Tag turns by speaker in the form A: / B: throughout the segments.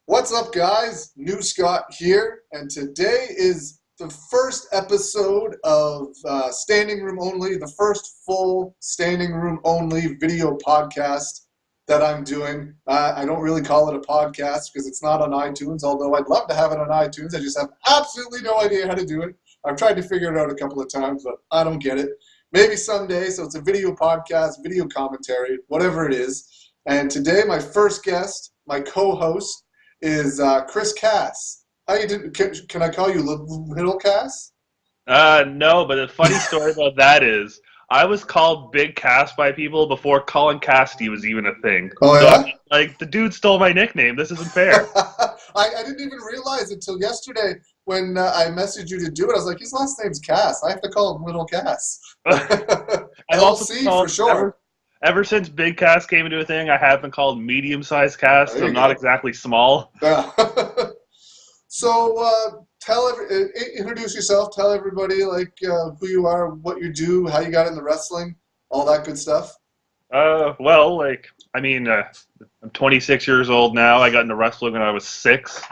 A: What's up, guys? New Scott here, and today is the first episode of Standing Room Only, the first full Standing Room Only video podcast that I'm doing. I don't really call it a podcast because it's not on iTunes, although I'd love to have it on iTunes. I just have absolutely no idea how to do it. I've tried to figure it out a couple of times, but I don't get it. Maybe someday, so it's a video podcast, video commentary, whatever it is. And today, my first guest, my co-host, is Chris Cass. How you doing? Can I call you Little Cass?
B: No, but the funny story about that is I was called Big Cass by people before Colin Cassidy was even a thing.
A: Oh,
B: So
A: yeah?
B: I'm like, the dude stole my nickname. This isn't fair.
A: I didn't even realize until yesterday when I messaged you to do it. I was like, his last name's Cass. I have to call him Little Cass.
B: I've also
A: LC
B: called,
A: for short.
B: ever since Big Cass came into a thing, I have been called medium-sized Cass,
A: There
B: so
A: you
B: not
A: go.
B: exactly small.
A: Yeah. So introduce yourself. Tell everybody who you are, what you do, how you got into wrestling, all that good stuff.
B: I'm 26 years old now. I got into wrestling when I was 6.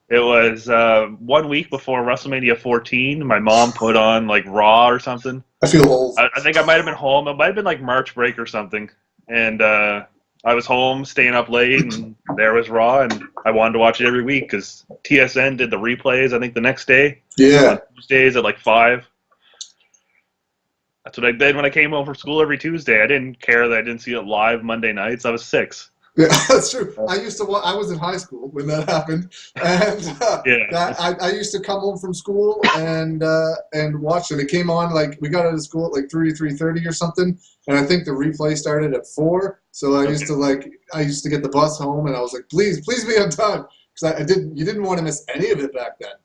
B: It was 1 week before WrestleMania 14. My mom put on like Raw or something.
A: I feel old.
B: I think I might have been home. It might have been like March break or something. And I was home, staying up late, and there was Raw, and I wanted to watch it every week because TSN did the replays, I think, the next day.
A: Yeah.
B: On Tuesdays at like 5. That's what I did when I came home from school every Tuesday. I didn't care that I didn't see it live Monday nights. I was 6.
A: Yeah, that's true. I was in high school when that happened, and
B: Yeah.
A: I used to come home from school and watch it. It came on we got out of school at like 3:30 or something, and I think the replay started at 4. So I used to get the bus home, and I was like, please be on time, because you didn't want to miss any of it back then.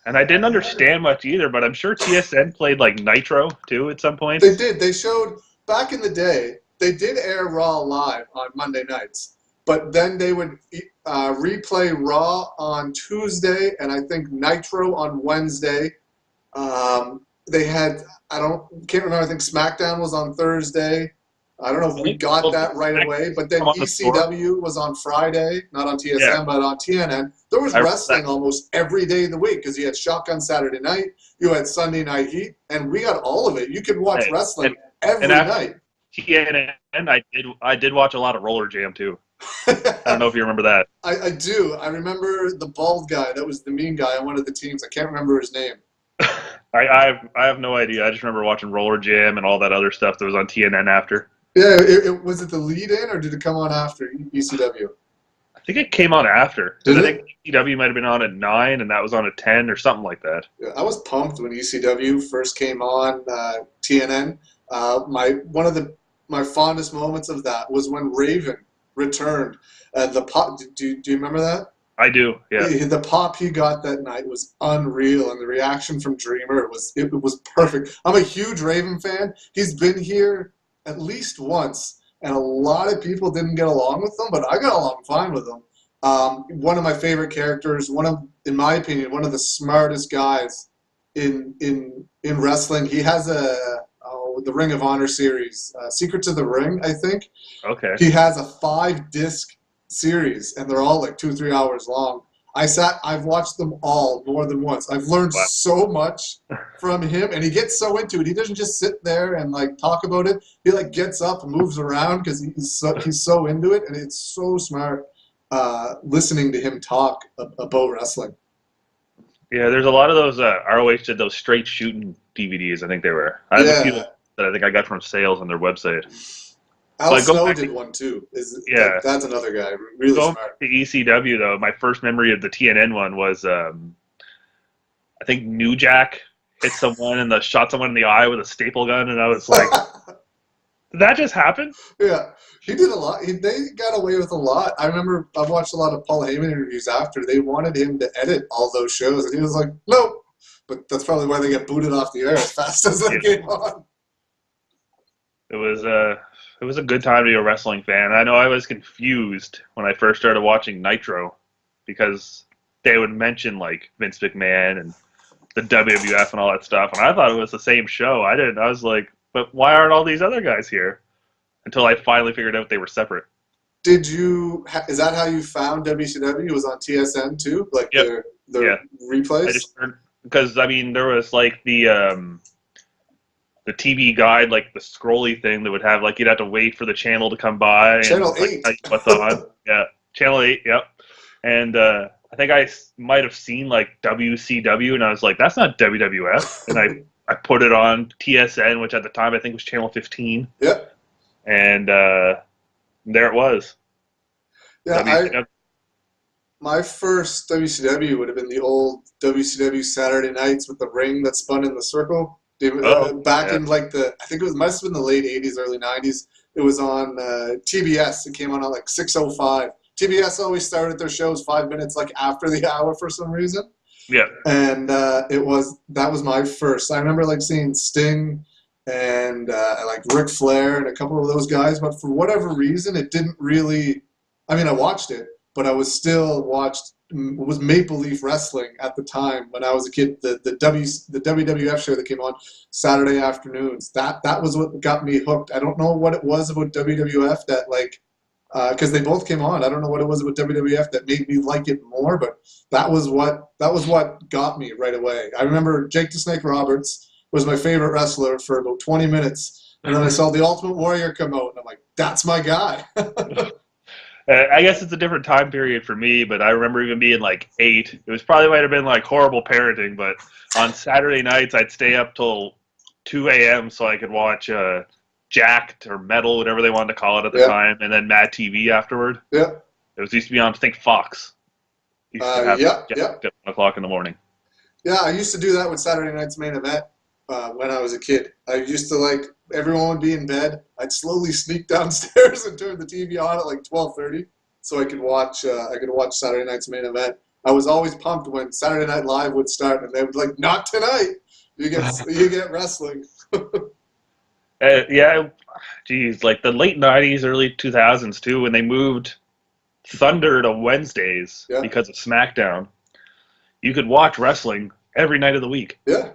B: And I didn't understand much either, but I'm sure TSN played like Nitro too at some point.
A: They did. They showed back in the day. They did air Raw live on Monday nights. But then they would replay Raw on Tuesday and I think Nitro on Wednesday. They had can't remember. I think SmackDown was on Thursday. I don't know if we got that right away. But then ECW was on Friday, not on TSN, but on TNN. There was wrestling almost every day of the week because you had Shotgun Saturday Night, you had Sunday Night Heat, and we got all of it. You could watch wrestling every night.
B: TNN, I did watch a lot of Roller Jam too. I don't know if you remember that.
A: I do. I remember the bald guy. That was the mean guy on one of the teams. I can't remember his name.
B: I have no idea. I just remember watching Roller Jam and all that other stuff that was on TNN after.
A: Yeah, was it the lead-in or did it come on after ECW?
B: I think it came on after.
A: Did
B: I
A: it?
B: think ECW might have been on at 9 and that was on at 10 or something like that.
A: Yeah, I was pumped when ECW first came on TNN. My fondest moments of that was when Raven returned. The pop. Do you remember that?
B: I do. Yeah.
A: The pop he got that night was unreal, and the reaction from Dreamer it was perfect. I'm a huge Raven fan. He's been here at least once, and a lot of people didn't get along with him, but I got along fine with him. One of my favorite characters. In my opinion, one of the smartest guys in wrestling. He has the Ring of Honor series, Secrets of the Ring, I think.
B: Okay.
A: He has a 5-disc series, and they're all like 2-3 hours long. I've watched them all more than once. I've learned so much from him, and he gets so into it. He doesn't just sit there and like talk about it. He like gets up and moves around because he's so into it, and it's so smart listening to him talk about wrestling.
B: Yeah, there's a lot of those ROH did those straight shooting DVDs. I think they were. I have a few that I think I got from sales on their website.
A: Al Snow did one too. That's another guy, really smart.
B: To ECW though, my first memory of the TNN one was I think New Jack hit someone and shot someone in the eye with a staple gun, and I was like, did that just happen?
A: Yeah, he did a lot. They got away with a lot. I remember I watched a lot of Paul Heyman interviews after. They wanted him to edit all those shows, and he was like, nope. But that's probably why they get booted off the air as fast as that came on.
B: It was a good time to be a wrestling fan. I know I was confused when I first started watching Nitro because they would mention like Vince McMahon and the WWF and all that stuff, and I thought it was the same show. I was like, but why aren't all these other guys here? Until I finally figured out they were separate.
A: Is that how you found WCW? It was on TSN too, like
B: Yep.
A: their replays.
B: I just heard because I mean there was like the TV guide, like the scrolly thing that would have like you'd have to wait for the channel to come by.
A: Channel
B: and, like,
A: 8.
B: tell you what's on. Yeah, Channel 8. Yep. And I think I might have seen like WCW, and I was like, that's not WWF. And I put it on TSN, which at the time I think was Channel 15.
A: Yep.
B: And there it was.
A: Yeah, my first WCW would have been the old WCW Saturday nights with the ring that spun in the circle. Back in like I think it must have been the late 80s, early 90s. It was on TBS. It came on at like 6:05. TBS always started their shows 5 minutes like after the hour for some reason.
B: Yeah.
A: And that was my first. I remember like seeing Sting and like Ric Flair and a couple of those guys, but for whatever reason, it didn't really. I mean, I watched it, but I was still was Maple Leaf Wrestling at the time when I was a kid. The WWF show that came on Saturday afternoons. That was what got me hooked. I don't know what it was about WWF that like, because they both came on. I don't know what it was about WWF that made me like it more, but that was what got me right away. I remember Jake the Snake Roberts was my favorite wrestler for about 20 minutes, and then I saw the Ultimate Warrior come out, and I'm like, that's my guy.
B: I guess it's a different time period for me, but I remember even being like 8. It was probably might have been like horrible parenting, but on Saturday nights I'd stay up till 2 a.m. so I could watch Jacked or Metal, whatever they wanted to call it at the time, and then Mad TV afterward.
A: Yeah.
B: It used to be on, I think, Fox. Used to have Jacked at 1 o'clock in the morning.
A: Yeah, I used to do that with Saturday Night's Main Event when I was a kid. I used to like, everyone would be in bed. I'd slowly sneak downstairs and turn the TV on at like 12:30 so I could watch Saturday Night's Main Event. I was always pumped when Saturday Night Live would start, and they would like, not tonight. You get wrestling.
B: Yeah, geez, like the late 90s, early 2000s too, when they moved Thunder to Wednesdays because of SmackDown, you could watch wrestling every night of the week.
A: Yeah.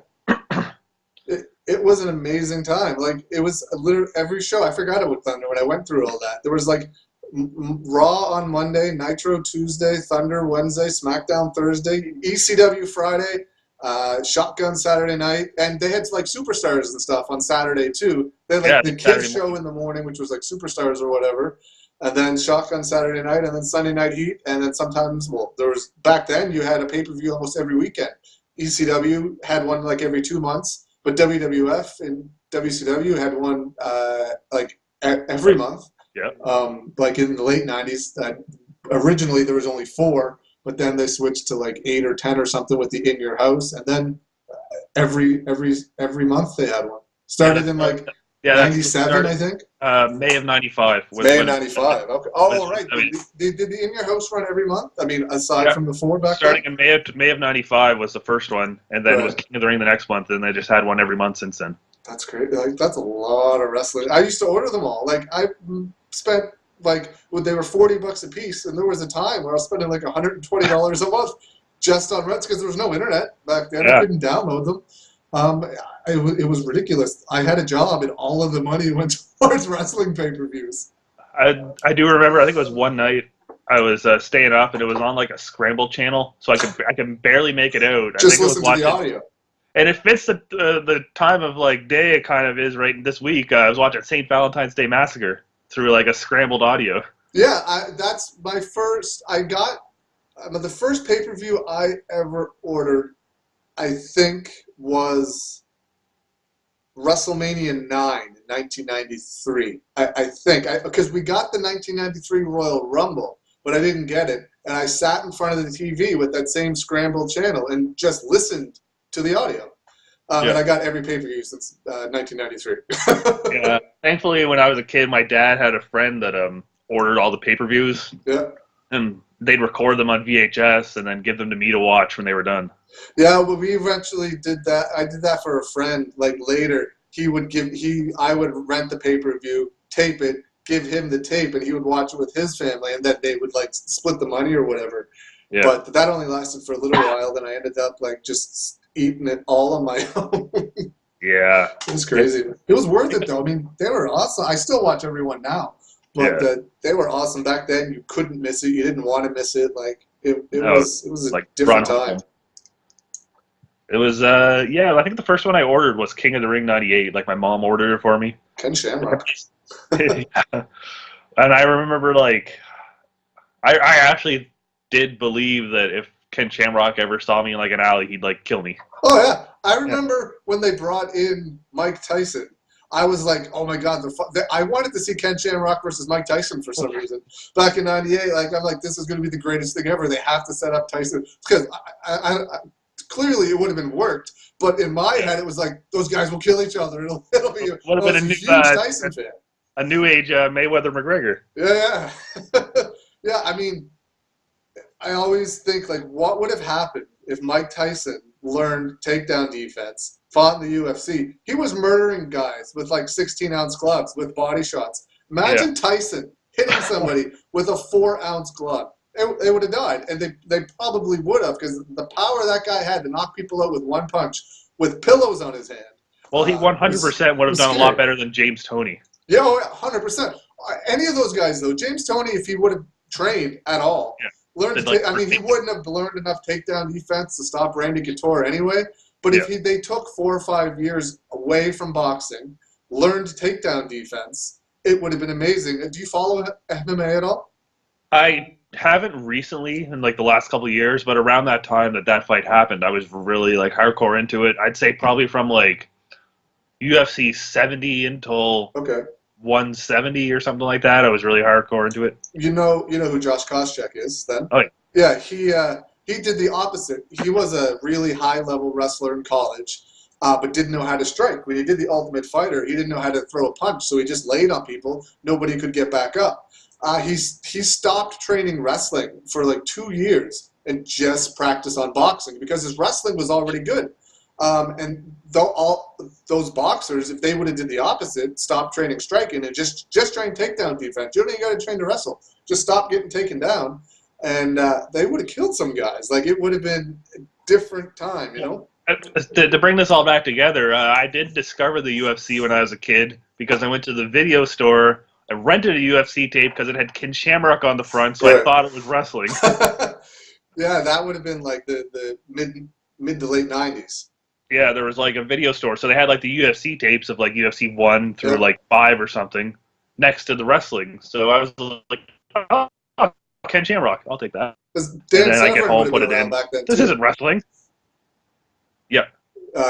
A: It was an amazing time. Like, it was literally every show. I forgot about Thunder when I went through all that. There was like Raw on Monday, Nitro Tuesday, Thunder Wednesday, SmackDown Thursday, ECW Friday, Shotgun Saturday night, and they had like Superstars and stuff on Saturday too. They had like the kids show in the morning, which was like Superstars or whatever, and then Shotgun Saturday night, and then Sunday Night Heat, and then sometimes, well, there was back then you had a pay-per-view almost every weekend. ECW had one like every 2 months, but WWF and WCW had one like every month.
B: Yeah.
A: Like in the late 90s, originally there was only 4. But then they switched to like 8 or 10 or something with the In Your House, and then every month they had one. Started in like 97, I think.
B: May of 95.
A: May of 95. Okay. Oh, right. Did the In Your House run every month? I mean, aside from the 4 back
B: starting
A: then?
B: in May of 95 was the first one, and then it was King of the Ring the next month, and they just had one every month since then. That's
A: great. Like, that's a lot of wrestling. I used to order them all. Like, I spent like they were $40 a piece, and there was a time where I was spending like $120 a month just on rents because there was no internet back then. I couldn't download them. It was ridiculous. I had a job, and all of the money went towards wrestling pay-per-views.
B: I do remember. I think it was one night I was staying up, and it was on like a scrambled channel, so I could barely make it out.
A: Just listen to the audio.
B: And it fits the time of like day it kind of is right this week. I was watching St. Valentine's Day Massacre through like a scrambled audio.
A: Yeah, that's my first. I got the first pay-per-view I ever ordered, I think, was WrestleMania 9 in 1993. I think because we got the 1993 Royal Rumble, but I didn't get it, and I sat in front of the TV with that same scrambled channel and just listened to the audio. And I got every pay-per-view since 1993.
B: Yeah. Thankfully, when I was a kid, my dad had a friend that ordered all the pay-per-views.
A: Yeah.
B: And they'd record them on VHS and then give them to me to watch when they were done.
A: Yeah, well, we eventually did that. I did that for a friend. Like later, I would rent the pay-per-view, tape it, give him the tape, and he would watch it with his family, and then they would like split the money or whatever. Yeah. But that only lasted for a little while. Then I ended up like just eating it all on my own.
B: Yeah.
A: It was crazy. It was worth it, though. I mean, they were awesome. I still watch everyone now. but
B: Yeah.
A: they were awesome back then. You couldn't miss it. You didn't want to miss it. Like it
B: No,
A: was a
B: like run
A: different time.
B: home. It was yeah. I think the first one I ordered was King of the Ring '98. Like my mom ordered it for me.
A: Ken Shamrock.
B: Yeah. And I remember like I actually did believe that if Ken Shamrock ever saw me in like an alley, he'd like kill me.
A: Oh yeah, I
B: Yeah.
A: remember when they brought in Mike Tyson. I was like, oh my god, I wanted to see Ken Shamrock versus Mike Tyson for some reason back in '98. Like I'm like, this is going to be the greatest thing ever. They have to set up Tyson because clearly it would have been worked. But in my head, it was like those guys will kill each other. It'll be.
B: Would have
A: I
B: been
A: was a huge Tyson fan.
B: a new age Mayweather McGregor.
A: Yeah, yeah, yeah. I mean, I always think like, what would have happened if Mike Tyson learned takedown defense, fought in the UFC? He was murdering guys with like 16-ounce gloves with body shots. Imagine Tyson hitting somebody with a 4-ounce glove. They would have died, and they probably would have because the power that guy had to knock people out with one punch with pillows on his hand.
B: Well, he 100% would have done a lot better than James Toney.
A: Yeah, 100%. Any of those guys though, James Toney, if he would have trained at all. Yeah. He wouldn't have learned enough takedown defense to stop Randy Couture anyway. But if they took 4 or 5 years away from boxing, learned takedown defense, it would have been amazing. Do you follow MMA at all?
B: I haven't recently in like the last couple of years, but around that time that fight happened, I was really like hardcore into it. I'd say probably from like UFC 70 until 170 or something like that. I was really hardcore into it.
A: You know who Josh Koscheck is then?
B: Oh
A: yeah. He did the opposite. He was a really high-level wrestler in college, but didn't know how to strike. When he did the Ultimate Fighter, he didn't know how to throw a punch, so he just laid on people. Nobody could get back up. He stopped training wrestling for like 2 years and just practiced on boxing because his wrestling was already good. And all those boxers, if they would have did the opposite, stop training striking and just train takedown defense. You don't even got to train to wrestle. Just stop getting taken down, and they would have killed some guys. Like it would have been a different time, you know.
B: To bring this all back together, I did discover the UFC when I was a kid because I went to the video store. I rented a UFC tape because it had Ken Shamrock on the front, so I thought it was wrestling.
A: Yeah, that would have been like the mid to late 90s.
B: Yeah, there was like a video store, so they had like the UFC tapes of like UFC 1 through like 5 or something next to the wrestling. So I was like, oh, Ken Shamrock, I'll take that. And then I get home, put it in. This isn't wrestling. Yeah.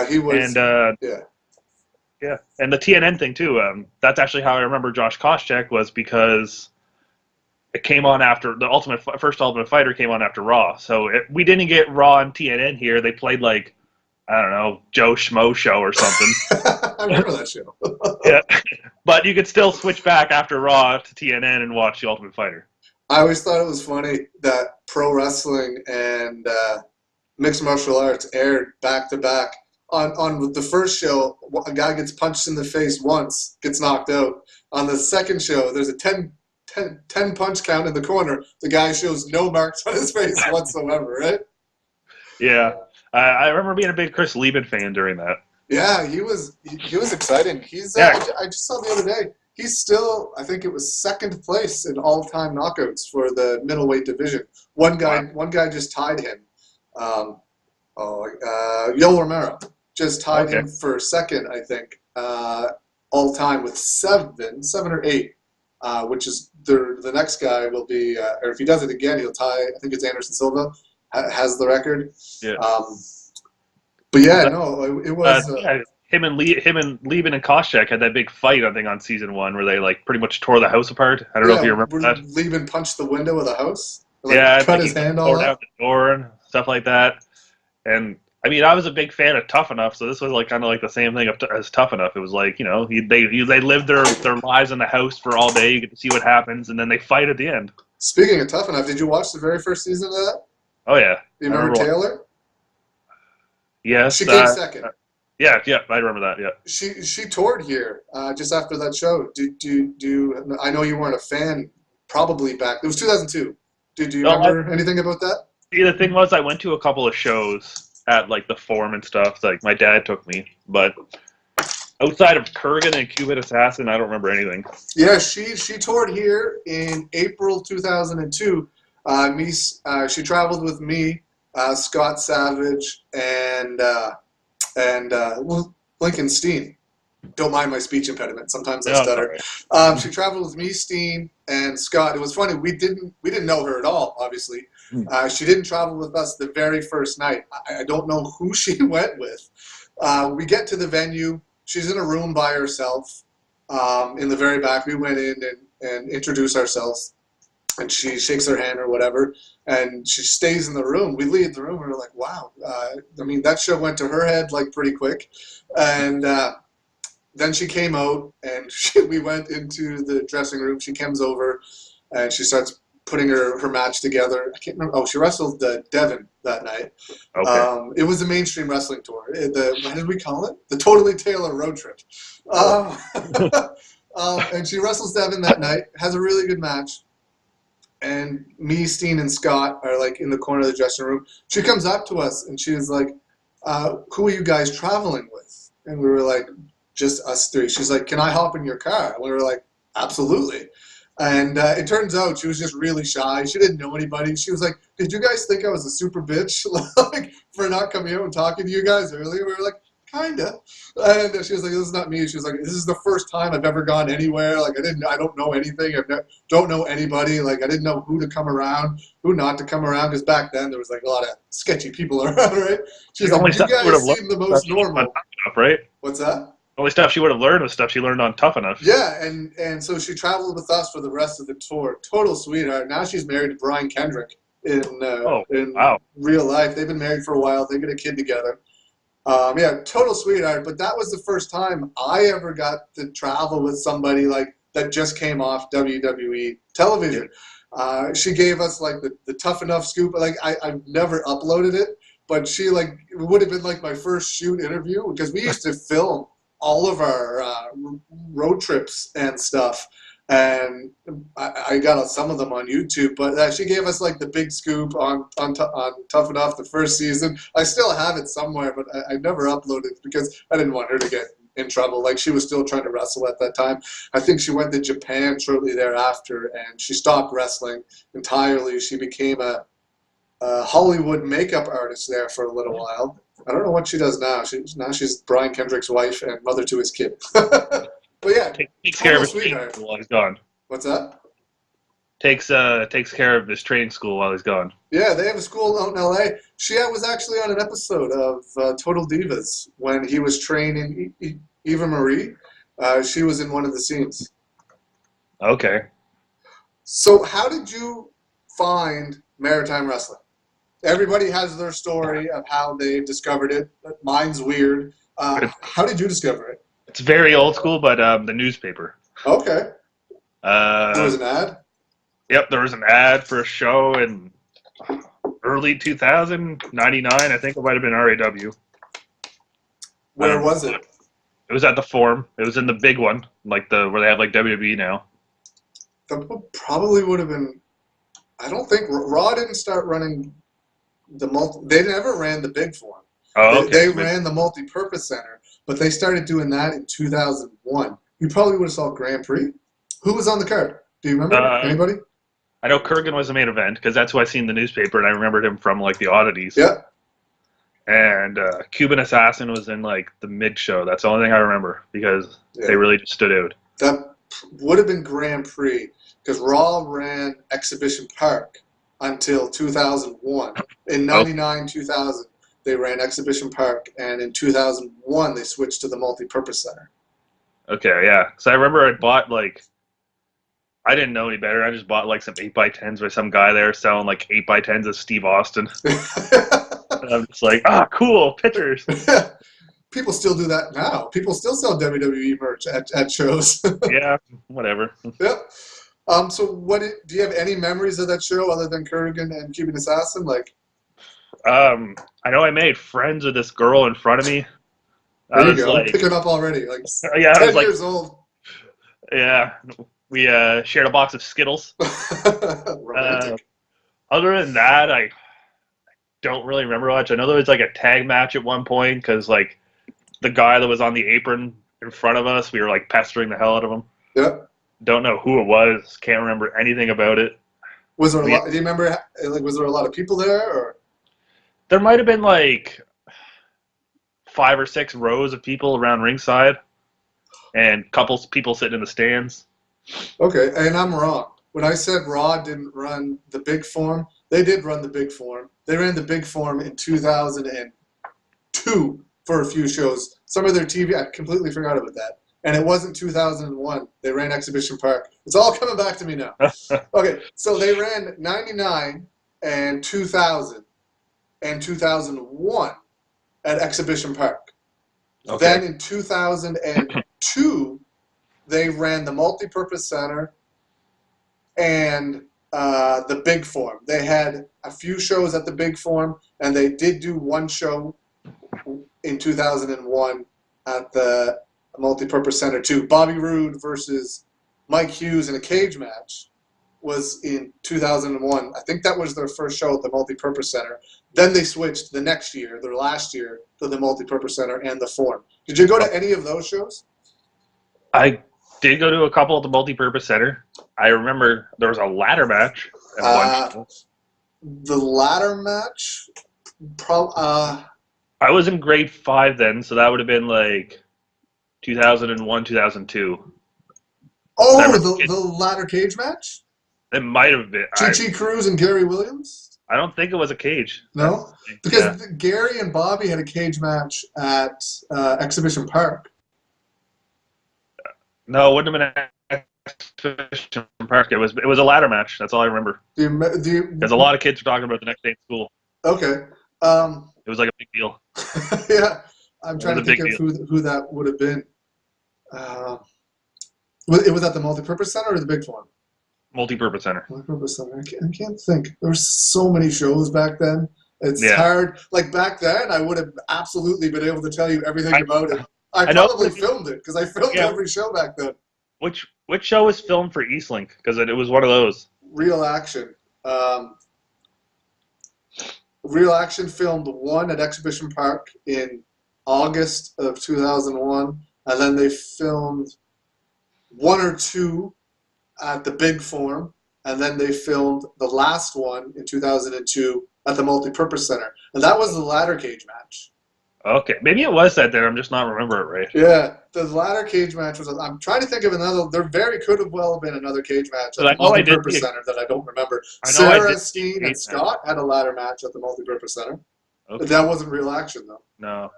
A: He was. And
B: yeah, and the TNN thing too. That's actually how I remember Josh Koscheck was because it came on after the first Ultimate Fighter came on after Raw. So we didn't get Raw and TNN here. They played like, I don't know, Joe Schmo show or something.
A: I remember that show.
B: Yeah, but you could still switch back after Raw to TNN and watch the Ultimate Fighter.
A: I always thought it was funny that pro wrestling and mixed martial arts aired back to back. On the first show, a guy gets punched in the face once, gets knocked out. On the second show, there's a 10 punch count in the corner. The guy shows no marks on his face whatsoever, right?
B: Yeah. I remember being a big Chris Lieben fan during that.
A: Yeah, he was exciting. I just saw the other day, he's still, I think it was second place in all-time knockouts for the middleweight division. One guy just tied him. Yoel Romero just tied him for second, I think, all time with seven or eight, which is the next guy will be, or if he does it again, he'll tie. I think it's Anderson Silva has the record.
B: Yeah.
A: But yeah, no, it was.
B: Him and Lieben and Koscheck had that big fight, I think, on season 1 where they like pretty much tore the house apart. I don't know if you remember that.
A: Lieben punched the window of the house.
B: Cut
A: his hand off.
B: Tore out the door and stuff like that. And I mean, I was a big fan of Tough Enough, so this was like kind of like the same thing as Tough Enough. It was like, you know, they lived their lives in the house for all day. You get to see what happens, and then they fight at the end. Speaking
A: of Tough Enough, did you watch the very first season of that?
B: Oh yeah.
A: Do you remember Taylor?
B: Yes.
A: She came second.
B: Yeah, I remember that. Yeah.
A: She toured here just after that show. Do I know you weren't a fan? Probably back. It was 2002. Do you remember anything about that?
B: See, the thing was, I went to a couple of shows at like the Forum and stuff. Like my dad took me, but Outside of Kurgan and Cuban Assassin, I don't remember anything.
A: Yeah, she toured here in April 2002. She traveled with me, Scott Savage, and Lincoln Steen. Don't mind my speech impediment. Sometimes I stutter. She traveled with me, Steen, and Scott. It was funny. We didn't know her at all. Obviously, she didn't travel with us the very first night. I don't know who she went with. We get to the venue. She's in a room by herself. In the very back, we went in and introduced ourselves, and she shakes her hand or whatever, and she stays in the room. We leave the room, and we're like, wow. I mean, that show went to her head like pretty quick, and then she came out, and we went into the dressing room. She comes over, and she starts putting her match together. I can't remember. Oh, she wrestled Devin that night.
B: Okay.
A: It was a mainstream wrestling tour. What did we call it? The Totally Taylor Road Trip. And she wrestles Devin that night, has a really good match. And me, Steen, and Scott are like in the corner of the dressing room. She comes up to us, and she was like, who are you guys traveling with? And we were like, just us three. She's like, can I hop in your car? And we were like, absolutely. And it turns out she was just really shy. She didn't know anybody. She was like, did you guys think I was a super bitch like for not coming out and talking to you guys earlier? We were like, kinda. And she was like, this is not me. She was like, this is the first time I've ever gone anywhere. Like, I don't know anything. Don't know anybody. Like, I didn't know who to come around, who not to come around. Because back then there was like a lot of sketchy people around, right? She's like, you guys seem the most normal.
B: Right?
A: What's that?
B: The only stuff she would have learned was stuff she learned on Tough Enough.
A: Yeah, and so she traveled with us for the rest of the tour. Total sweetheart. Now she's married to Brian Kendrick in real life. They've been married for a while. They get a kid together. Yeah, total sweetheart. But that was the first time I ever got to travel with somebody like that just came off WWE television. She gave us like the Tough Enough scoop. Like I've never uploaded it, but she like it would have been like my first shoot interview because we used to film all of our road trips and stuff, and I got some of them on YouTube. But she gave us like the big scoop on Tough Enough the first season. I still have it somewhere, but I never uploaded it because I didn't want her to get in trouble. Like she was still trying to wrestle at that time. I think she went to Japan shortly thereafter, and she stopped wrestling entirely. She became a Hollywood makeup artist there for a little while. I don't know what she does now. She's Brian Kendrick's wife and mother to his kid. But yeah,
B: takes care of his training school while he's gone.
A: What's that?
B: Takes care of his training school while he's gone.
A: Yeah, they have a school out in L.A. She was actually on an episode of Total Divas when he was training Eva Marie. She was in one of the scenes.
B: Okay.
A: So how did you find Maritime Wrestling? Everybody has their story of how they discovered it. Mine's weird. How did you discover it?
B: It's very old school, but the newspaper.
A: Okay. There was an ad?
B: Yep, there was an ad for a show in early 2000, 99. I think it might have been RAW.
A: Where was it?
B: It was at the Forum. It was in the big one, like where they have like WWE now.
A: That probably would have been. I don't think Raw didn't start running they never ran the big Forum.
B: Oh, okay.
A: They ran the multi-purpose center, but they started doing that in 2001. You probably would have saw Grand Prix. Who was on the card? Do you remember? Anybody?
B: I know Kurgan was the main event because that's who I seen in the newspaper, and I remembered him from like the oddities.
A: Yeah.
B: And Cuban Assassin was in like the mid show. That's the only thing I remember because they really just stood out.
A: That would have been Grand Prix because Raw ran Exhibition Park until 2001. In 99, 2000, they ran Exhibition Park, and in 2001, they switched to the multi-purpose center.
B: Okay, yeah. So I remember I bought like, I didn't know any better. I just bought like some 8x10s by some guy there selling like 8x10s of Steve Austin. And I'm just like, cool, pictures.
A: People still do that now. People still sell WWE merch at shows.
B: Yeah, whatever.
A: Yep. So do you have any memories of that show other than Kurgan and Cuban Assassin? Like,
B: I know I made friends with this girl in front of me.
A: There you go. Like, picking up already. Like,
B: yeah,
A: 10 years old.
B: Yeah. We shared a box of Skittles.
A: Romantic.
B: Other than that, I don't really remember much. I know there was like a tag match at one point because like the guy that was on the apron in front of us. We were like pestering the hell out of them.
A: Yeah.
B: Don't know who it was. Can't remember anything about it.
A: Was there a lot? Do you remember? Like, was there a lot of people there? Or
B: There might have been like 5 or 6 rows of people around ringside, and couples people sitting in the stands.
A: okay, and I'm wrong. When I said Raw didn't run the big form, they did run the big form. They ran the big form in 2002 for a few shows. Some of their TV, I completely forgot about that. And it wasn't 2001. They ran Exhibition Park. It's all coming back to me now. Okay, so they ran 99 and 2000 and 2001 at Exhibition Park.
B: Okay.
A: Then in 2002, they ran the Multipurpose Center and the Big Form. They had a few shows at the Big Form, and they did do one show in 2001 at the Multipurpose Center too. Bobby Roode versus Mike Hughes in a cage match was in 2001. I think that was their first show at the Multipurpose Center. Then they switched the next year, their last year, to the Multipurpose Center and the Forum. Did you go to any of those shows?
B: I did go to a couple at the Multipurpose Center. I remember there was a ladder match at one show.
A: The ladder match?
B: I was in grade 5 then, so that would have been like 2001, 2002.
A: Oh, the ladder cage match?
B: It might have been.
A: Chi Cruz and Gary Williams?
B: I don't think it was a cage.
A: No? Because Gary and Bobby had a cage match at Exhibition Park.
B: No, it wouldn't have been an Exhibition Park. It was a ladder match. That's all I remember. Because a lot of kids were talking about the next day in school.
A: Okay.
B: It was like a big deal.
A: Yeah. I'm trying to think of who that would have been. It was at the Multipurpose Center or the Big Forum?
B: Multipurpose Center.
A: Multipurpose Center. I can't think. There were so many shows back then. It's hard. Like back then, I would have absolutely been able to tell you everything about it. I probably filmed it because I filmed every show back then.
B: Which show was filmed for Eastlink? Because it was one of those.
A: Real Action. Real Action filmed one at Exhibition Park in August of 2001, and then they filmed one or two at the Big Forum, and then they filmed the last one in 2002 at the Multipurpose Center, and that was the ladder cage match.
B: Okay, maybe it was that then. I'm just not remembering it right.
A: Yeah, the ladder cage match was. I'm trying to think of another. There could have well been another cage match at the Multipurpose Center that I don't remember. Sarah, Steen, and Scott had a ladder match at the Multipurpose Center. Okay. That wasn't Real Action though.
B: No.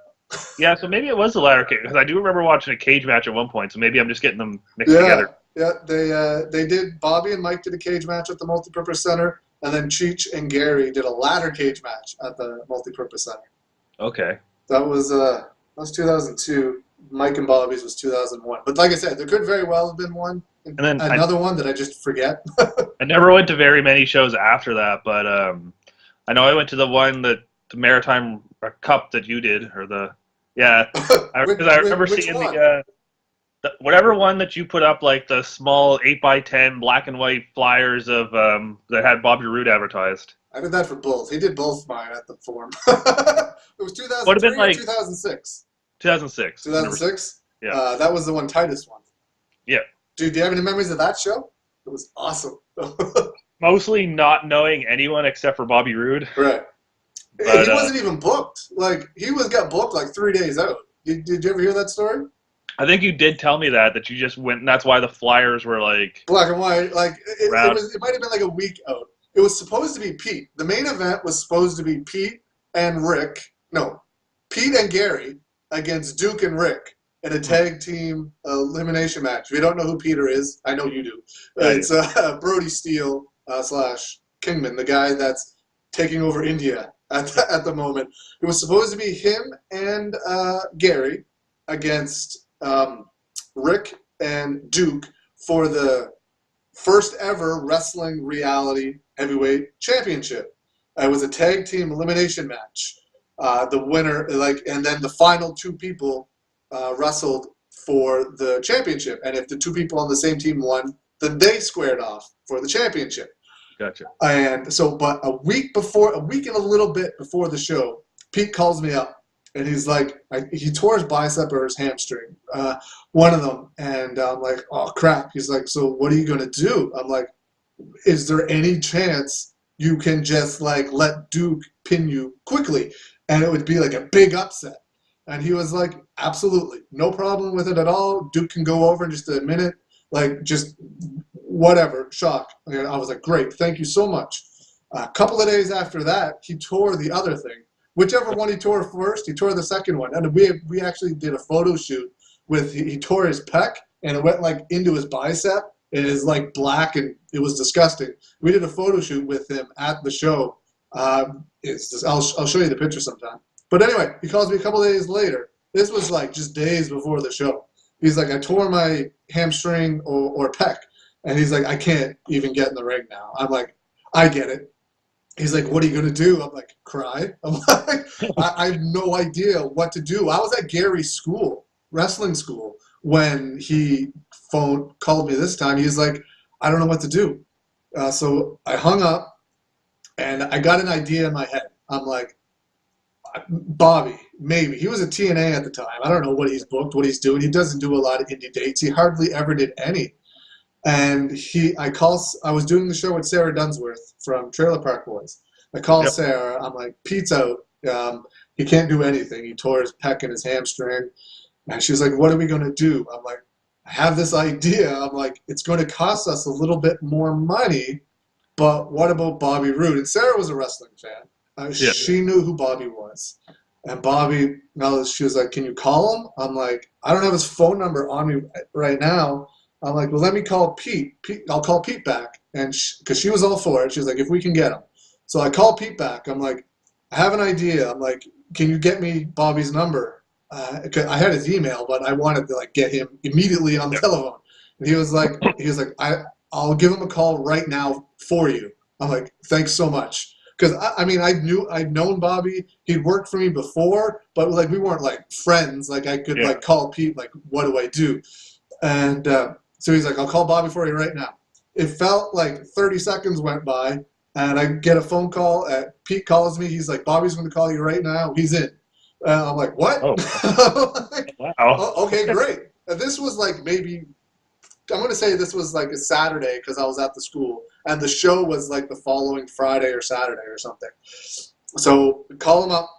B: Yeah, so maybe it was the ladder cage because I do remember watching a cage match at one point. So maybe I'm just getting them mixed together.
A: Yeah, they did. Bobby and Mike did a cage match at the Multipurpose Center, and then Cheech and Gary did a ladder cage match at the Multipurpose Center.
B: Okay.
A: That was 2002. Mike and Bobby's was 2001. But like I said, there could very well have been one. And then another one that I just forget.
B: I never went to very many shows after that, but I know I went to the one the Maritime Cup that you did, or the I remember seeing the whatever one that you put up, like the small 8x10 black and white flyers of that had Bobby Roode advertised.
A: I did that for both. He did both mine at the Forum. It was 2003 or 2006?
B: 2006.
A: 2006?
B: Yeah.
A: That was the one Titus won.
B: Yeah.
A: Dude, do you have any memories of that show? It was awesome.
B: Mostly not knowing anyone except for Bobby Roode.
A: Right. But, he wasn't even booked. Like, he got booked like 3 days out. Did you ever hear that story?
B: I think you did tell me that you just went, and that's why the flyers were like...
A: black and white. Like, it might have been like a week out. It was supposed to be Pete. The main event was supposed to be Pete and Gary against Duke and Rick in a tag team elimination match. If you don't know who Peter is, I know you do. It's Brody Steele / Kingman, the guy that's taking over India at the moment. It was supposed to be him and Gary against Rick and Duke for the first ever wrestling reality heavyweight championship. It was a tag team elimination match. The winner, and then the final two people wrestled for the championship. And if the two people on the same team won, then they squared off for the championship.
B: Gotcha.
A: And so, but a week and a little bit before the show, Pete calls me up And he's like, he tore his bicep or his hamstring, one of them. And I'm like, oh crap. He's like, so what are you gonna do? I'm like, is there any chance you can just like let Duke pin you quickly, and it would be like a big upset? And he was like, absolutely, no problem with it at all. Duke can go over in just a minute, like just whatever, shock. And I was like, great, thank you so much. A couple of days after that, he tore the other thing. Whichever one he tore first, he tore the second one. And we actually did a photo shoot with, he tore his pec, and it went like into his bicep. It is like black, and it was disgusting. We did a photo shoot with him at the show. It's just, I'll show you the picture sometime. But anyway, he calls me a couple of days later. This was like just days before the show. He's like, I tore my hamstring or pec. And he's like, I can't even get in the ring now. I'm like, I get it. He's like, what are you going to do? I'm like, cry. I'm like, I have no idea what to do. I was at Gary's school, wrestling school, when he called me this time. He's like, I don't know what to do. So I hung up, and I got an idea in my head. I'm like, Bobby, maybe. He was a TNA at the time. I don't know what he's booked, what he's doing. He doesn't do a lot of indie dates. He hardly ever did any. And I was doing the show with Sarah Dunsworth from Trailer Park Boys. I called Sarah. I'm like, Pete's out. He can't do anything. He tore his pec and his hamstring. And she was like, what are we going to do? I'm like, I have this idea. I'm like, it's going to cost us a little bit more money, but what about Bobby Roode? And Sarah was a wrestling fan. She knew who Bobby was. And Bobby, she was like, can you call him? I'm like, I don't have his phone number on me right now. I'm like, well, let me call Pete. I'll call Pete back. And because she was all for it. She was like, if we can get him. So I call Pete back. I'm like, I have an idea. I'm like, can you get me Bobby's number? I had his email, but I wanted to like get him immediately on the telephone. And he was like, I'll give him a call right now for you. I'm like, thanks so much. Because I'd known Bobby. He'd worked for me before, but like we weren't like friends. Like I could like call Pete, like, what do I do? And so he's like, I'll call Bobby for you right now. It felt like 30 seconds went by, and I get a phone call. Pete calls me. He's like, Bobby's going to call you right now. He's in. I'm like, what?
B: Oh.
A: Like,
B: Wow.
A: oh, okay, great. And this was like I'm going to say this was like a Saturday because I was at the school. And the show was like the following Friday or Saturday or something. So call him up.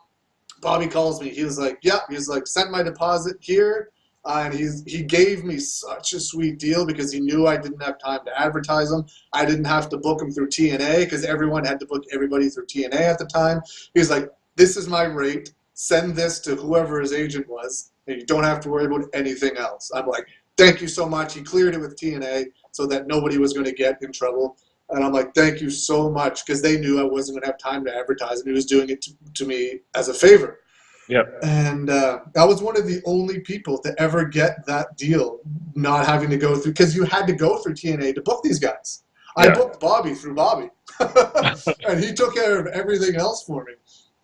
A: Bobby calls me. He was like, yeah. He's like, send my deposit here. And he gave me such a sweet deal because he knew I didn't have time to advertise him. I didn't have to book him through TNA because everyone had to book everybody through TNA at the time. He was like, this is my rate. Send this to whoever his agent was, and you don't have to worry about anything else. I'm like, thank you so much. He cleared it with TNA so that nobody was going to get in trouble. And I'm like, thank you so much, because they knew I wasn't going to have time to advertise, and he was doing it to me as a favor.
B: Yep.
A: And I was one of the only people to ever get that deal, not having to go through, because you had to go through TNA to book these guys. I booked Bobby through Bobby, and he took care of everything else for me.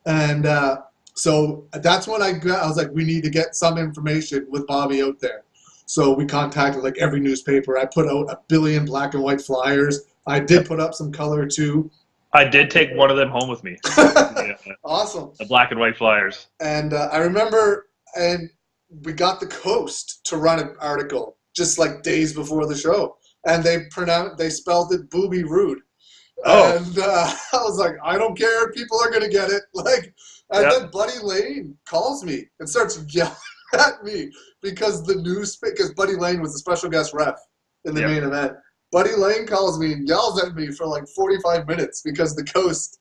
A: And so that's when I was like, we need to get some information with Bobby out there. So we contacted like every newspaper. I put out 1 billion black and white flyers. I did put up some color too.
B: I did take one of them home with me.
A: Awesome.
B: The black and white flyers.
A: And I remember, and we got the Coast to run an article just like days before the show, and they spelled it Booby Rude.
B: Oh.
A: And I was like, I don't care. People are gonna get it. Like, and then Buddy Lane calls me and starts yelling at me because Buddy Lane was the special guest ref in the main event. Buddy Lane calls me and yells at me for like 45 minutes because the Coast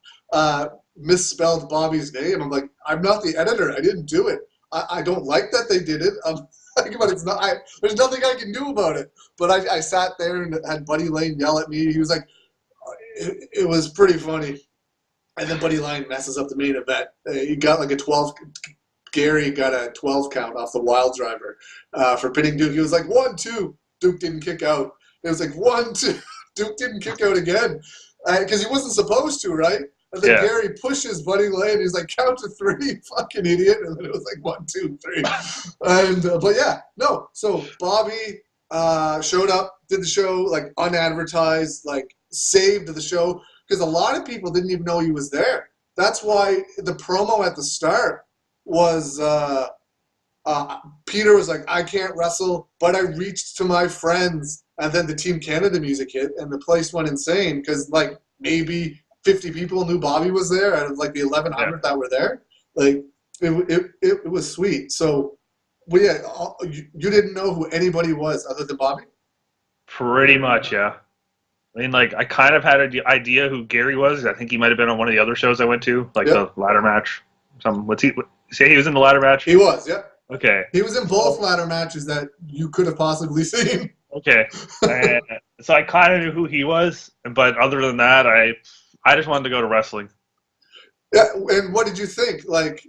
A: misspelled Bobby's name. I'm like, I'm not the editor. I didn't do it. I don't like that they did it. But it's not. There's nothing I can do about it. But I sat there and had Buddy Lane yell at me. He was like, it was pretty funny. And then Buddy Lane messes up the main event. He got like a 12. Gary got a 12 count off the Wild Driver for pinning Duke. He was like 1-2. Duke didn't kick out. It was like 1-2. Duke didn't kick out again because he wasn't supposed to, right? And then Gary pushes Buddy Lane. He's like, count to 3, fucking idiot. And then it was like 1, 2, 3. And but yeah, no. So Bobby showed up, did the show like unadvertised, like saved the show because a lot of people didn't even know he was there. That's why the promo at the start was Peter was like, I can't wrestle, but I reached to my friends. And then the Team Canada music hit, and the place went insane because, like, maybe 50 people knew Bobby was there out of, like, the 1,100 that were there. Like, it was sweet. So, well, yeah, you didn't know who anybody was other than Bobby?
B: Pretty much, yeah. I mean, like, I kind of had an idea who Gary was. I think he might have been on one of the other shows I went to, like the ladder match. Say he was in the ladder match?
A: He was, yeah.
B: Okay.
A: He was in both ladder matches that you could have possibly seen.
B: Okay. And so I kind of knew who he was, but other than that, I just wanted to go to wrestling.
A: Yeah, and what did you think, like,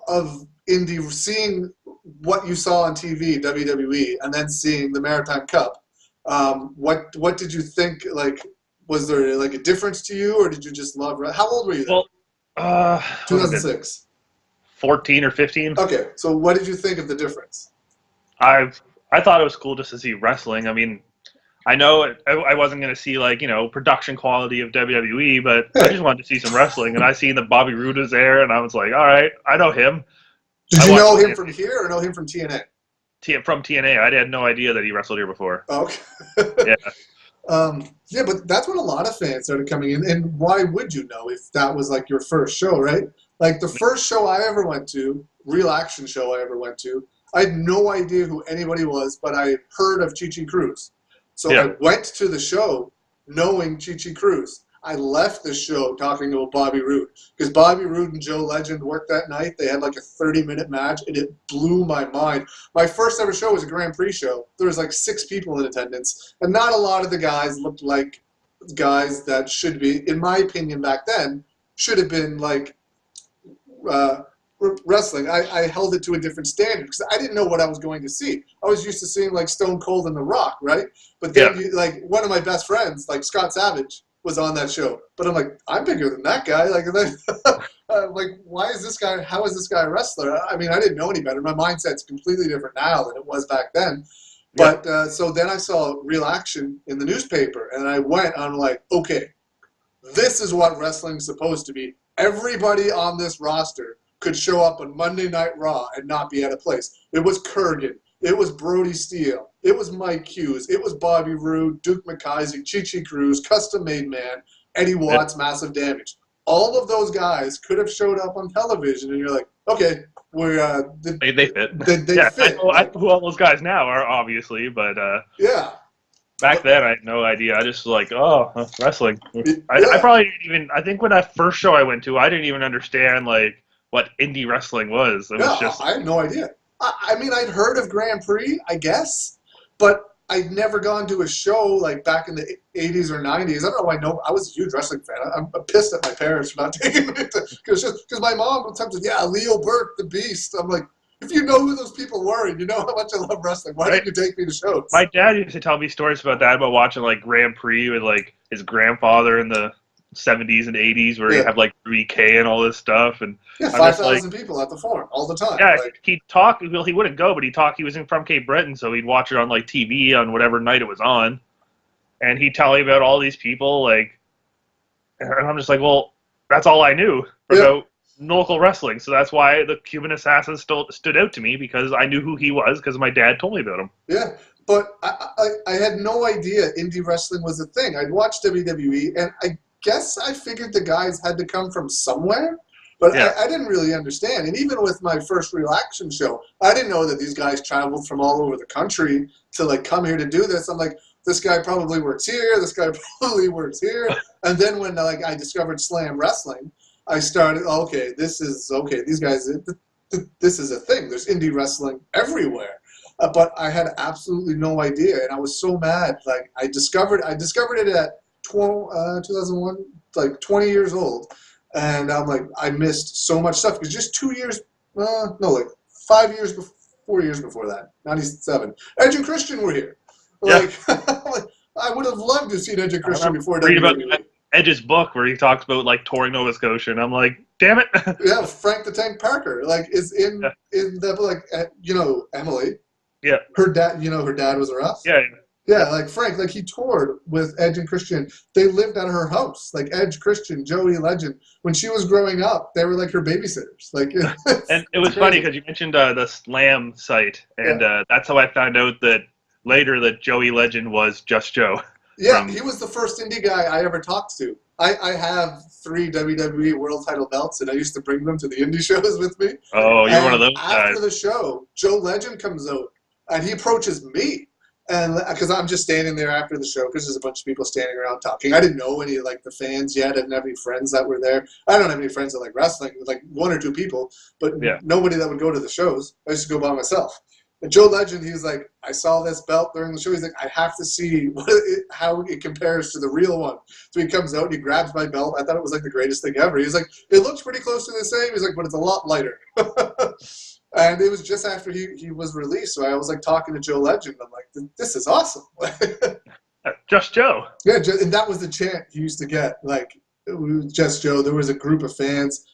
A: of indie, seeing what you saw on TV, WWE, and then seeing the Maritime Cup? What did you think, like, was there, like, a difference to you, or did you just love, how old were you then?
B: Well,
A: 2006.
B: 14 or 15.
A: Okay, so what did you think of the difference?
B: I thought it was cool just to see wrestling. I mean, I know I wasn't going to see, like, production quality of WWE, but I just wanted to see some wrestling. And I seen that Bobby Roode was there, and I was like, all right, I know him.
A: Did you know him from here or know him from TNA?
B: From TNA. I had no idea that he wrestled here before.
A: Okay.
B: Yeah.
A: Yeah, but that's when a lot of fans started coming in. And why would you know if that was, like, your first show, right? Like, the first show I ever went to, real action show I ever went to, I had no idea who anybody was, but I heard of Chi Cruz. So I went to the show knowing Chi Cruz. I left the show talking about Bobby Roode because Bobby Roode and Joe Legend worked that night. They had like a 30-minute match, and it blew my mind. My first ever show was a Grand Prix show. There was like 6 people in attendance, and not a lot of the guys looked like guys that should be, in my opinion back then, should have been like wrestling. I held it to a different standard because I didn't know what I was going to see. I was used to seeing like Stone Cold and The Rock, right? But then like one of my best friends, like Scott Savage, was on that show. But I'm like, I'm bigger than that guy. Like, like, why is this guy? How is this guy a wrestler? I mean, I didn't know any better. My mindset's completely different now than it was back then. But so then I saw Real Action in the newspaper, and I went. I'm like, okay, this is what wrestling's supposed to be. Everybody on this roster could show up on Monday Night Raw and not be at a place. It was Kurgan. It was Brody Steele. It was Mike Hughes. It was Bobby Roode, Duke McIsaac, Chi Cruz, Custom Made Man, Eddie Watts, Massive Damage. All of those guys could have showed up on television, and you're like, okay, we're
B: they fit.
A: They fit.
B: I know who all those guys now are, obviously, but back then I had no idea. I just was like, oh, wrestling. I probably didn't even. I think when that first show I went to, I didn't even understand like what indie wrestling was. It was just.
A: I had no idea. I mean, I'd heard of Grand Prix, I guess, but I'd never gone to a show like back in the 80s or 90s. I don't know. I was a huge wrestling fan. I'm pissed at my parents for not taking me to, because my mom would sometimes, Leo Burke, the Beast. I'm like, if you know who those people were and you know how much I love wrestling, why didn't you take me to shows?
B: My dad used to tell me stories about that, about watching like Grand Prix with like his grandfather in the 70s and 80s where he'd have like 3K and all this stuff, and
A: 5,000 people at the Forum all the time.
B: Yeah, he'd talk. Well, he wouldn't go, but he'd talk. He was from Cape Breton, so he'd watch it on like TV on whatever night it was on, and he'd tell me about all these people. Like, and I'm just like, well, that's all I knew about local wrestling, so that's why the Cuban Assassin stood out to me, because I knew who he was because my dad told me about him.
A: Yeah. But I had no idea indie wrestling was a thing. I'd watched WWE, and I guess I figured the guys had to come from somewhere, but I didn't really understand. And even with my first Real Action show, I didn't know that these guys traveled from all over the country to like come here to do this. I'm like, this guy probably works here. This guy probably works here. And then when like I discovered Slam Wrestling, I started, these guys, this is a thing. There's indie wrestling everywhere. But I had absolutely no idea, and I was so mad. Like I discovered it at 2001, like 20 years old, and I'm like, I missed so much stuff because just 2 years, like 5 years, 4 years before that, 97, Edge and Christian were here. Like, I would have loved to see Edge and Christian before WWE.
B: About Edge's book where he talks about like touring Nova Scotia, and I'm like, damn it.
A: Yeah, Frank the Tank Parker, like, is in the like, Emily.
B: Yeah.
A: Her dad, her dad was a ref?
B: Yeah.
A: Yeah, like Frank, like he toured with Edge and Christian. They lived at her house, like Edge, Christian, Joey, Legend. When she was growing up, they were like her babysitters. Like,
B: And it
A: it's
B: was funny
A: crazy.
B: because you mentioned the Slam site, and
A: Yeah.
B: that's how I found out that later that Joey Legend was Just Joe
A: Yeah,
B: from.
A: he was the first indie guy I ever talked to. I have 3 WWE World Title belts, and I used to bring them to the indie shows with me.
B: Oh, you're one of
A: And
B: those
A: after
B: guys.
A: the show, Joe Legend comes out, and he approaches me, and because I'm just standing there after the show, because there's a bunch of people standing around talking. I didn't know any like the fans yet. I didn't have any friends that were there. I don't have any friends that like wrestling, like 1 or 2 people, but
B: Yeah.
A: nobody that would go to the shows. I used to go by myself. And Joe Legend, he was like, I saw this belt during the show. He's like, I have to see how it compares to the real one. So he comes out and he grabs my belt. I thought it was like the greatest thing ever. He's like, it looks pretty close to the same. He's like, but it's a lot lighter. And it was just after he was released. So I was like talking to Joe Legend. I'm like, this is awesome.
B: Just Joe.
A: Yeah, and that was the chant he used to get. Like, it was just Joe. There was a group of fans.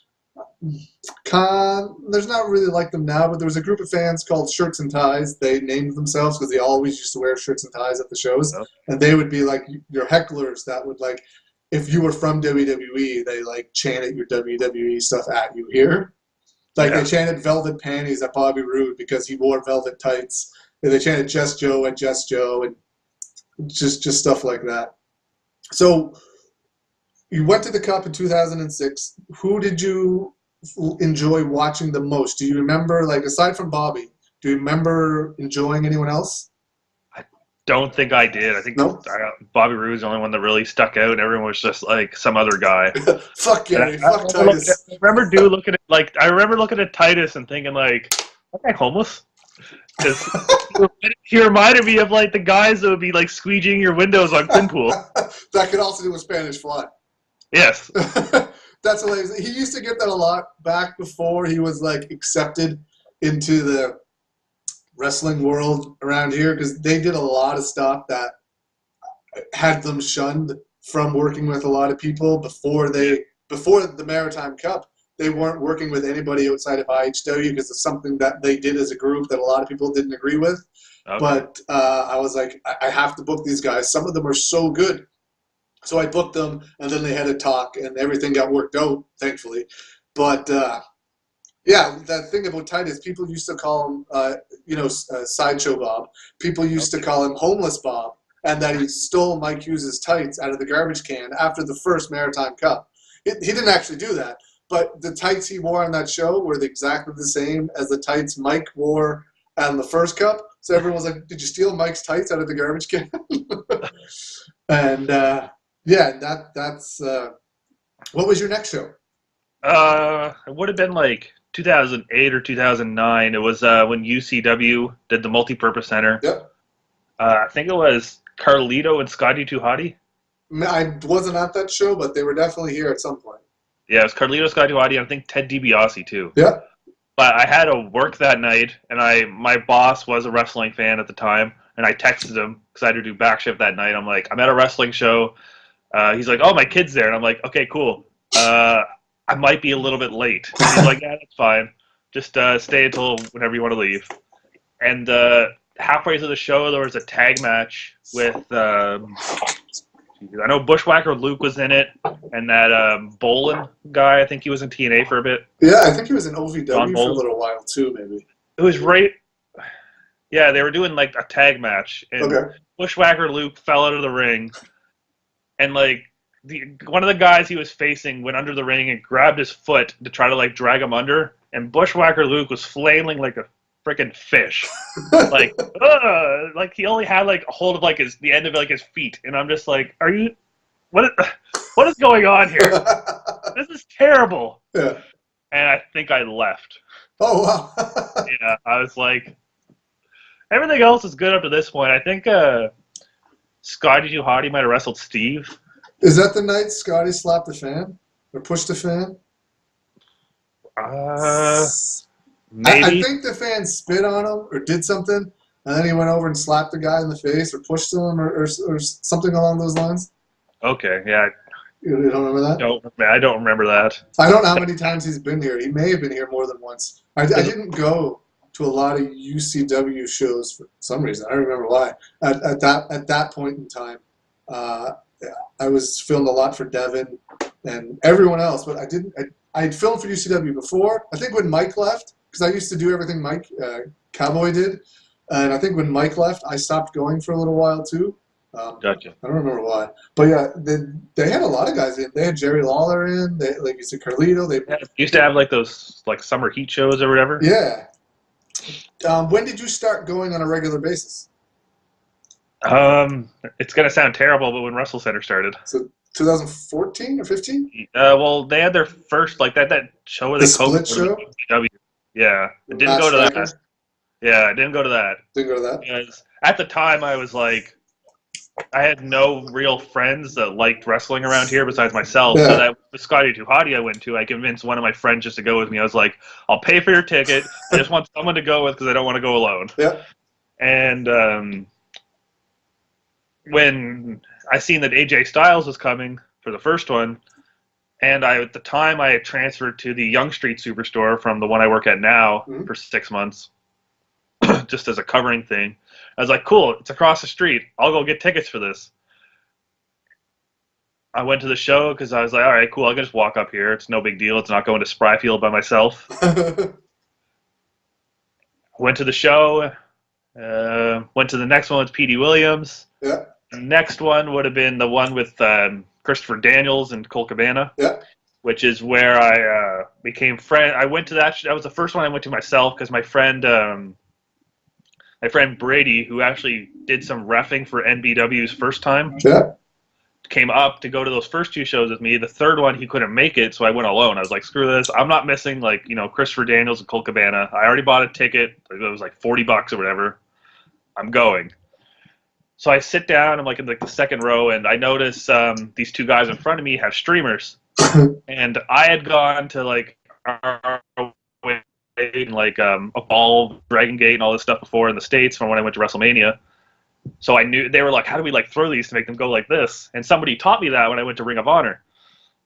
A: There's not really like them now, but there was a group of fans called Shirts and Ties. They named themselves because they always used to wear shirts and ties at the shows,
B: Oh,
A: and they would be like your hecklers that would like, if you were from WWE, they like chanted your WWE stuff at you here. Like
B: yeah.
A: they chanted velvet panties at Bobby Roode because he wore velvet tights. And they chanted Just Joe at Just Joe, and just stuff like that. So you went to the Cup in 2006. Who did you enjoy watching the most? Do you remember, like, aside from Bobby, do you remember enjoying anyone else?
B: I don't think I did. I think
A: No?
B: Bobby Roode was the only one that really stuck out, and everyone was just like some other guy.
A: Fuck
B: And
A: Gary, fuck Titus.
B: I remember dude looking at I remember looking at Titus and thinking like, that guy homeless? Because he reminded me of like the guys that would be like squeegeeing your windows on Clinpool.
A: That could also do a Spanish fly.
B: Yes.
A: That's hilarious. He used to get that a lot back before he was like accepted into the wrestling world around here, because they did a lot of stuff that had them shunned from working with a lot of people before the Maritime Cup. They weren't working with anybody outside of IHW because of something that they did as a group that a lot of people didn't agree with.
B: Okay.
A: But I was like, I have to book these guys. Some of them are so good. So I booked them, and then they had a talk, and everything got worked out, thankfully. But, yeah, that thing about Titus, people used to call him, Sideshow Bob. People used to call him Homeless Bob, and that he stole Mike Hughes' tights out of the garbage can after the first Maritime Cup. He didn't actually do that, but the tights he wore on that show were exactly the same as the tights Mike wore on the first Cup. So everyone was like, did you steal Mike's tights out of the garbage can? And, yeah, that's what was your next show?
B: It would have been like 2008 or 2009. It was when UCW did the multi-purpose center.
A: Yep.
B: I think it was Carlito and Scotty Too Hottie.
A: I wasn't at that show, but they were definitely here at some point.
B: Yeah, it was Carlito, Scotty Too Hottie, and I think Ted DiBiase too.
A: Yeah.
B: But I had to work that night, and my boss was a wrestling fan at the time, and I texted him because I had to do back shift that night. I'm like, I'm at a wrestling show. He's like, oh, my kid's there. And I'm like, okay, cool. I might be a little bit late. He's like, yeah, that's fine. Just stay until whenever you want to leave. And halfway through the show, there was a tag match with, I know Bushwhacker Luke was in it, and that Bolin guy, I think he was in TNA for a bit.
A: Yeah, I think he was in OVW
B: John
A: for a
B: Bolin.
A: little while too, maybe.
B: It was right. Yeah, they were doing like a tag match, and
A: Okay.
B: Bushwhacker Luke fell out of the ring, and like one of the guys he was facing went under the ring and grabbed his foot to try to like drag him under, and Bushwhacker Luke was flailing like a freaking fish, like he only had like a hold of like the end of like his feet, and I'm just like, are you what is going on here? This is terrible.
A: Yeah.
B: And I think I left.
A: Oh wow.
B: Yeah, I was like, everything else is good up to this point. I think Scotty Too Hottie might have wrestled Steve.
A: Is that the night Scotty slapped a fan or pushed a fan?
B: Maybe.
A: I think the fan spit on him or did something, and then he went over and slapped the guy in the face or pushed him or something along those lines.
B: Okay, yeah.
A: You don't remember that?
B: I don't remember that.
A: I don't know how many times he's been here. He may have been here more than once. I didn't go to a lot of UCW shows for some reason. I don't remember why. At that point in time, uh, I was filmed a lot for Devin and everyone else, but I didn't. I'd filmed for UCW before. I think when Mike left, because I used to do everything Mike Cowboy did, and I think when Mike left, I stopped going for a little while too.
B: Gotcha.
A: I don't remember why, but yeah, they had a lot of guys in. They had Jerry Lawler in. They, like you said, Carlito. They
B: used to have like those like summer heat shows or whatever.
A: yeah. When did you start going on a regular basis?
B: It's gonna sound terrible, but when Wrestle Center started.
A: So 2014 or 15?
B: Well, they had their first like that show where
A: The
B: they
A: split show?
B: W. Yeah, it didn't go to that. Yeah, I didn't go to that.
A: Didn't go to that?
B: Because at the time I was like, I had no real friends that liked wrestling around here besides myself.
A: Yeah.
B: So that Scotty Too Hottie I went to, I convinced one of my friends just to go with me. I was like, I'll pay for your ticket. I just want someone to go with because I don't want to go alone.
A: Yeah.
B: And when I seen that AJ Styles was coming for the first one, and at the time I had transferred to the Young Street Superstore from the one I work at now for 6 months, just as a covering thing. I was like, cool, it's across the street. I'll go get tickets for this. I went to the show because I was like, all right, cool, I can just walk up here. It's no big deal. It's not going to Spryfield by myself. Went to the show. Went to the next one with Petey Williams.
A: Yeah.
B: The next one would have been the one with Christopher Daniels and Colt Cabana.
A: Yeah.
B: Which is where I became friend. I went to that. That was the first one I went to myself because my friend Brady, who actually did some reffing for NBW's first time, came up to go to those first two shows with me. The third one, he couldn't make it, so I went alone. I was like, screw this. I'm not missing, Christopher Daniels and Colt Cabana. I already bought a ticket. It was like $40 or whatever. I'm going. So I sit down. I'm like in the second row, and I notice these two guys in front of me have streamers. And I had gone to Evolve, Dragon Gate, and all this stuff before in the States from when I went to WrestleMania. So I knew they were like, how do we throw these to make them go like this? And somebody taught me that when I went to Ring of Honor.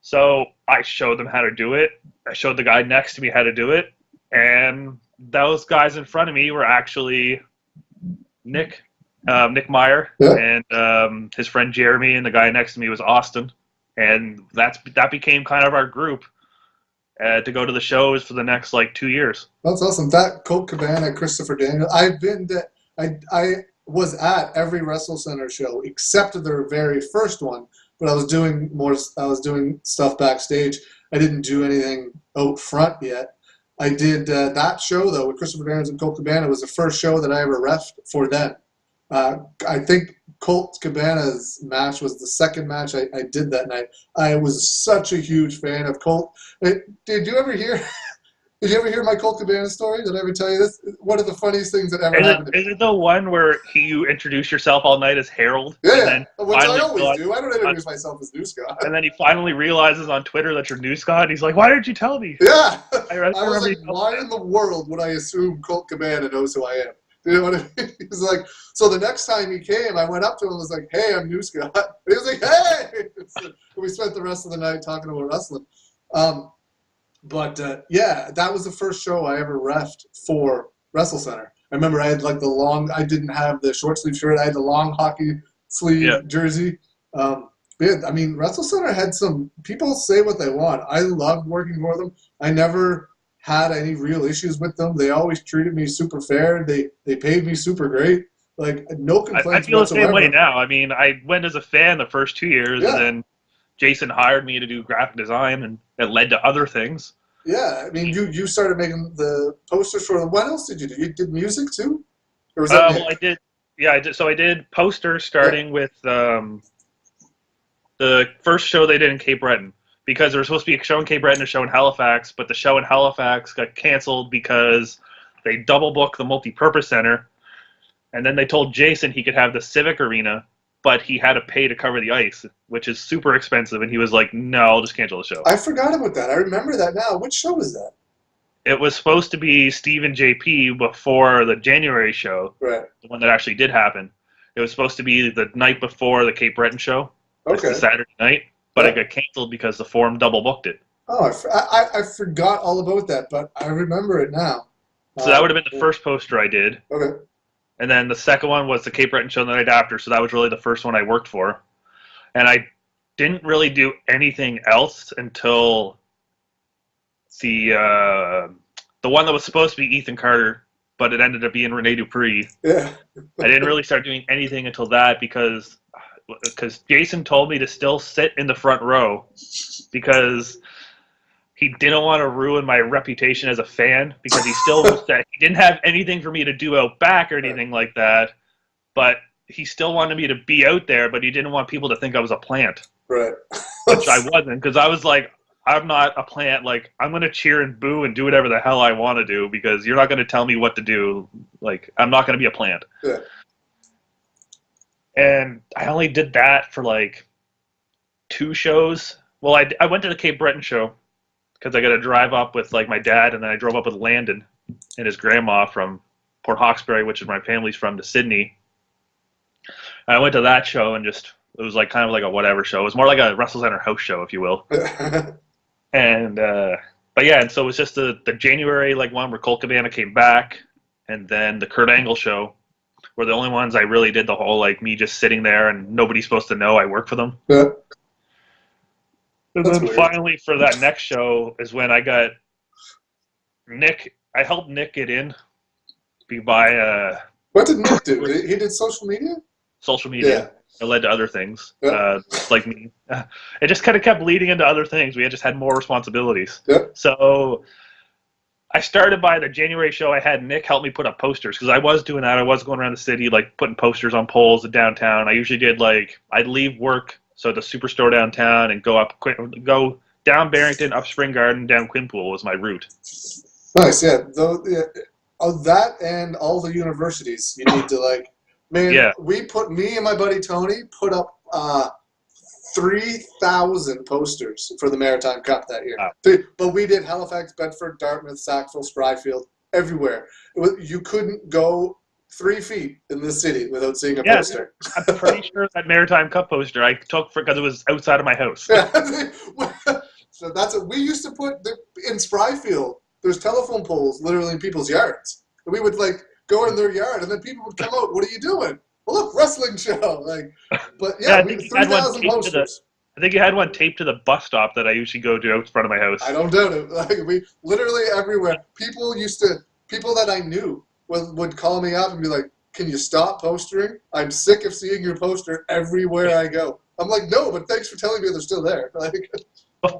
B: So I showed them how to do it. I showed the guy next to me how to do it. And those guys in front of me were actually Nick Meyer, and his friend Jeremy, and the guy next to me was Austin. And that became kind of our group to go to the shows for the next 2 years. That's awesome. That Colt Cabana, Christopher Daniel. I was at every Wrestle Center show except their very first one, but I was doing stuff backstage. I didn't do anything out front yet. I did that show though with Christopher Daniels and Colt Cabana. Was the first show that I ever refed for them. I think Colt Cabana's match was the second match I did that night. I was such a huge fan of Colt. Did you ever hear my Colt Cabana story? Did I ever tell you this? One of the funniest things that ever happened. Is it the one where you introduce yourself all night as Harold? Yeah, which I always do. I don't introduce myself as New Scott. And then he finally realizes on Twitter that you're New Scott. He's like, why didn't you tell me? Yeah. I was like, why in the world would I assume Colt Cabana knows who I am? You know what I mean? He's like, so the next time he came, I went up to him and was like, hey, I'm New Scott. And he was like, hey! So we spent the rest of the night talking about wrestling. Yeah, that was the first show I ever refed for Wrestle Center. I remember I had I didn't have the short sleeve shirt. I had the long hockey sleeve jersey. Wrestle Center had people say what they want. I loved working for them. I never had any real issues with them. They always treated me super fair. They paid me super great. No complaints whatsoever. I feel the same way now. I went as a fan the first 2 years, and then Jason hired me to do graphic design, and it led to other things. Yeah, you started making the posters for them. What else did you do? You did music too? Or was that Nick? I did. Yeah, I did. So I did posters starting with the first show they did in Cape Breton. Because there was supposed to be a show in Cape Breton and a show in Halifax, but the show in Halifax got canceled because they double booked the multi-purpose center, and then they told Jason he could have the Civic Arena, but he had to pay to cover the ice, which is super expensive, and he was like, no, I'll just cancel the show. I forgot about that. I remember that now. Which show was that? It was supposed to be Steve and JP before the January show, right? The one that actually did happen. It was supposed to be the night before the Cape Breton show. Okay. The Saturday night. But it got canceled because the forum double booked it. Oh, I forgot all about that, but I remember it now. So that would have been the first poster I did.
A: Okay.
B: And then the second one was the Cape Breton show the night after, so that was really the first one I worked for. And I didn't really do anything else until the one that was supposed to be Ethan Carter, but it ended up being Rene Dupree.
A: Yeah.
B: I didn't really start doing anything until that because Jason told me to still sit in the front row because he didn't want to ruin my reputation as a fan, because he still said he didn't have anything for me to do out back or anything like that, but he still wanted me to be out there, but he didn't want people to think I was a plant.
A: Right.
B: Which I wasn't, because I was like, I'm not a plant. Like, I'm going to cheer and boo and do whatever the hell I want to do, because you're not going to tell me what to do. Like, I'm not going to be a plant.
A: Yeah.
B: And I only did that for like 2 shows. Well, I went to the Cape Breton show because I got to drive up with like my dad, and then I drove up with Landon and his grandma from Port Hawkesbury, which is where my family's from, to Sydney. And I went to that show, and just, it was like kind of like a whatever show. It was more like a WrestleCenter house show, if you will. And but yeah, and so it was just the January like one where Colt Cabana came back, and then the Kurt Angle show were the only ones I really did the whole like me just sitting there and nobody's supposed to know I work for them.
A: Yeah.
B: And
A: That's
B: then
A: weird.
B: finally for that next show is when I got Nick. I helped Nick get in by
A: What did Nick do? He did social media?
B: social media.
A: Yeah.
B: It led to other things,
A: Yeah.
B: like me. It just kind of kept leading into other things. We had just had more responsibilities.
A: Yeah.
B: So I started by the January show. I had Nick help me put up posters, because I was doing that. I was going around the city, like putting posters on poles in downtown. I usually did like, I'd leave work, so the Superstore downtown, and go down Barrington, up Spring Garden, down Quinpool was my route.
A: Nice, yeah. Of that and all the universities, you need to like, man.
B: Yeah.
A: Me and my buddy Tony put up 3,000 posters for the Maritime Cup that year.
B: Wow.
A: But we did Halifax, Bedford, Dartmouth, Sackville, Spryfield, everywhere. You couldn't go 3 feet in the city without seeing a poster.
B: I'm pretty sure that Maritime Cup poster I took because it was outside of my house.
A: So that's what we used to put in Spryfield. There's telephone poles literally in people's yards. And we would like go in their yard, and then people would come out. What are you doing? Well, look, wrestling show. Like, but yeah,
B: I
A: we
B: think you had one
A: 3,000
B: taped to
A: posters.
B: I think you had one taped to the bus stop that I usually go to out in front of my house.
A: I don't doubt it. Like, we literally everywhere. People that I knew would call me up and be like, "Can you stop postering? I'm sick of seeing your poster everywhere I go." I'm like, "No, but thanks for telling me they're still there." Like,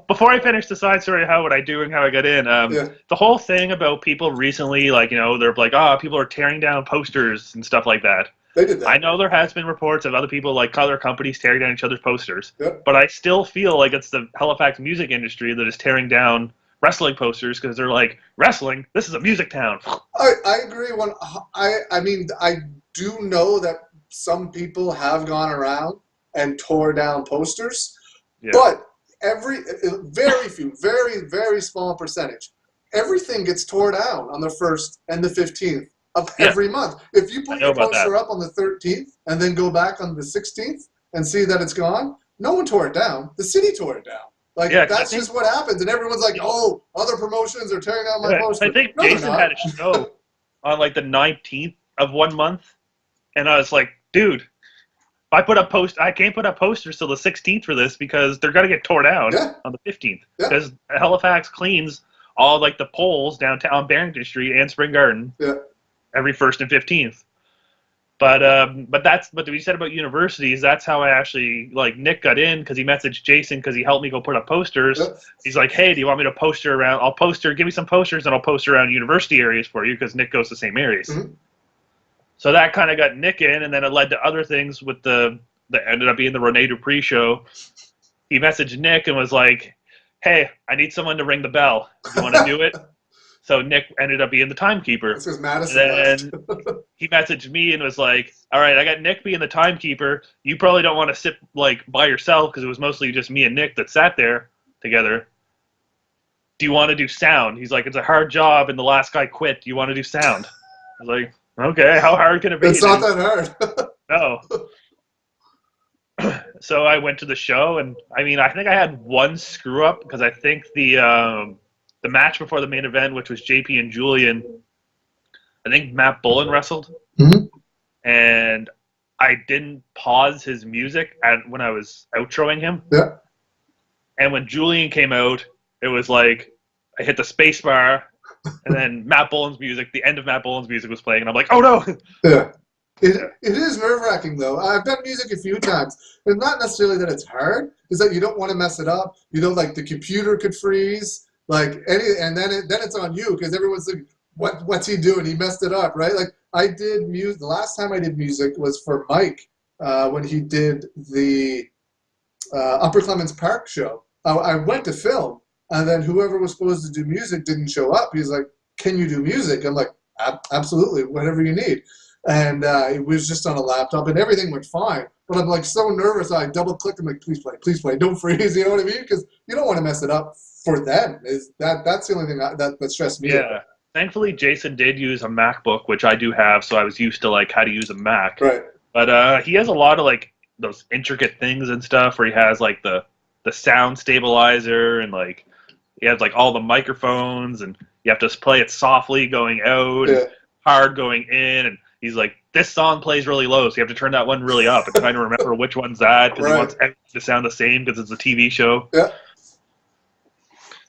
B: Before I finish the side story of what I do and how I got in, the whole thing about people recently, like, you know, they're like, people are tearing down posters and stuff like that.
A: they did that.
B: I know there has been reports of other people, like other companies, tearing down each other's posters.
A: Yeah.
B: But I still feel like it's the Halifax music industry that is tearing down wrestling posters, because they're like, wrestling, this is a music town.
A: I agree. I mean, I do know that some people have gone around and tore down posters, but very few, very, very small percentage. Everything gets torn down on the 1st and the 15th of every month. If you put your poster up on the 13th and then go back on the 16th and see that it's gone, no one tore it down. The city tore it down. Like, that's just what happens. And everyone's like, oh, other promotions are tearing down my poster.
B: I think Jason had a show on like the 19th of one month, and I was like, dude, I can't put up posters till the 16th for this, because they're going to get torn down on the 15th. Because Halifax cleans all like the poles downtown Barrington Street and Spring Garden every 1st and 15th. But what we said about universities, that's how I actually, like, Nick got in, because he messaged Jason because he helped me go put up posters. He's like, hey, do you want me to poster around? Give me some posters and I'll poster around university areas for you, because Nick goes to St. Mary's. Mm-hmm. So that kind of got Nick in, and then it led to other things with that ended up being the Rene Dupree show. He messaged Nick and was like, hey, I need someone to ring the bell. You want to do it? So Nick ended up being the timekeeper.
A: This is Madison.
B: And then he messaged me and was like, all right, I got Nick being the timekeeper. You probably don't want to sit like by yourself, because it was mostly just me and Nick that sat there together. Do you want to do sound? He's like, it's a hard job and the last guy quit. Do you want to do sound? I was like, okay, how hard can it be?
A: It's not that hard.
B: No. So I went to the show, and I mean, I think I had one screw up, because I think the match before the main event, which was JP and Julian, I think Matt Bullen wrestled,
A: Mm-hmm.
B: and I didn't pause his music when I was outroing him.
A: Yeah.
B: And when Julian came out, it was like I hit the space bar, and then Matt Bullen's music, the end of Matt Bullen's music was playing, and I'm like, oh no!
A: Yeah.
B: Yeah.
A: It is nerve-wracking, though. I've done music a few times. It's not necessarily that it's hard. It's that you don't want to mess it up. You know, like the computer could freeze, and then it's on you because everyone's like, what's he doing? He messed it up, right? Like I did music. The last time I did music was for Mike when he did the Upper Clements Park show. I went to film, and then whoever was supposed to do music didn't show up. He's like, "Can you do music?" I'm like, "Absolutely, whatever you need." And it was just on a laptop, and everything went fine. But I'm like so nervous, I double clicked. I'm like, please play, don't freeze. You know what I mean? Because you don't want to mess it up for them. That's the only thing that stressed me out.
B: Yeah. Thankfully, Jason did use a MacBook, which I do have, so I was used to like how to use a Mac.
A: Right.
B: But he has a lot of like those intricate things and stuff where he has like the sound stabilizer and like he has like all the microphones and you have to play it softly going out and hard going in, and he's like, this song plays really low, so you have to turn that one really up and trying to remember which one's that because he wants everything to sound the same because it's a TV show.
A: Yeah.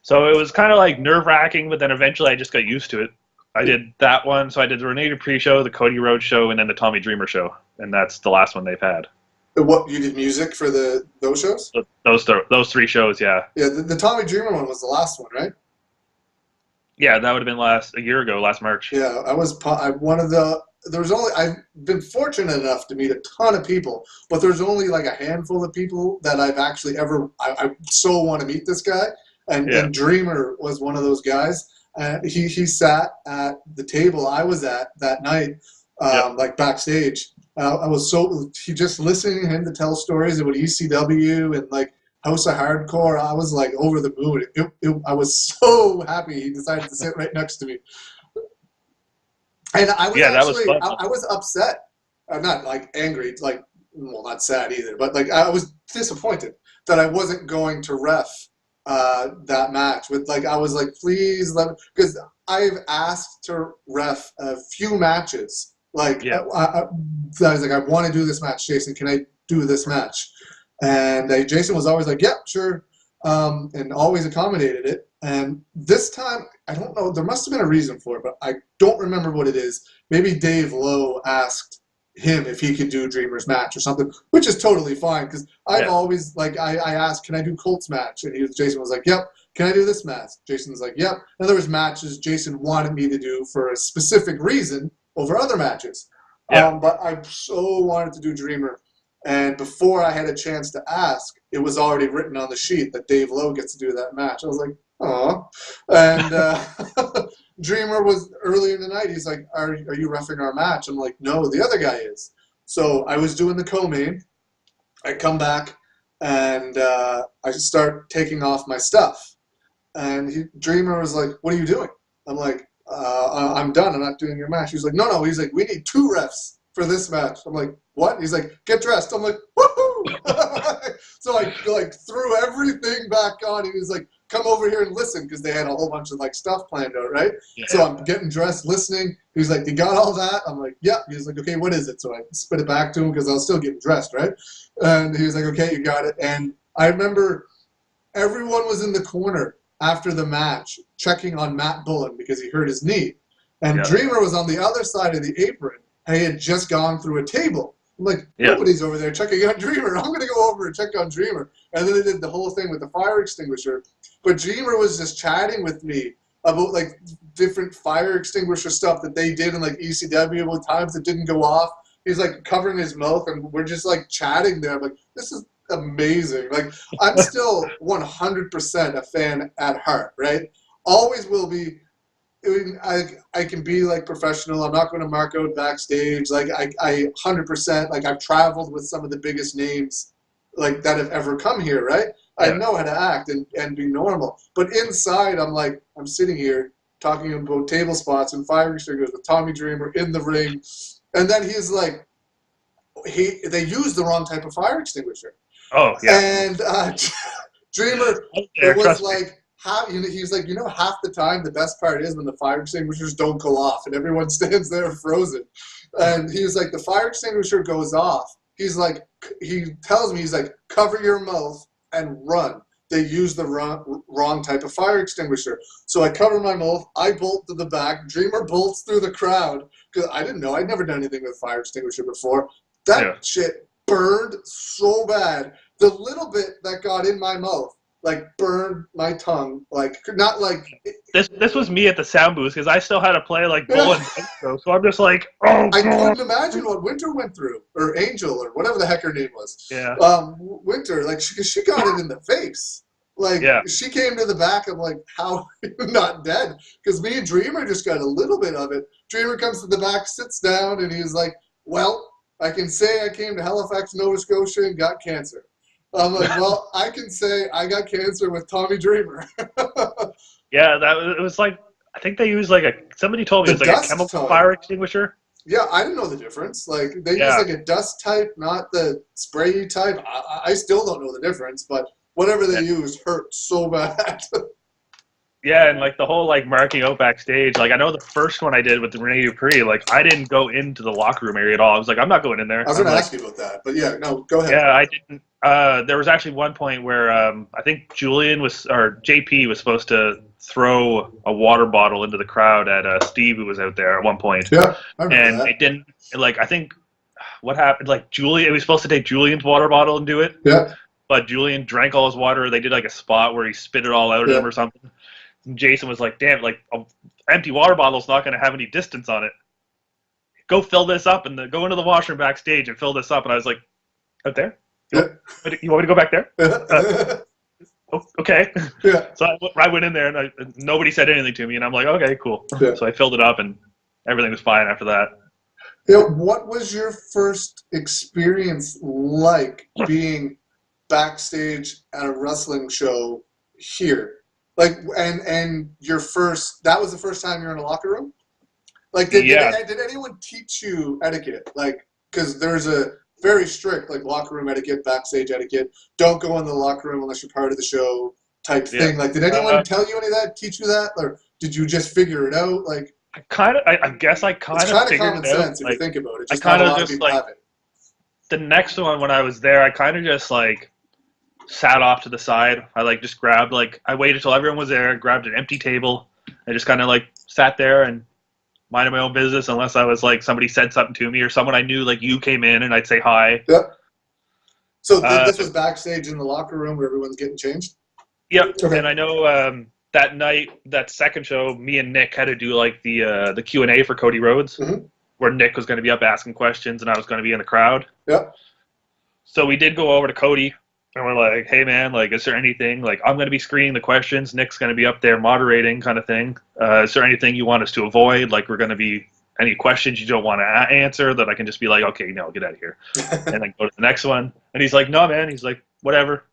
B: So it was kind of like nerve-wracking, but then eventually I just got used to it. I did that one, so I did the Rene Dupree show, the Cody Rhodes show, and then the Tommy Dreamer show, and that's the last one they've had.
A: What, you did music for those shows?
B: Those three shows, yeah.
A: Yeah, the Tommy Dreamer one was the last one, right?
B: Yeah, that would have been a year ago, last March.
A: Yeah, I've been fortunate enough to meet a ton of people, but there's only like a handful of people that I've actually I so want to meet this guy, and Dreamer was one of those guys. He sat at the table I was at that night, like backstage. I was just listening to him to tell stories about ECW and like House of Hardcore. I was like over the moon. I was so happy he decided to sit right next to me. And I was I was upset. I'm not like angry, like, well, not sad either, but like I was disappointed that I wasn't going to ref that match. With like, I was like, please let me, because I've asked to ref a few matches. Like, I was like, I want to do this match, Jason. Can I do this match? And Jason was always like, yep, sure, and always accommodated it. And this time, I don't know, there must have been a reason for it, but I don't remember what it is. Maybe Dave Lowe asked him if he could do Dreamer's match or something, which is totally fine, because I've always, like, I asked, can I do Colt's match? And Jason was like, yep. Can I do this match? Jason's like, yep. And there was matches Jason wanted me to do for a specific reason over other matches. But I so wanted to do Dreamer. And before I had a chance to ask, it was already written on the sheet that Dave Lowe gets to do that match. I was like, oh. And Dreamer was earlier in the night. He's like, are you reffing our match? I'm like, no, the other guy is. So I was doing the co-main. I come back, and I start taking off my stuff. And Dreamer was like, what are you doing? I'm like, I'm done. I'm not doing your match. He's like, no. He's like, we need 2 refs for this match. I'm like, what? He's like, get dressed. I'm like, woohoo! So I like threw everything back on. He was like, come over here and listen, because they had a whole bunch of like stuff planned out, right? Yeah. So I'm getting dressed, listening. He was like, you got all that? I'm like, yeah. He's like, okay, what is it? So I spit it back to him because I was still getting dressed, right? And he was like, okay, you got it. And I remember everyone was in the corner after the match checking on Matt Bullen because he hurt his knee. And Dreamer was on the other side of the apron. And he had just gone through a table. I'm like, nobody's over there checking on Dreamer. I'm going to go over and check on Dreamer. And then they did the whole thing with the fire extinguisher. But Dreamer was just chatting with me about like different fire extinguisher stuff that they did in like ECW about times that didn't go off. He's like covering his mouth, and we're just like chatting there. I'm like, this is amazing. Like, I'm still 100% a fan at heart, right? Always will be. I can be like professional. I'm not going to mark out backstage. Like I 100%, like I've traveled with some of the biggest names like that have ever come here, right? I know how to act and be normal. But inside, I'm like, I'm sitting here talking about table spots and fire extinguishers with Tommy Dreamer in the ring. And then he's like, they used the wrong type of fire extinguisher.
B: Oh, yeah.
A: And Dreamer, it was like he's like, half the time the best part is when the fire extinguishers don't go off and everyone stands there frozen. And he was like, the fire extinguisher goes off. He's like, he tells me, he's like, cover your mouth and run. They use the wrong type of fire extinguisher. So I cover my mouth, I bolt to the back, Dreamer bolts through the crowd, because I didn't know, I'd never done anything with fire extinguisher before. That shit burned so bad. The little bit that got in my mouth, like, burned my tongue, like, not like...
B: This was me at the sound booth, because I still had to play, like, Bull and Intro, so I'm just like, oh,
A: I couldn't imagine what Winter went through, or Angel, or whatever the heck her name was.
B: Yeah.
A: Winter, like, she got it in the face. Like, she came to the back, I'm like, how are you not dead? Because me and Dreamer just got a little bit of it. Dreamer comes to the back, sits down, and he's like, well, I can say I came to Halifax, Nova Scotia, and got cancer. I'm like, well, I can say I got cancer with Tommy Dreamer.
B: Yeah, it was like, I think they used like somebody told me it was like a chemical fire extinguisher.
A: Yeah, I didn't know the difference. Like, they use like a dust type, not the spray type. I still don't know the difference, but whatever they used hurt so bad.
B: Yeah, and like the whole like marking out backstage, like I know the first one I did with Rene Dupree, like I didn't go into the locker room area at all. I was like, I'm not going in there.
A: I was going to ask you about that, but yeah, no, go ahead.
B: Yeah, I didn't. There was actually one point where I think JP was supposed to throw a water bottle into the crowd at Steve, who was out there at one point.
A: Yeah, I remember that.
B: It didn't. Like I think what happened, like Julian, it was supposed to take Julian's water bottle and do it.
A: Yeah.
B: But Julian drank all his water. They did like a spot where he spit it all out of him or something. And Jason was like, damn, like an empty water bottle's not going to have any distance on it. Go fill this up and go into the washroom backstage and fill this up. And I was like, out there?
A: Yeah.
B: You want me to go back there? Okay.
A: Yeah.
B: So I went in there and nobody said anything to me. And I'm like, okay, cool.
A: Yeah.
B: So I filled it up and everything was fine after that.
A: Yeah, what was your first experience like being backstage at a wrestling show here? Like, and your that was the first time you were in a locker room? Like, did anyone teach you etiquette? Like, because there's a very strict, like, locker room etiquette, backstage etiquette. Don't go in the locker room unless you're part of the show type thing. Like, did anyone tell you any of that, teach you that? Or did you just figure it out? Like,
B: I guess I kind of figured it out.
A: It's kind of common sense if you think about it. Just
B: I kind
A: not a
B: of
A: lot
B: just,
A: of people have it.
B: The next one when I was there, I kind of just, like, sat off to the side. I like just grabbed I waited till everyone was there, grabbed an empty table, and just kind of like sat there and minded my own business unless I was like somebody said something to me or someone I knew like you came in and I'd say hi.
A: Yeah. So this was backstage in the locker room where everyone's getting changed?
B: Yep.
A: Okay.
B: And I know that night, that second show, me and Nick had to do like the Q&A for Cody Rhodes, where Nick was going to be up asking questions and I was going to be in the crowd.
A: Yeah.
B: So we did go over to Cody. And we're like, hey, man, like, is there anything, like, I'm going to be screening the questions. Nick's going to be up there moderating kind of thing. Is there anything you want us to avoid? Like, we're going to be any questions you don't want to answer that I can just be like, okay, no, get out of here. And then go to the next one. And he's like, no, man. He's like, whatever.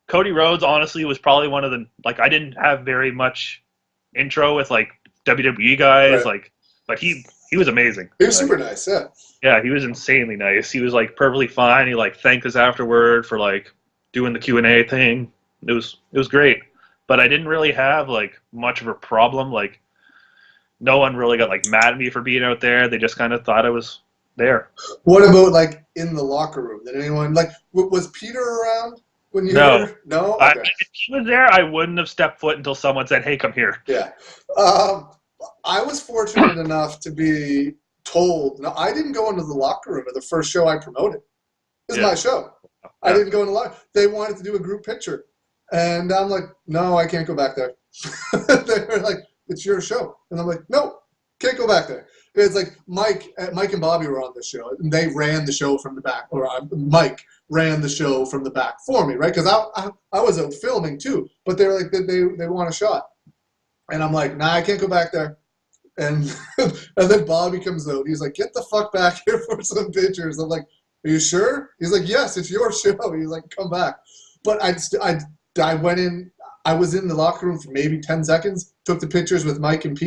B: Cody Rhodes, honestly, was probably one of the, like, I didn't have very much intro with, like, WWE guys.
A: Right.
B: Like, but he was amazing.
A: He was super nice, yeah.
B: Yeah, he was insanely nice. He was, like, perfectly fine. He, like, thanked us afterward for, like, doing the Q&A thing. It was great. But I didn't really have like much of a problem. Like no one really got like mad at me for being out there. They just kind of thought I was there.
A: What about like in the locker room? Did anyone like was Peter around when you were? No? Okay.
B: If he was there, I wouldn't have stepped foot until someone said, hey, come here.
A: Yeah. I was fortunate enough to be told. No, I didn't go into the locker room at the first show I promoted. This is my show. I didn't go in the locker. They wanted to do a group picture. And I'm like, no, I can't go back there. They were like, it's your show. And I'm like, no, can't go back there. It's like Mike and Bobby were on the show. And they ran the show from the back. Or Mike ran the show from the back for me, right? Because I was out filming too. But they were like, they want a shot. And I'm like, nah, I can't go back there. And and then Bobby comes out. He's like, get the fuck back here for some pictures. I'm like, are you sure? He's like, yes, it's your show. He's like, come back. But I went in. I was in the locker room for maybe 10 seconds, took the pictures with Mike and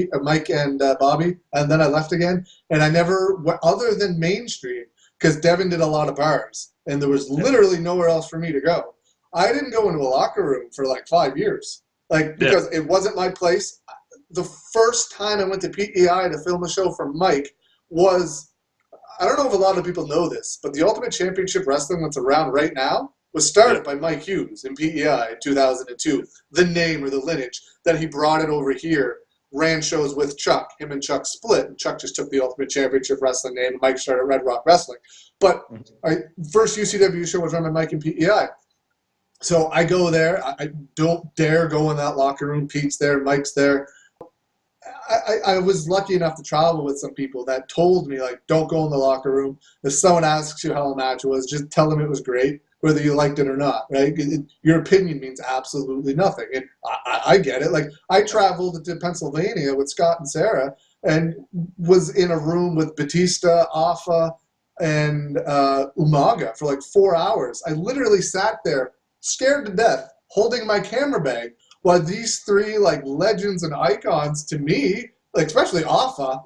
A: Bobby, and then I left again. And I never, other than Main Street, because Devin did a lot of bars, and there was literally nowhere else for me to go. I didn't go into a locker room for like 5 years. Like, because it wasn't my place. The first time I went to PEI to film a show for Mike was, I don't know if a lot of people know this, but the Ultimate Championship Wrestling that's around right now was started by Mike Hughes in PEI in 2002. The name or the lineage. Then he brought it over here, ran shows with Chuck. Him and Chuck split, and Chuck just took the Ultimate Championship Wrestling name, and Mike started Red Rock Wrestling. But first UCW show was run by Mike in PEI. So I go there. I don't dare go in that locker room. Pete's there. Mike's there. I was lucky enough to travel with some people that told me, like, don't go in the locker room. If someone asks you how a match was, just tell them it was great, whether you liked it or not, right? Your opinion means absolutely nothing. And I get it. Like, I traveled to Pennsylvania with Scott and Sarah and was in a room with Batista, Afa, and Umaga for like 4 hours. I literally sat there scared to death, holding my camera bag, while these three like legends and icons to me, like especially Afa,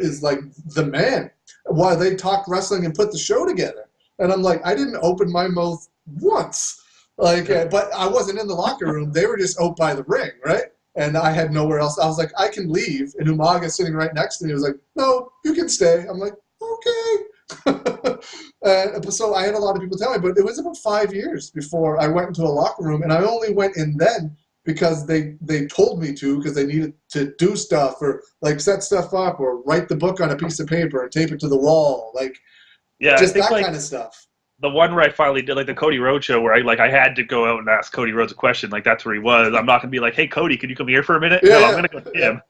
A: is like the man. While they talked wrestling and put the show together, and I'm like, I didn't open my mouth once, like, but I wasn't in the locker room. They were just out by the ring, right? And I had nowhere else. I was like, I can leave, and Umaga sitting right next to me was like, no, you can stay. I'm like, okay. So I had a lot of people tell me, but it was about 5 years before I went into a locker room, and I only went in then because they told me to, because they needed to do stuff or like set stuff up or write the book on a piece of paper and tape it to the wall, like just that kind of stuff.
B: The one where I finally did like the Cody Rhodes show where I had to go out and ask Cody Rhodes a question, like that's where he was. I'm not gonna be like, hey Cody, could you come here for a minute?
A: Yeah,
B: I'm gonna go to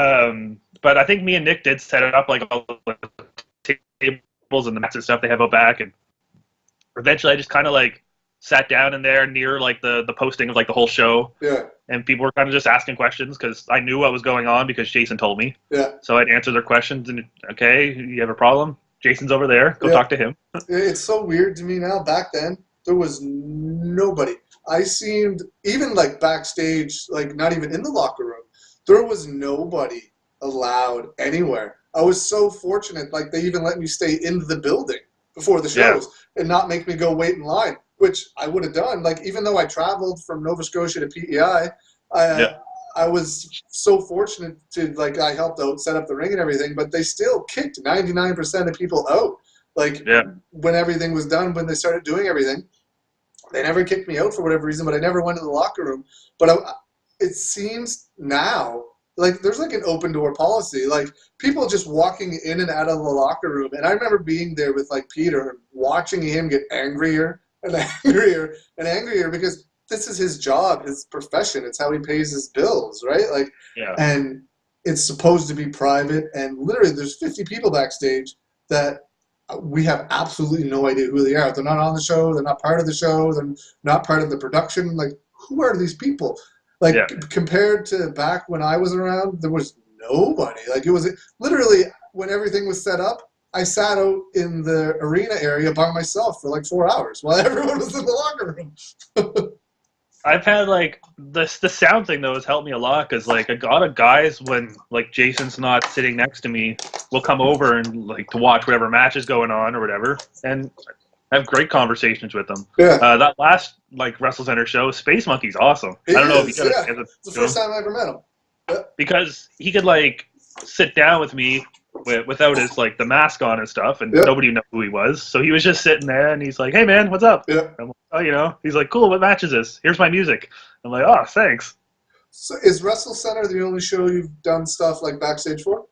B: him. But I think me and Nick did set it up, like all the tables and the mats and stuff they have out back, and eventually I just kind of like sat down in there near like the posting of like the whole show.
A: Yeah.
B: And people were kind of just asking questions because I knew what was going on because Jason told me.
A: Yeah.
B: So I'd answer their questions and, okay, you have a problem? Jason's over there. Go talk to him.
A: It's so weird to me now. Back then, there was nobody. I seemed, even like backstage, like not even in the locker room, there was nobody allowed anywhere. I was so fortunate. Like they even let me stay in the building before the shows and not make me go wait in line, which I would have done. Like, even though I traveled from Nova Scotia to PEI, I was so fortunate to, like, I helped out set up the ring and everything, but they still kicked 99% of people out. Like, when everything was done, when they started doing everything, they never kicked me out for whatever reason, but I never went to the locker room. But it seems now, like, there's like an open door policy. Like, people just walking in and out of the locker room. And I remember being there with, like, Peter and watching him get angrier and angrier and angrier because this is his job, his profession. It's how he pays his bills, right? Like, and it's supposed to be private. And literally, there's 50 people backstage that we have absolutely no idea who they are. They're not on the show. They're not part of the show. They're not part of the production. Like, who are these people? Like, compared to back when I was around, there was nobody. Like, it was literally when everything was set up, I sat out in the arena area by myself for like 4 hours while everyone was in the locker room.
B: I've had like the sound thing though has helped me a lot because like a lot of guys, when like Jason's not sitting next to me, will come over and like to watch whatever match is going on or whatever, and I have great conversations with them. That last like Wrestle Center show, Space Monkey's awesome. I don't know if you got
A: it's the first time I ever met him.
B: Because he could like sit down with me without his like the mask on and stuff, and nobody knew who he was. So he was just sitting there, and he's like, "Hey man, what's up?" I'm like, oh, you know. He's like, "Cool, what match is this? Here's my music." I'm like, "Oh, thanks."
A: So is Wrestle Center the only show you've done stuff like backstage for?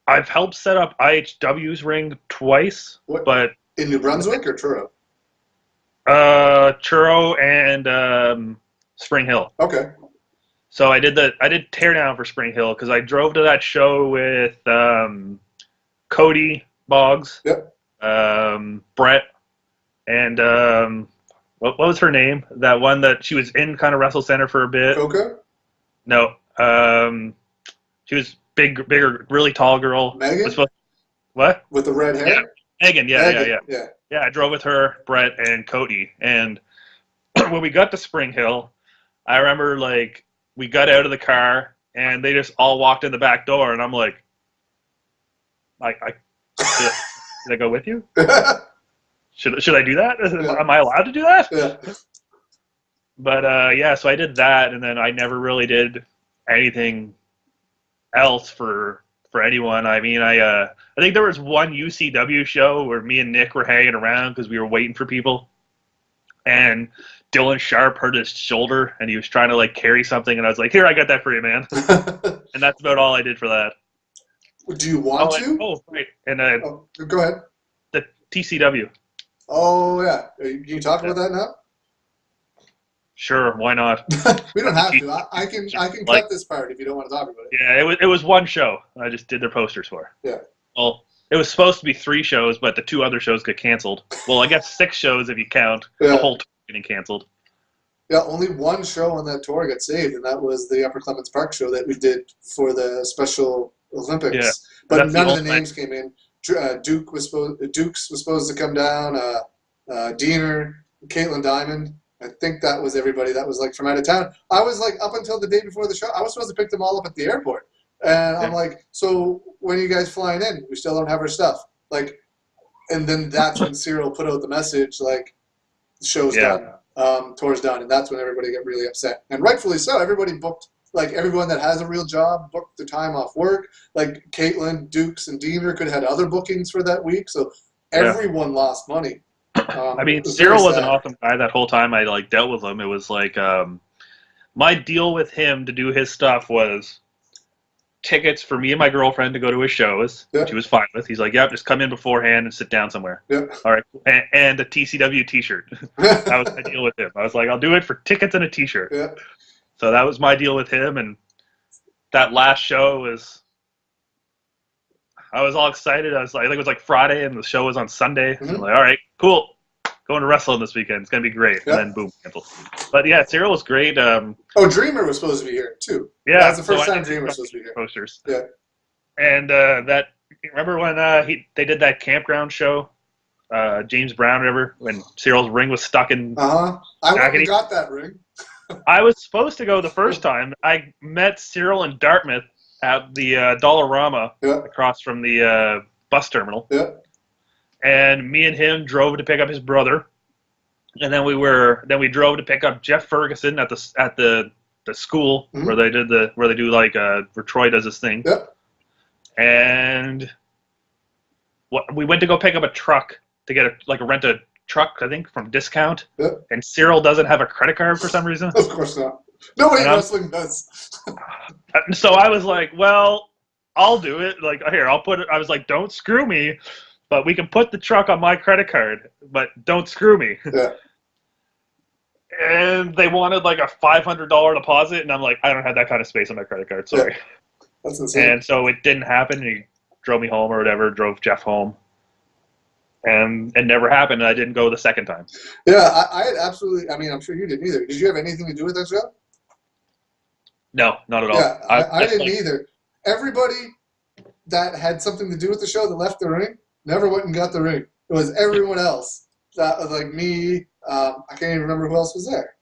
B: I've helped set up IHW's ring twice, but
A: in New Brunswick or Truro?
B: Truro and Spring Hill.
A: Okay.
B: So I did Teardown for Spring Hill because I drove to that show with Cody Boggs, Brett, and what was her name? That one that she was in kind of Wrestle Center for a bit.
A: Okay.
B: No, she was bigger, really tall girl.
A: Megan?
B: What?
A: With the red hair?
B: Yeah. Megan,
A: yeah.
B: Yeah, I drove with her, Brett, and Cody. And when we got to Spring Hill, I remember, like, we got out of the car, and they just all walked in the back door, and I'm like, should I go with you? Should I do that? Am I allowed to do that?
A: Yeah.
B: But yeah, so I did that, and then I never really did anything else for anyone. I mean, I think there was one UCW show where me and Nick were hanging around because we were waiting for people, and Dylan Sharp hurt his shoulder, and he was trying to like carry something, and I was like, "Here, I got that for you, man." And that's about all I did for that.
A: Do you want to?
B: Oh, right. And
A: go ahead.
B: The TCW.
A: Oh yeah, can you talk about that now?
B: Sure, why not?
A: We don't have to. I can cut this part if you don't want to talk about it.
B: Yeah, it was one show. I just did their posters for.
A: Yeah.
B: Well, it was supposed to be 3 shows, but the 2 other shows got canceled. Well, I guess 6 shows if you count the whole tour getting canceled.
A: Yeah, only one show on that tour got saved, and that was the Upper Clements Park show that we did for the Special Olympics. Yeah, but none of the names came in. Dukes was supposed to come down. Diener, Caitlin Diamond. I think that was everybody that was like from out of town. I was like up until the day before the show. I was supposed to pick them all up at the airport, and I'm like, so when are you guys flying in? We still don't have our stuff. Like, and then that's when Cyril put out the message like, the show's done, tour's done, and that's when everybody got really upset, and rightfully so. Everybody booked. Like everyone that has a real job booked their time off work. Like Caitlin, Dukes, and Diener could have had other bookings for that week, so everyone lost money.
B: I mean, Cyril was an awesome guy that whole time I like dealt with him. It was like my deal with him to do his stuff was tickets for me and my girlfriend to go to his shows, which he was fine with. He's like, "Yep, just come in beforehand and sit down somewhere." All right, and a TCW T-shirt. That was my deal with him. I was like, "I'll do it for tickets and a T-shirt." So that was my deal with him, and that last show was. I was all excited. I was like, I think it was like Friday, and the show was on Sunday. Mm-hmm. I'm like, all right, cool. Going to wrestling this weekend. It's gonna be great. And then boom, canceled. But yeah, Cyril was great.
A: Dreamer was supposed to be here too. Yeah, that was the first time Dreamer was supposed to be here.
B: Posters.
A: Yeah.
B: And that remember when they did that campground show, James Brown, whatever, when Cyril's ring was stuck in.
A: I went and got that ring.
B: I was supposed to go the first time. I met Cyril in Dartmouth at the Dollarama across from the bus terminal. Yeah. And me and him drove to pick up his brother, and then we drove to pick up Jeff Ferguson at the school where they do like where Troy does this thing. Yeah. And we went to go pick up a truck to get rent a truck, I think, from Discount. Yeah. And Cyril doesn't have a credit card for some reason.
A: Of course not. Nobody in wrestling does.
B: So I was like, well, I'll do it. Like, here, I'll put it. I was like, don't screw me, but we can put the truck on my credit card, but don't screw me. Yeah. And they wanted like a $500 deposit, and I'm like, I don't have that kind of space on my credit card. Sorry. Yeah.
A: That's insane.
B: And so it didn't happen. He drove me home or whatever, drove Jeff home. And it never happened, and I didn't go the second time.
A: Yeah, I had absolutely, I mean, I'm sure you didn't either. Did you have anything to do with that show?
B: No, not at all.
A: Yeah, I didn't either. Everybody that had something to do with the show that left the ring never went and got the ring. It was everyone else. That was like me. I can't even remember who else was there.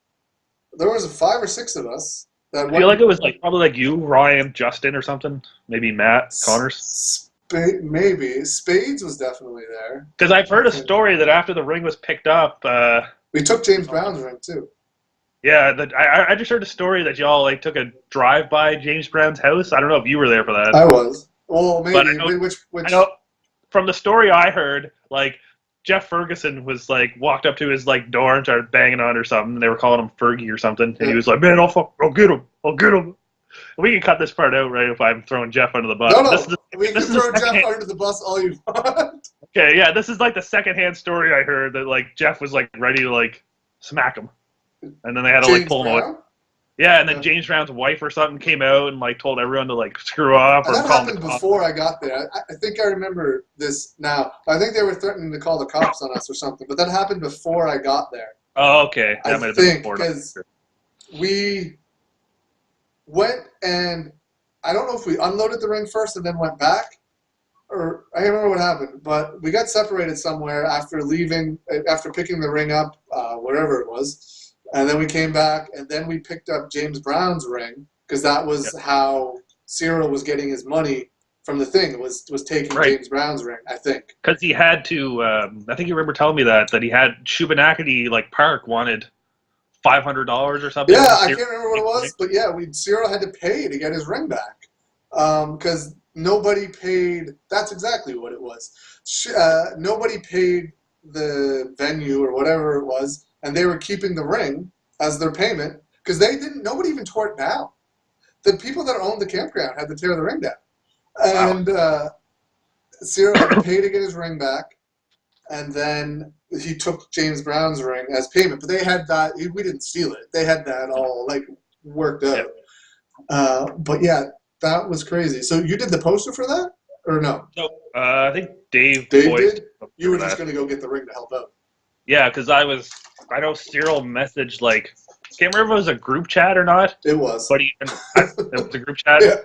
A: There was 5 or 6 of us. I feel
B: like it was probably like you, Ryan, Justin, or something. Maybe Matt Connors.
A: Maybe. Spades was definitely there.
B: Because I've heard a story that after the ring was picked up...
A: we took James Brown's ring, too.
B: Yeah, I just heard a story that y'all took a drive by James Brown's house. I don't know if you were there for that.
A: I was. Well, maybe.
B: But I know from the story I heard, Jeff Ferguson was walked up to his door and started banging on or something. And they were calling him Fergie or something, and he was like, "Man, I'll get him. We can cut this part out, right? If I'm throwing Jeff under the bus.
A: No, we can throw Jeff under the bus all you want.
B: Okay, yeah, this is the secondhand story I heard that Jeff was ready to smack him. And then they had to pull him away. Yeah, and then James Brown's wife or something came out and told everyone to screw off.
A: And that happened before I got there. I think I remember this now. I think they were threatening to call the cops on us or something, but that happened before I got there.
B: Oh, okay. That might have been before.
A: Because we went and I don't know if we unloaded the ring first and then went back, or I don't remember what happened, but we got separated somewhere after picking the ring up, wherever it was. And then we came back, and then we picked up James Brown's ring, because that was how Cyril was getting his money from the thing, was taking James Brown's ring, I think.
B: Because he had to, I think you remember telling me that he had Shubenacadie Park wanted $500 or something.
A: Yeah, I can't remember what it was, but yeah, Cyril had to pay to get his ring back because nobody paid. That's exactly what it was. Nobody paid the venue or whatever it was, and they were keeping the ring as their payment because they didn't. Nobody even tore it down. The people that owned the campground had to tear the ring down, and Cyril had to pay to get his ring back, and then he took James Brown's ring as payment. But they had that. We didn't steal it. They had that all like worked out. But yeah, that was crazy. So you did the poster for that, or no?
B: No, I think Dave
A: did. You were just going to go get the ring to help out.
B: Yeah, because I know Cyril messaged like, can't remember if it was a group chat or not.
A: It was.
B: But it was a group chat.
A: Yeah.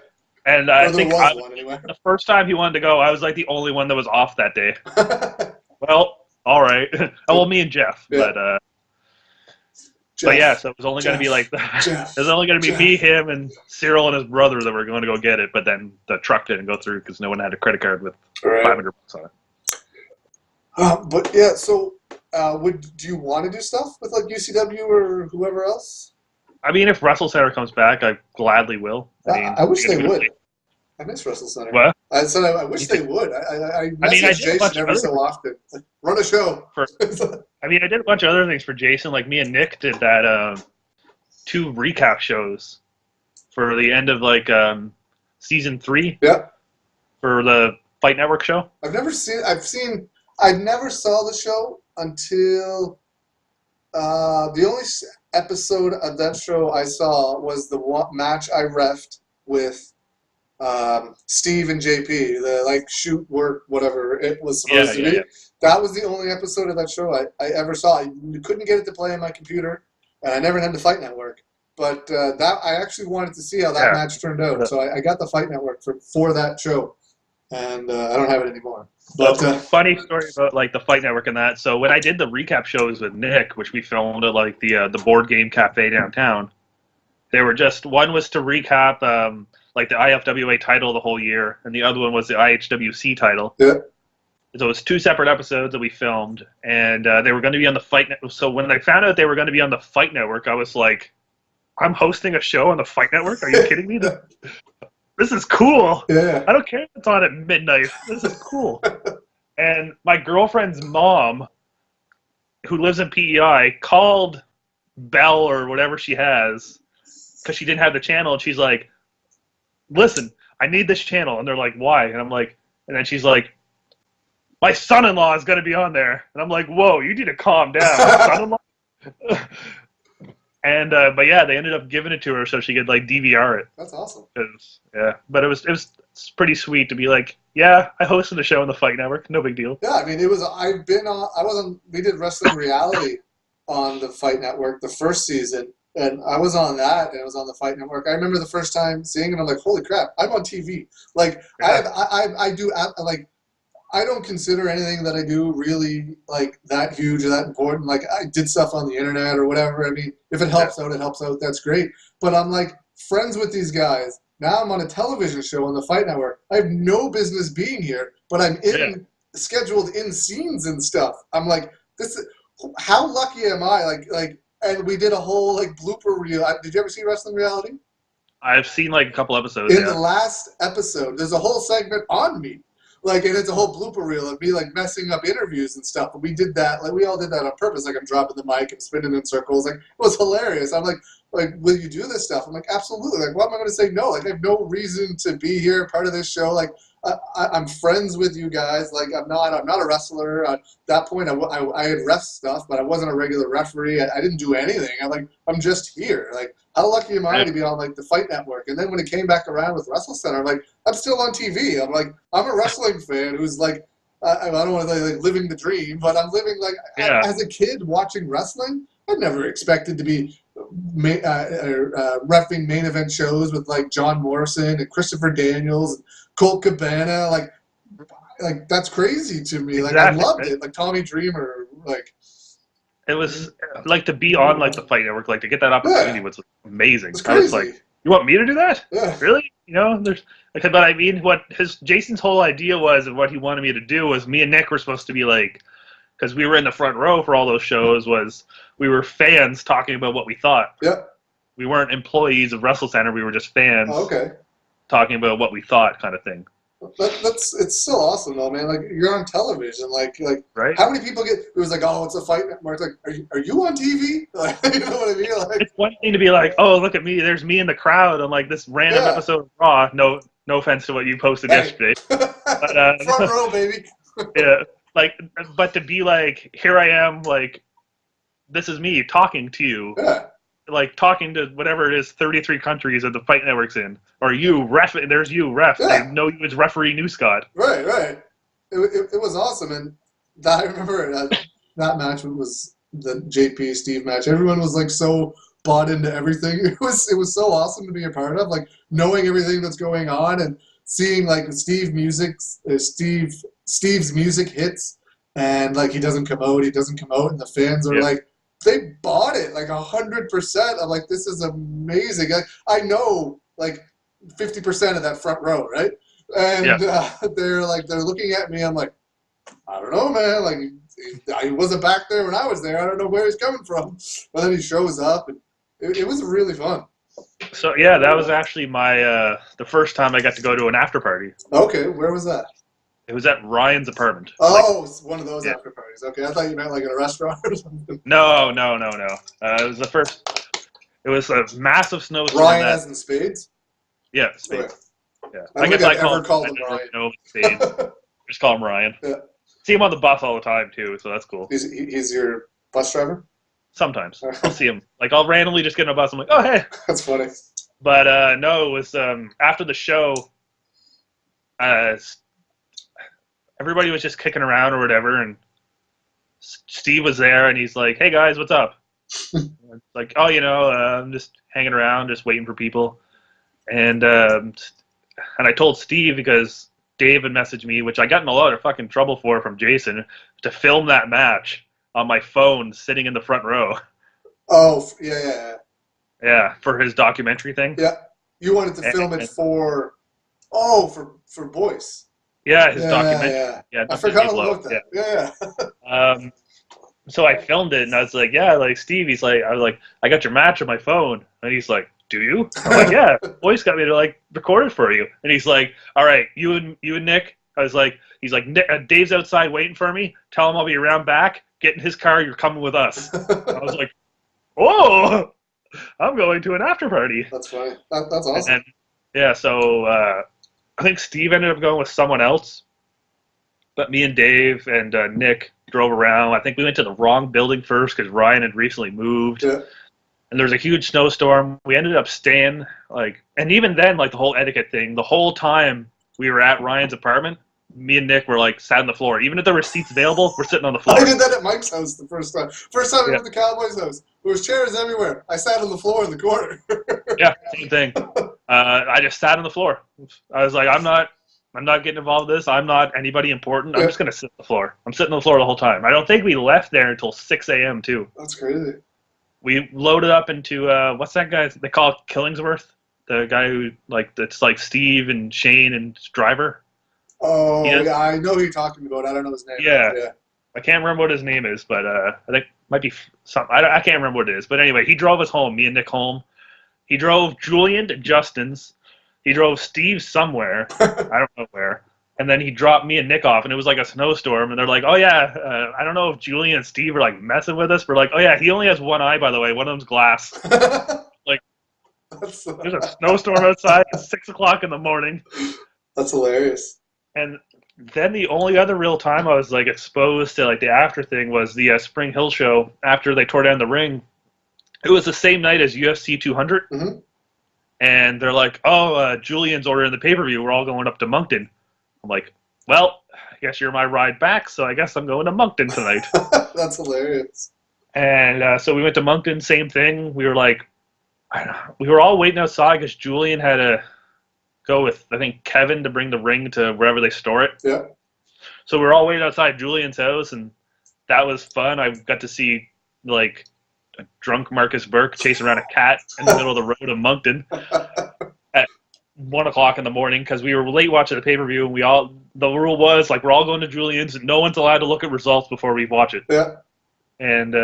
B: And I think
A: one, anyway.
B: The first time he wanted to go, I was like the only one that was off that day. Well, all right. Well, me and Jeff. Yeah. But yeah, so it was only going to be like it was only going to be me, him, and Cyril and his brother that were going to go get it. But then the truck didn't go through because no one had a credit card with $500 on it.
A: But yeah, so do you want to do stuff with like UCW or whoever else?
B: I mean, if Wrestle Center comes back, I gladly will.
A: I wish they would. I miss Wrestle Center.
B: What?
A: I said I wish they would. I message Jason every so often. Like, run a show.
B: I did a bunch of other things for Jason. Like me and Nick did that 2 recap shows for the end of like season 3.
A: Yeah. For
B: the Fight Network show.
A: I never saw the show until the only episode of that show I saw was the match I refed with Steve and JP, the like shoot work whatever it was supposed to be. Yeah. That was the only episode of that show I ever saw. I couldn't get it to play on my computer, and I never had the Fight Network. But that I actually wanted to see how that match turned out, so I got the Fight Network for that show, and I don't have it anymore. But
B: funny story about like the Fight Network and that. So when I did the recap shows with Nick, which we filmed at like the board game cafe downtown, they were just one was to recap like the IFWA title the whole year, and the other one was the IHWC title.
A: Yeah.
B: So it was 2 separate episodes that we filmed, and they were going to be on the Fight Network. So when I found out they were going to be on the Fight Network, I was like, I'm hosting a show on the Fight Network? Are you kidding me? This is cool.
A: Yeah.
B: I don't care if it's on at midnight. This is cool. And my girlfriend's mom, who lives in PEI, called Bell or whatever she has because she didn't have the channel, and she's like, listen, I need this channel. And they're like, why? And I'm like, and then she's like, my son-in-law is going to be on there. And I'm like, whoa, you need to calm down. Son-in-law? And, but yeah, they ended up giving it to her so she could like DVR it.
A: That's awesome.
B: Yeah, but it was pretty sweet to be like, yeah, I hosted a show on the Fight Network. No big deal.
A: Yeah, I mean, we did Wrestling Reality on the Fight Network the first season. And I was on that, and it was on the Fight Network. I remember the first time seeing it, I'm like, holy crap, I'm on TV. Like, I don't consider anything that I do really, like, that huge or that important. Like, I did stuff on the internet or whatever. I mean, if it helps out, it helps out. That's great. But I'm, like, friends with these guys. Now I'm on a television show on the Fight Network. I have no business being here, but I'm scheduled in scenes and stuff. I'm like, how lucky am I? Like. And we did a whole like blooper reel. Did you ever see Wrestling Reality?
B: I've seen like a couple episodes.
A: In the last episode, there's a whole segment on me, like, and it's a whole blooper reel of me like messing up interviews and stuff. But we did that, like we all did that on purpose. Like I'm dropping the mic and spinning in circles. Like it was hilarious. I'm like, will you do this stuff? I'm like, absolutely. Like, what am I going to say no? Like I have no reason to be here, part of this show. Like I'm friends with you guys. Like I'm not a wrestler. At that point, I had ref stuff, but I wasn't a regular referee. I didn't do anything. I'm just here. Like how lucky am I to be on like the Fight Network? And then when it came back around with Wrestle Center, I'm like, I'm still on TV. I'm like, I'm a wrestling fan who's like, I don't want to say like living the dream, but I'm living like as a kid watching wrestling. I never expected to be reffing main event shows with like John Morrison and Christopher Daniels and Colt Cabana. Like that's crazy to me. Like I loved it. Like Tommy Dreamer. Like
B: it was like to be on like the Fight Network. Like to get that opportunity was amazing. I was like, you want me to do that?
A: Yeah.
B: Really? You know, there's. But I mean, what Jason's whole idea was, and what he wanted me to do was, me and Nick were supposed to be like because we were in the front row for all those shows, was we were fans talking about what we thought.
A: Yep.
B: We weren't employees of Wrestle Center. We were just fans talking about what we thought, kind of thing.
A: It's so awesome though, man. Like you're on television, like
B: right?
A: How many people get? It was like, oh, it's a fight network. Like, are you on TV? Like, you know what I mean? Like,
B: it's one thing to be like, oh, look at me. There's me in the crowd on like this random episode of Raw. No offense to what you posted yesterday. But,
A: front row, baby.
B: Yeah, like, but to be like, here I am, like, this is me talking to you.
A: Yeah.
B: Like talking to whatever it is, 33 countries that the Fight Network's in, or you ref. There's you ref.
A: Yeah.
B: They know you as referee New Scott.
A: Right. It was awesome, and that I remember that match was the JP Steve match. Everyone was like so bought into everything. It was so awesome to be a part of, like knowing everything that's going on and seeing like Steve's music hits, and like he doesn't come out, and the fans are like. They bought it like 100%. I'm like, this is amazing. I know like 50% of that front row, right? And they're looking at me. I'm like, I don't know, man. Like, he wasn't back there when I was there. I don't know where he's coming from. But then he shows up, and it was really fun.
B: So yeah, that was actually my the first time I got to go to an after party.
A: Okay, where was that?
B: It was at Ryan's apartment.
A: Oh, it's one of those after parties. Okay, I thought you meant like in a restaurant or something.
B: No. It was the first. It was a massive snowstorm.
A: Ryan as in spades?
B: Yeah, spades.
A: Okay.
B: Yeah.
A: I guess I called him Ryan.
B: No, spades. Just call him Ryan.
A: Yeah.
B: See him on the bus all the time too, so that's cool.
A: He's your bus driver?
B: Sometimes. I'll see him. Like, I'll randomly just get in a bus. I'm like, oh, hey.
A: That's funny.
B: But no, it was after the show. Everybody was just kicking around or whatever, and Steve was there, and he's like, hey, guys, what's up? It's like, oh, I'm just hanging around, just waiting for people. And I told Steve, because Dave had messaged me, which I got in a lot of fucking trouble for from Jason, to film that match on my phone sitting in the front row.
A: Oh, yeah.
B: Yeah, for his documentary thing.
A: Yeah. You wanted to film it for Boyce.
B: Yeah, his documentary. Yeah,
A: I forgot about that. Yeah.
B: So I filmed it, and I was like, yeah, like Steve, I was like, I got your match on my phone. And he's like, do you? I'm like, yeah, Boyce got me to like record it for you. And he's like, all right, you and Nick. I was like, he's like, Dave's outside waiting for me. Tell him I'll be around back. Get in his car. You're coming with us. I was like, oh, I'm going to an after party.
A: That's funny. That's awesome.
B: And, yeah, so I think Steve ended up going with someone else. But me and Dave and Nick drove around. I think we went to the wrong building first because Ryan had recently moved.
A: Yeah.
B: And there was a huge snowstorm. We ended up staying, and even then, the whole etiquette thing, the whole time we were at Ryan's apartment, me and Nick were, sat on the floor. Even if there were seats available, we're sitting on the floor.
A: I did that at Mike's house the first time. First time I went to the Cowboys' house. There was chairs everywhere. I sat on the floor in the corner.
B: Yeah, same thing. I just sat on the floor. I was like, I'm not getting involved in this. I'm not anybody important. I'm just going to sit on the floor. I'm sitting on the floor the whole time. I don't think we left there until 6 a.m. too.
A: That's crazy.
B: We loaded up into, what's that guy? They call it Killingsworth? The guy who, it's like Steve and Shane and Driver.
A: Oh, yeah, I know who you're talking about. I don't know his name.
B: Yeah. I can't remember what his name is, but I think it might be something. I can't remember what it is. But anyway, he drove us home, me and Nick home. He drove Julian to Justin's. He drove Steve somewhere. I don't know where. And then he dropped me and Nick off, and it was like a snowstorm. And they're like, oh, yeah, I don't know if Julian and Steve are, messing with us. We're like, oh, yeah, he only has one eye, by the way. One of them's glass. There's a snowstorm outside. It's 6 o'clock in the morning.
A: That's hilarious.
B: And then the only other real time I was, exposed to, the after thing was the Spring Hill show after they tore down the ring. It was the same night as UFC 200.
A: Mm-hmm.
B: And they're like, oh, Julian's ordering the pay-per-view. We're all going up to Moncton. I'm like, well, I guess you're my ride back, so I guess I'm going to Moncton tonight.
A: That's hilarious.
B: And so we went to Moncton, same thing. We were we were all waiting outside because Julian had to go with, I think, Kevin to bring the ring to wherever they store it.
A: Yeah.
B: So we were all waiting outside Julian's house, and that was fun. I got to see, a drunk Marcus Burke chasing around a cat in the middle of the road of Moncton. At 1 o'clock in the morning because we were late watching the pay-per-view, and the rule was like we're all going to Julian's and no one's allowed to look at results before we watch it.
A: Yeah.
B: And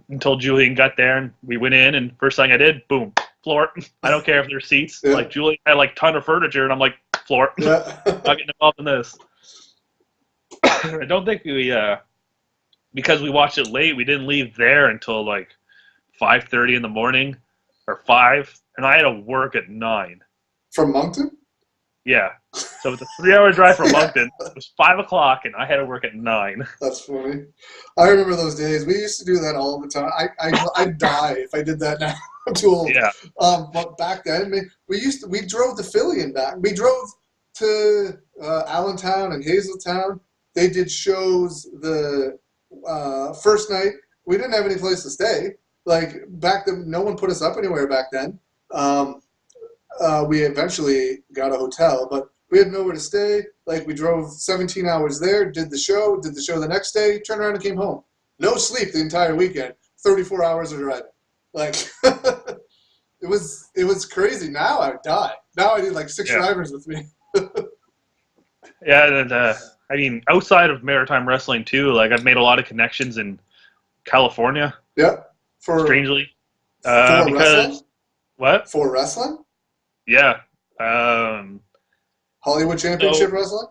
B: until Julian got there, and we went in, and first thing I did, boom, floor. I don't care if there's seats.
A: Yeah.
B: Like Julian had like ton of furniture, and I'm like, floor.
A: Yeah.
B: Not getting involved in this. I don't think we, because we watched it late, we didn't leave there until like 5:30 in the morning, or 5, and I had to work at 9.
A: From Moncton?
B: Yeah. So it's a 3-hour drive from Moncton. It was 5 o'clock, and I had to work at 9.
A: That's funny. I remember those days. We used to do that all the time. I'd die if I did that now. I'm too old.
B: Yeah.
A: But back then, we drove to Philly and back. We drove to Allentown and Hazeltown. They did shows the first night. We didn't have any place to stay. Like back then, no one put us up anywhere back then. We eventually got a hotel, but we had nowhere to stay. Like we drove 17 hours there, did the show the next day, turned around and came home. No sleep the entire weekend. 34 hours of driving. Like it was crazy. Now I would die. Now I need like 6 drivers with me.
B: Yeah, and I mean, outside of Maritime Wrestling too, like I've made a lot of connections in California.
A: Yeah.
B: Strangely,
A: for
B: because
A: wrestling?
B: What?
A: For wrestling?
B: Yeah.
A: Hollywood Championship Wrestling?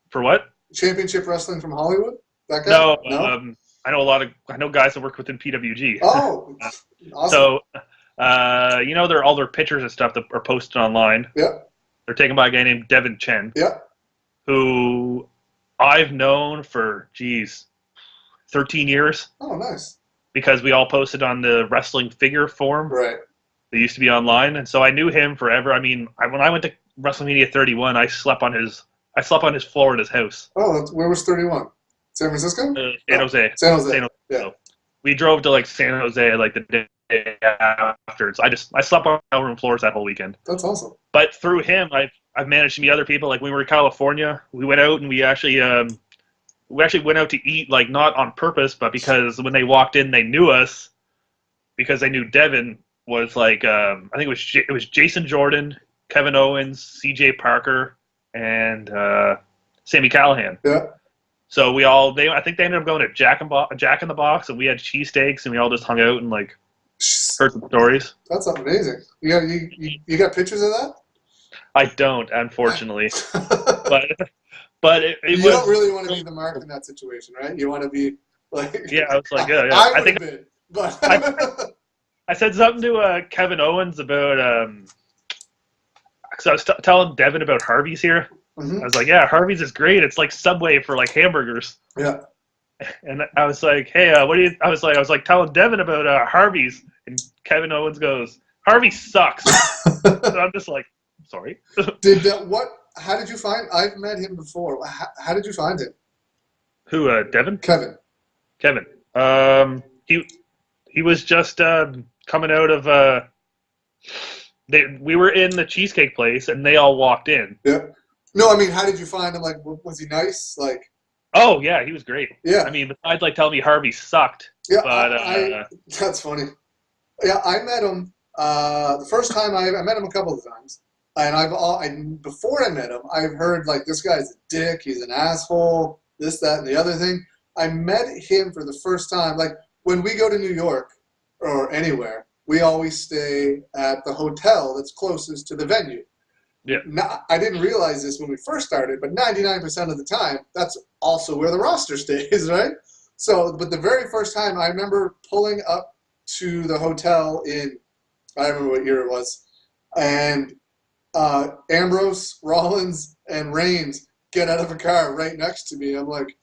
B: For what?
A: Championship Wrestling from Hollywood? That guy?
B: No. I know guys that work within PWG.
A: Oh, awesome.
B: So, all their pictures and stuff that are posted online.
A: Yeah.
B: They're taken by a guy named Devin Chen.
A: Yeah.
B: Who I've known for 13 years.
A: Oh, nice.
B: Because we all posted on the wrestling figure forum.
A: Right.
B: They used to be online, and so I knew him forever. I mean, when I went to WrestleMania 31, I slept on his floor at his house.
A: Oh, where was 31? San Francisco?
B: San Jose.
A: San Jose. Yeah.
B: So we drove to like San Jose like the day after. So I slept on hotel room floors that whole weekend.
A: That's awesome.
B: But through him, I've managed to meet other people. Like when we were in California, we went out and we actually went out to eat, like not on purpose, but because when they walked in, they knew us because they knew Devin was like I think it was Jason Jordan, Kevin Owens, C.J. Parker, and Sami Callihan.
A: Yeah.
B: So I think they ended up going to Jack in the Box, and we had cheesesteaks, and we all just hung out and like heard some stories.
A: That's amazing. You got pictures of that?
B: I don't, unfortunately, but it
A: you
B: was,
A: don't really want to be the mark in that situation, right? You want to be like
B: I was like, yeah.
A: I think been, but
B: I said something to Kevin Owens about because I was telling Devin about Harvey's here.
A: Mm-hmm.
B: I was like, yeah, Harvey's is great. It's like Subway for like hamburgers.
A: Yeah.
B: And I was like, hey, what do you? I was like telling Devin about Harvey's, and Kevin Owens goes, Harvey sucks. So I'm just like, sorry.
A: How did you find? I've met him before. How did you find him?
B: Who? Devin?
A: Kevin.
B: He was just coming out of. We were in the cheesecake place, and they all walked in.
A: Yeah. No, I mean, how did you find him? Like, was he nice? Like.
B: Oh yeah, he was great.
A: Yeah.
B: I mean, besides like telling me Harvey sucked.
A: Yeah.
B: But
A: that's funny. Yeah, I met him the first time. I met him a couple of times, and before I met him, I've heard like this guy's a dick. He's an asshole. This, that, and the other thing. I met him for the first time. Like when we go to New York or anywhere, we always stay at the hotel that's closest to the venue.
B: Yeah.
A: Now, I didn't realize this when we first started, but 99% of the time, that's also where the roster stays, right? So, but the very first time, I remember pulling up to the hotel I don't remember what year it was, and Ambrose, Rollins, and Reigns get out of a car right next to me. I'm like,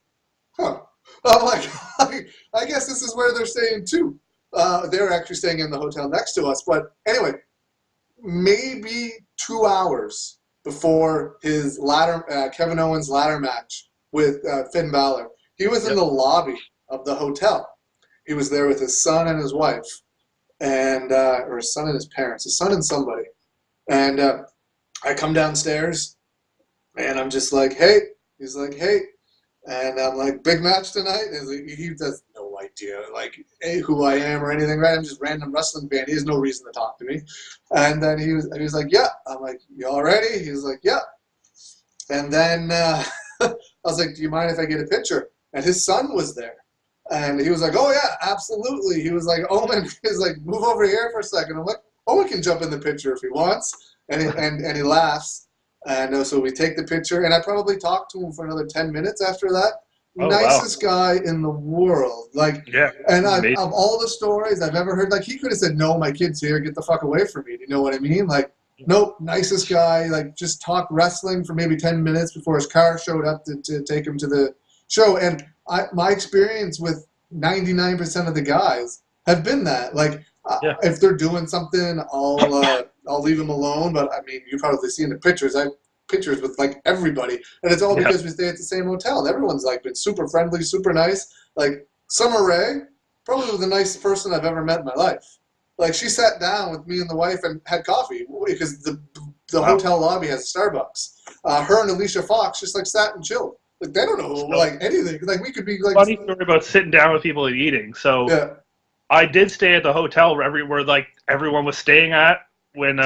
A: huh. I'm like, I guess this is where they're staying too. They're actually staying in the hotel next to us. But anyway, maybe 2 hours before his Kevin Owens ladder match with Finn Balor, he was in the lobby of the hotel. He was there with his son and his wife, and or his son and his parents, his son and somebody. And I come downstairs, and I'm just like, hey. He's like, hey. And I'm like, big match tonight? And he does no idea, like, who I am or anything, right? I'm just a random wrestling fan. He has no reason to talk to me. And then he was like, yeah. I'm like, you all ready? He was like, yeah. And then I was like, do you mind if I get a picture? And his son was there. And he was like, oh, yeah, absolutely. He was like, Owen, he's like, move over here for a second. I'm like, Owen can jump in the picture if he wants. And he laughs. And so we take the picture. And I probably talked to him for another 10 minutes after that.
B: Oh,
A: Nicest
B: wow.
A: guy in the world. Like,
B: Yeah.
A: and
B: Amazing.
A: of all the stories I've ever heard, like, he could have said, no, my kid's here. Get the fuck away from me. Do you know what I mean? Like, nope, nicest guy. Like, just talked wrestling for maybe 10 minutes before his car showed up to take him to the show. And my experience with 99% of the guys have been that. Like,
B: Yeah.
A: if they're doing something, I'll leave them alone. But I mean, you've probably seen the pictures. I have pictures with like everybody, and it's all
B: Yeah.
A: because we stay at the same hotel. And everyone's like been super friendly, super nice. Like Summer Rae, probably the nicest person I've ever met in my life. Like she sat down with me and the wife and had coffee because the
B: Wow.
A: hotel lobby has a Starbucks. Her and Alicia Fox just like sat and chilled. Like they don't know like anything. Like we could be like
B: Funny story about sitting down with people and eating. So
A: yeah.
B: I did stay at the hotel where like everyone was staying at when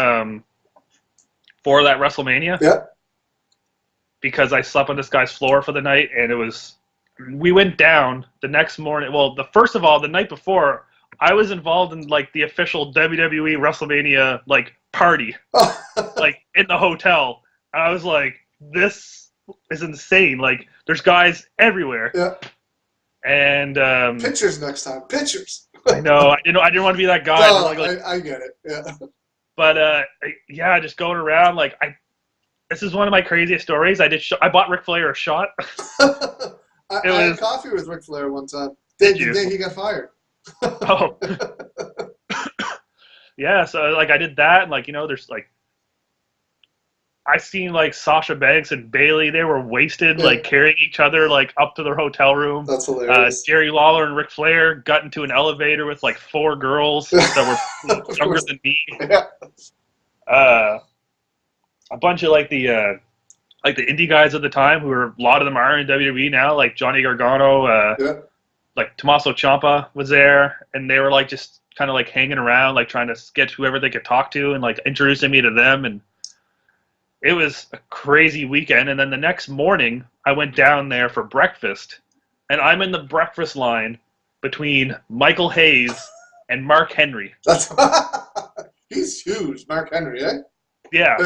B: for that WrestleMania.
A: Yeah.
B: Because I slept on this guy's floor for the night, and we went down the next morning. Well, first of all, the night before, I was involved in like the official WWE WrestleMania like party, like in the hotel. And I was like, this is insane. Like, there's guys everywhere.
A: Yeah.
B: And
A: pictures next time. Pictures.
B: I know. I didn't want to be that guy.
A: No,
B: like,
A: I get it. Yeah.
B: But yeah, just going around like this is one of my craziest stories. I bought Ric Flair a shot.
A: I had coffee with Ric Flair one time. The day he got fired.
B: Oh. Yeah, so like I did that, and like there's like I seen like Sasha Banks and Bailey. They were wasted, like carrying each other like up to their hotel room.
A: That's hilarious.
B: Jerry Lawler and Ric Flair got into an elevator with like 4 girls that were younger than me.
A: Yeah.
B: A bunch of like the indie guys at the time, who are a lot of them are in WWE now, like Johnny Gargano, like Tommaso Ciampa was there, and they were like just kind of like hanging around, like trying to sketch whoever they could talk to, and like introducing me to them, and it was a crazy weekend. And then the next morning, I went down there for breakfast, and I'm in the breakfast line between Michael Hayes and Mark Henry.
A: He's huge, Mark Henry, eh?
B: Yeah.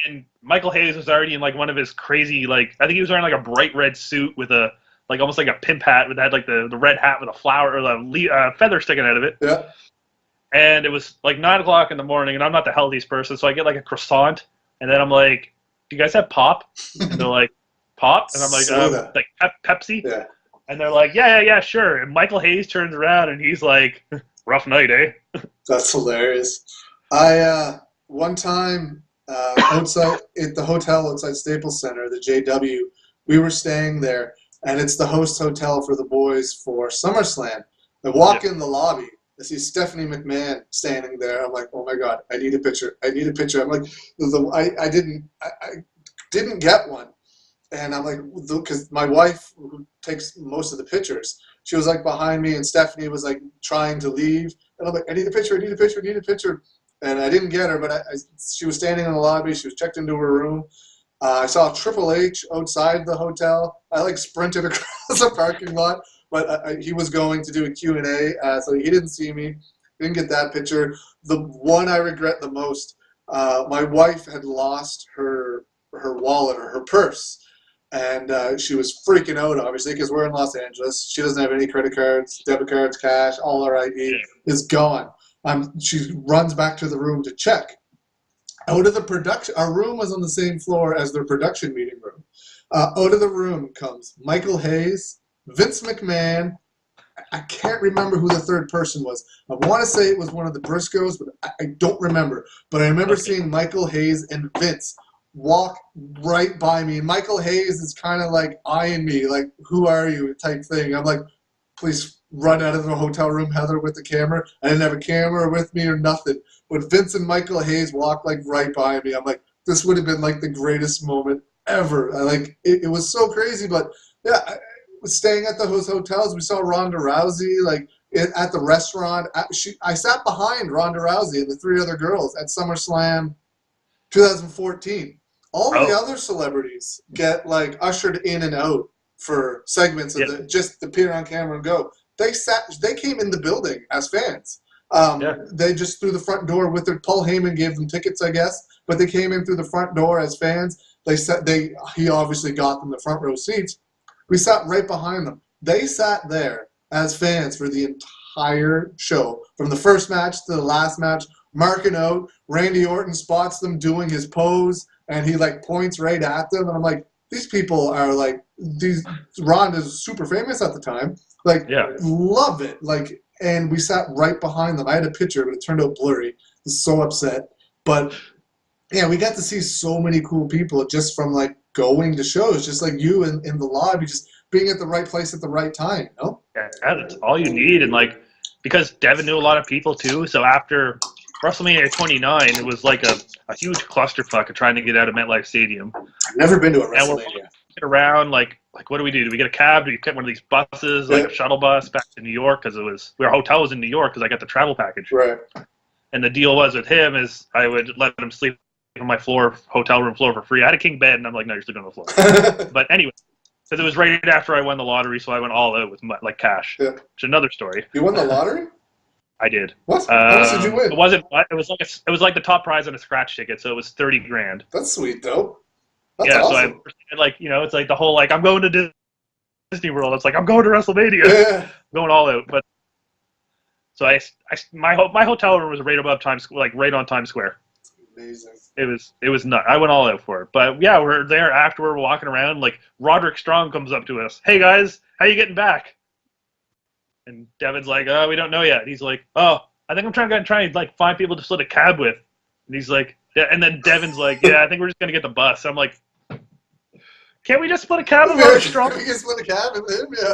B: And Michael Hayes was already in like one of his crazy, like I think he was wearing like a bright red suit with a like almost like a pimp hat with like the red hat with a flower or the feather sticking out of it.
A: Yeah.
B: And it was like 9 o'clock in the morning, and I'm not the healthiest person, so I get like a croissant, and then I'm like, "Do you guys have pop?" And they're like, "Pop?" And I'm like, "Like Pepsi?"
A: Yeah.
B: And they're like, "Yeah, sure." And Michael Hayes turns around and he's like, "Rough night, eh?"
A: That's hilarious. I one time outside at the hotel outside Staples Center, the JW, we were staying there, and it's the host hotel for the boys for SummerSlam. I walk in the lobby. I see Stephanie McMahon standing there. I'm like, oh my God, I need a picture. I need a picture. I'm like, I didn't get one. And I'm like, because my wife, who takes most of the pictures, she was like behind me, and Stephanie was like trying to leave. And I'm like, I need a picture. And I didn't get her, but she was standing in the lobby. She was checked into her room. I saw Triple H outside the hotel. I like sprinted across the parking lot, but he was going to do a Q&A, so he didn't see me. Didn't get that picture. The one I regret the most, my wife had lost her wallet or her purse, and she was freaking out, obviously, because we're in Los Angeles. She doesn't have any credit cards, debit cards, cash. All her ID is gone. She runs back to the room to check. Out of the production, our room was on the same floor as their production meeting room. Out of the room comes Michael Hayes, Vince McMahon. I can't remember who the third person was. I want to say it was one of the Briscoes, but I don't remember. But I remember seeing Michael Hayes and Vince walk right by me. And Michael Hayes is kind of like eyeing me, like, who are you type thing. I'm like, please run out of the hotel room, Heather, with the camera. I didn't have a camera with me or nothing. But Vince and Michael Hayes walked like right by me. I'm like, this would have been like the greatest moment ever. It was so crazy. But yeah, staying at those hotels. We saw Ronda Rousey like at the restaurant. I sat behind Ronda Rousey and the three other girls at SummerSlam 2014. All the other celebrities get like ushered in and out for segments of just appear on camera and go. They came in the building as fans. They just through the front door with their Paul Heyman gave them tickets, I guess, but they came in through the front door as fans. He obviously got them the front row seats. We sat right behind them. They sat there as fans for the entire show, from the first match to the last match, marking out. Randy Orton spots them doing his pose, and he like points right at them, and I'm like, these people are like these. Ronda's super famous at the time, like love it, like. And we sat right behind them. I had a picture, but it turned out blurry. I was so upset. But, yeah, we got to see so many cool people just from, like, going to shows, just like you in the lobby, just being at the right place at the right time, you know?
B: Yeah, that's all you need. And, like, because Devin knew a lot of people, too, so after WrestleMania 29, it was like a huge clusterfuck of trying to get out of MetLife Stadium.
A: I've never been to a WrestleMania.
B: Around like what do we do? Do we get a cab? Do we get one of these buses, like a shuttle bus, back to New York? Because our hotel was in New York because I got the travel package.
A: Right.
B: And the deal was with him is I would let him sleep on my hotel room floor for free. I had a king bed, and I'm like, no, you're sleeping on the floor. But anyway, because it was right after I won the lottery, so I went all out with like cash. Yeah. Which is another story.
A: You won the lottery?
B: I did.
A: What? How much did you win?
B: It wasn't. It was like the top prize on a scratch ticket, so it was $30,000.
A: That's sweet, though. That's
B: awesome.
A: So
B: I like it's like the whole like I'm going to Disney World. It's like I'm going to WrestleMania. Yeah. Going all out. But so my hotel room was right above Times Square, like right on Times Square.
A: Amazing.
B: It was nuts. I went all out for it. But yeah, we're there after we're walking around. Like Roderick Strong comes up to us. Hey guys, how you getting back? And Devin's like, oh, we don't know yet. He's like, oh, I think I'm trying to like find people to split a cab with. And he's like, yeah. And then Devin's like, yeah, I think we're just gonna get the bus. So I'm like, can't we just split a cab with Roderick Strong?
A: We can split a cab with him, yeah.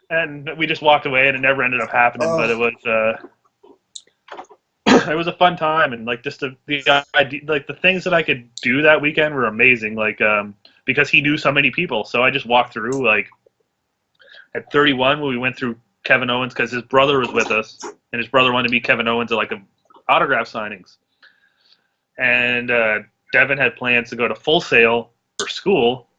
B: And we just walked away, and it never ended up happening. But it was a fun time, and like just the idea, like the things that I could do that weekend were amazing. Like because he knew so many people, so I just walked through. Like at 31, when we went through Kevin Owens, because his brother was with us, and his brother wanted to meet Kevin Owens at like autograph signings, and Devin had plans to go to Full Sail for school,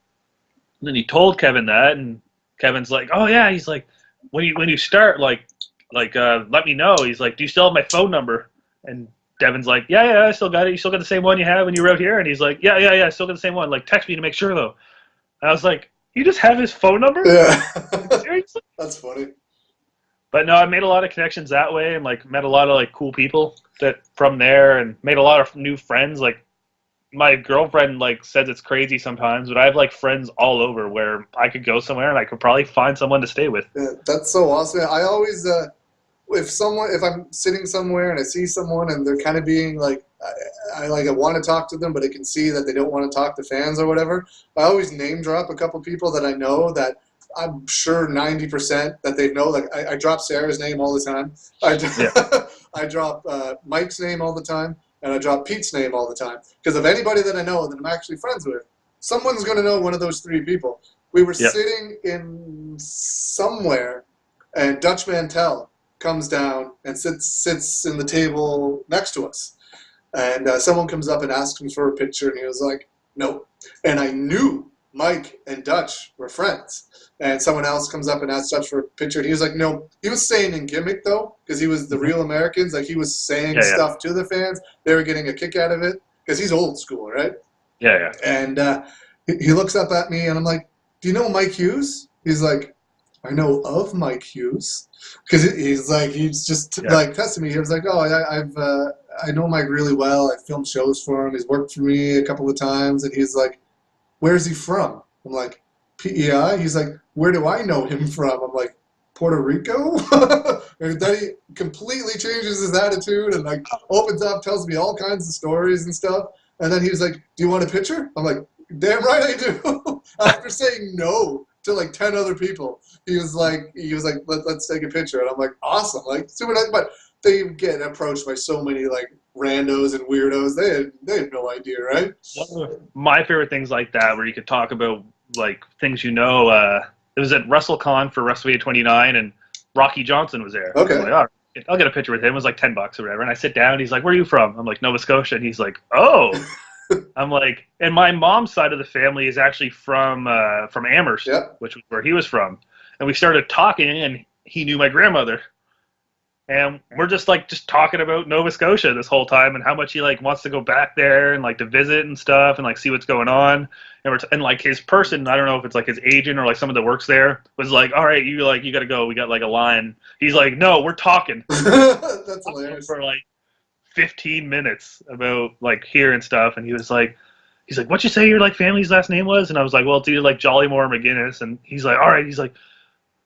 B: and then he told Kevin that, and Kevin's like, oh yeah, he's like, when you start, like let me know. He's like, do you still have my phone number? And Devin's like, yeah, I still got it. You still got the same one you had when you were out here? And he's like, yeah, I still got the same one. Like, text me to make sure though. And I was like, you just have his phone number?
A: Yeah.
B: Seriously?
A: That's funny.
B: But no, I made a lot of connections that way, and like met a lot of like cool people that from there, and made a lot of new friends. Like my girlfriend like says it's crazy sometimes, but I have like friends all over where I could go somewhere and I could probably find someone to stay with.
A: Yeah, that's so awesome. I always if I'm sitting somewhere and I see someone and they're kind of being like I want to talk to them, but I can see that they don't want to talk to fans or whatever, I always name drop a couple people that I know that I'm sure 90% that they know. Like I drop Sarah's name all the time. I drop Mike's name all the time. And I drop Pete's name all the time. Because of anybody that I know that I'm actually friends with, someone's going to know one of those three people. We were sitting in somewhere, and Dutch Mantel comes down and sits in the table next to us. And someone comes up and asks him for a picture, and he was like, no. And I knew Mike and Dutch were friends. And someone else comes up and asks Dutch for a picture, and he was like, no. He was saying in gimmick, though, because he was the real Americans. Like, he was saying stuff to the fans. They were getting a kick out of it, because he's old school, right?
B: Yeah.
A: And he looks up at me, and I'm like, do you know Mike Hughes? He's like, I know of Mike Hughes. Because he's just like testing me. He was like, oh, I know Mike really well. I filmed shows for him. He's worked for me a couple of times. And he's like, where's he from? I'm like, PEI? He's like, where do I know him from? I'm like, Puerto Rico? And then he completely changes his attitude and like opens up, tells me all kinds of stories and stuff. And then he was like, do you want a picture? I'm like, damn right I do. After saying no to like 10 other people, he was like, let's take a picture. And I'm like, awesome. Like, super nice. But they get approached by so many like randos and weirdos. They have no idea, right?
B: My favorite things like that, where you could talk about like things it was at WrestleCon for WrestleMania 29, and Rocky Johnson was there.
A: Okay.
B: I'm like, oh, I'll get a picture with him. It was like $10 or whatever. And I sit down. And he's like, "Where are you from?" I'm like, "Nova Scotia." And he's like, "Oh." I'm like, and my mom's side of the family is actually from Amherst, which was where he was from. And we started talking, and he knew my grandmother. And we're just talking about Nova Scotia this whole time and how much he like wants to go back there and like to visit and stuff and like see what's going on. And like his person, I don't know if it's like his agent or like someone that works there, was like, "All right, you got to go. We got like a line." He's like, "No, we're talking."
A: That's hilarious.
B: For like 15 minutes about like here and stuff, and he's like, "What'd you say your like family's last name was?" And I was like, "Well, it's either like Jollymore or McGinnis." And he's like, "All right." He's like,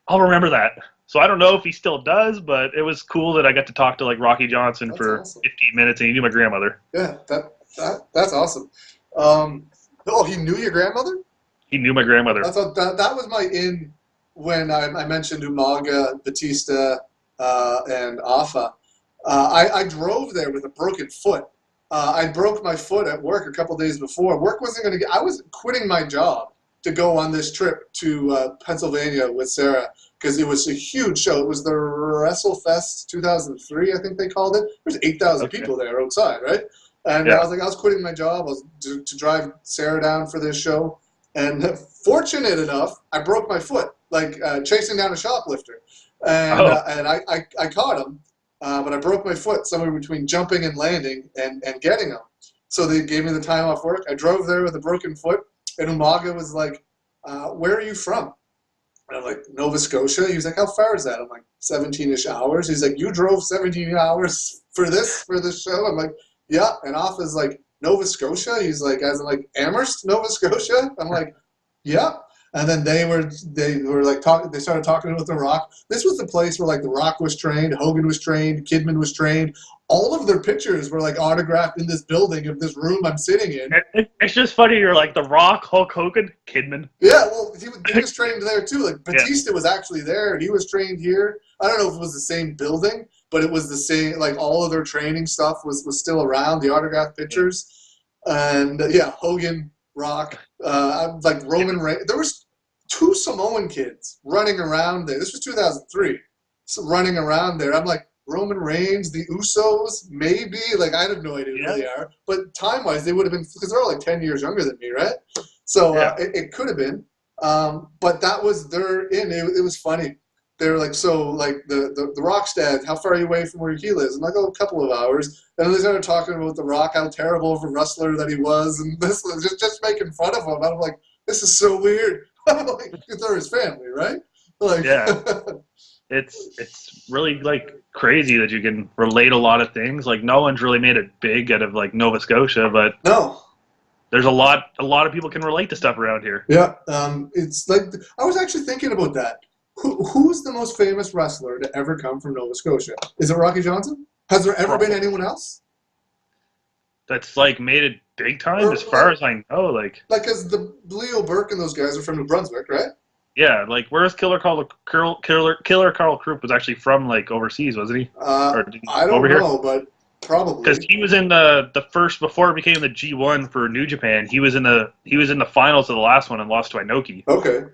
B: "I'll remember that." So I don't know if he still does, but it was cool that I got to talk to like Rocky Johnson for awesome. 15 minutes, and he knew my grandmother.
A: Yeah, that's awesome. He knew your grandmother?
B: He knew my grandmother.
A: That was my in when I mentioned Umaga, Batista, and Afa. I drove there with a broken foot. I broke my foot at work a couple days before. Work wasn't going to I was quitting my job to go on this trip to Pennsylvania with Sarah because it was a huge show. It was the WrestleFest 2003, I think they called it. There's 8,000 people there outside, right? And I was quitting my job. I was to drive Sarah down for this show. And fortunate enough, I broke my foot, chasing down a shoplifter. And I caught him, but I broke my foot somewhere between jumping and landing and getting him. So they gave me the time off work. I drove there with a broken foot. And Umaga was like, "Where are you from?" And I'm like, "Nova Scotia." He was like, "How far is that?" I'm like, 17-ish hours. He's like, "You drove 17 hours for this show?" I'm like, "Yeah." And off is like, "Nova Scotia?" He's like, as in like Amherst, Nova Scotia? I'm like, "Yeah." And then they were like talking. They started talking with The Rock. This was the place where like The Rock was trained, Hogan was trained, Kidman was trained. All of their pictures were like autographed in this building of this room I'm sitting in.
B: It's just funny. You're like The Rock, Hulk Hogan, Kidman.
A: Yeah, well, he was trained there too. Like Batista was actually there. He was trained here. I don't know if it was the same building, but it was the same. Like all of their training stuff was still around. The autographed pictures, and Hogan, Rock, like Roman Reigns. There was 2 Samoan kids running around there. This was 2003. So running around there. I'm like, Roman Reigns, the Usos, maybe. Like, I have no idea who they are. But time-wise, they would have been, because they're all like 10 years younger than me, right? So it could have been. But that was their in. It was funny. They were like, so, like, the Rock's dad, how far are you away from where he lives? I'm like, a couple of hours. And then they started talking about The Rock, how terrible of a wrestler that he was, and this just making fun of him. I'm like, this is so weird. I'm like, because they're his family, right? Like,
B: It's really like crazy that you can relate a lot of things. Like no one's really made it big out of like Nova Scotia, but
A: no,
B: there's a lot of people can relate to stuff around here.
A: Yeah, it's like I was actually thinking about that. Who's the most famous wrestler to ever come from Nova Scotia? Is it Rocky Johnson? Has there ever been anyone else
B: that's like made it big time? As far as I know, like
A: because the Leo Burke and those guys are from New Brunswick, right?
B: Yeah, like where's Killer Carl Krupp was actually from like overseas, wasn't he?
A: I don't know, but probably
B: because he was in the first before it became the G1 for New Japan. He was in the finals of the last one and lost to Inoki.
A: Okay.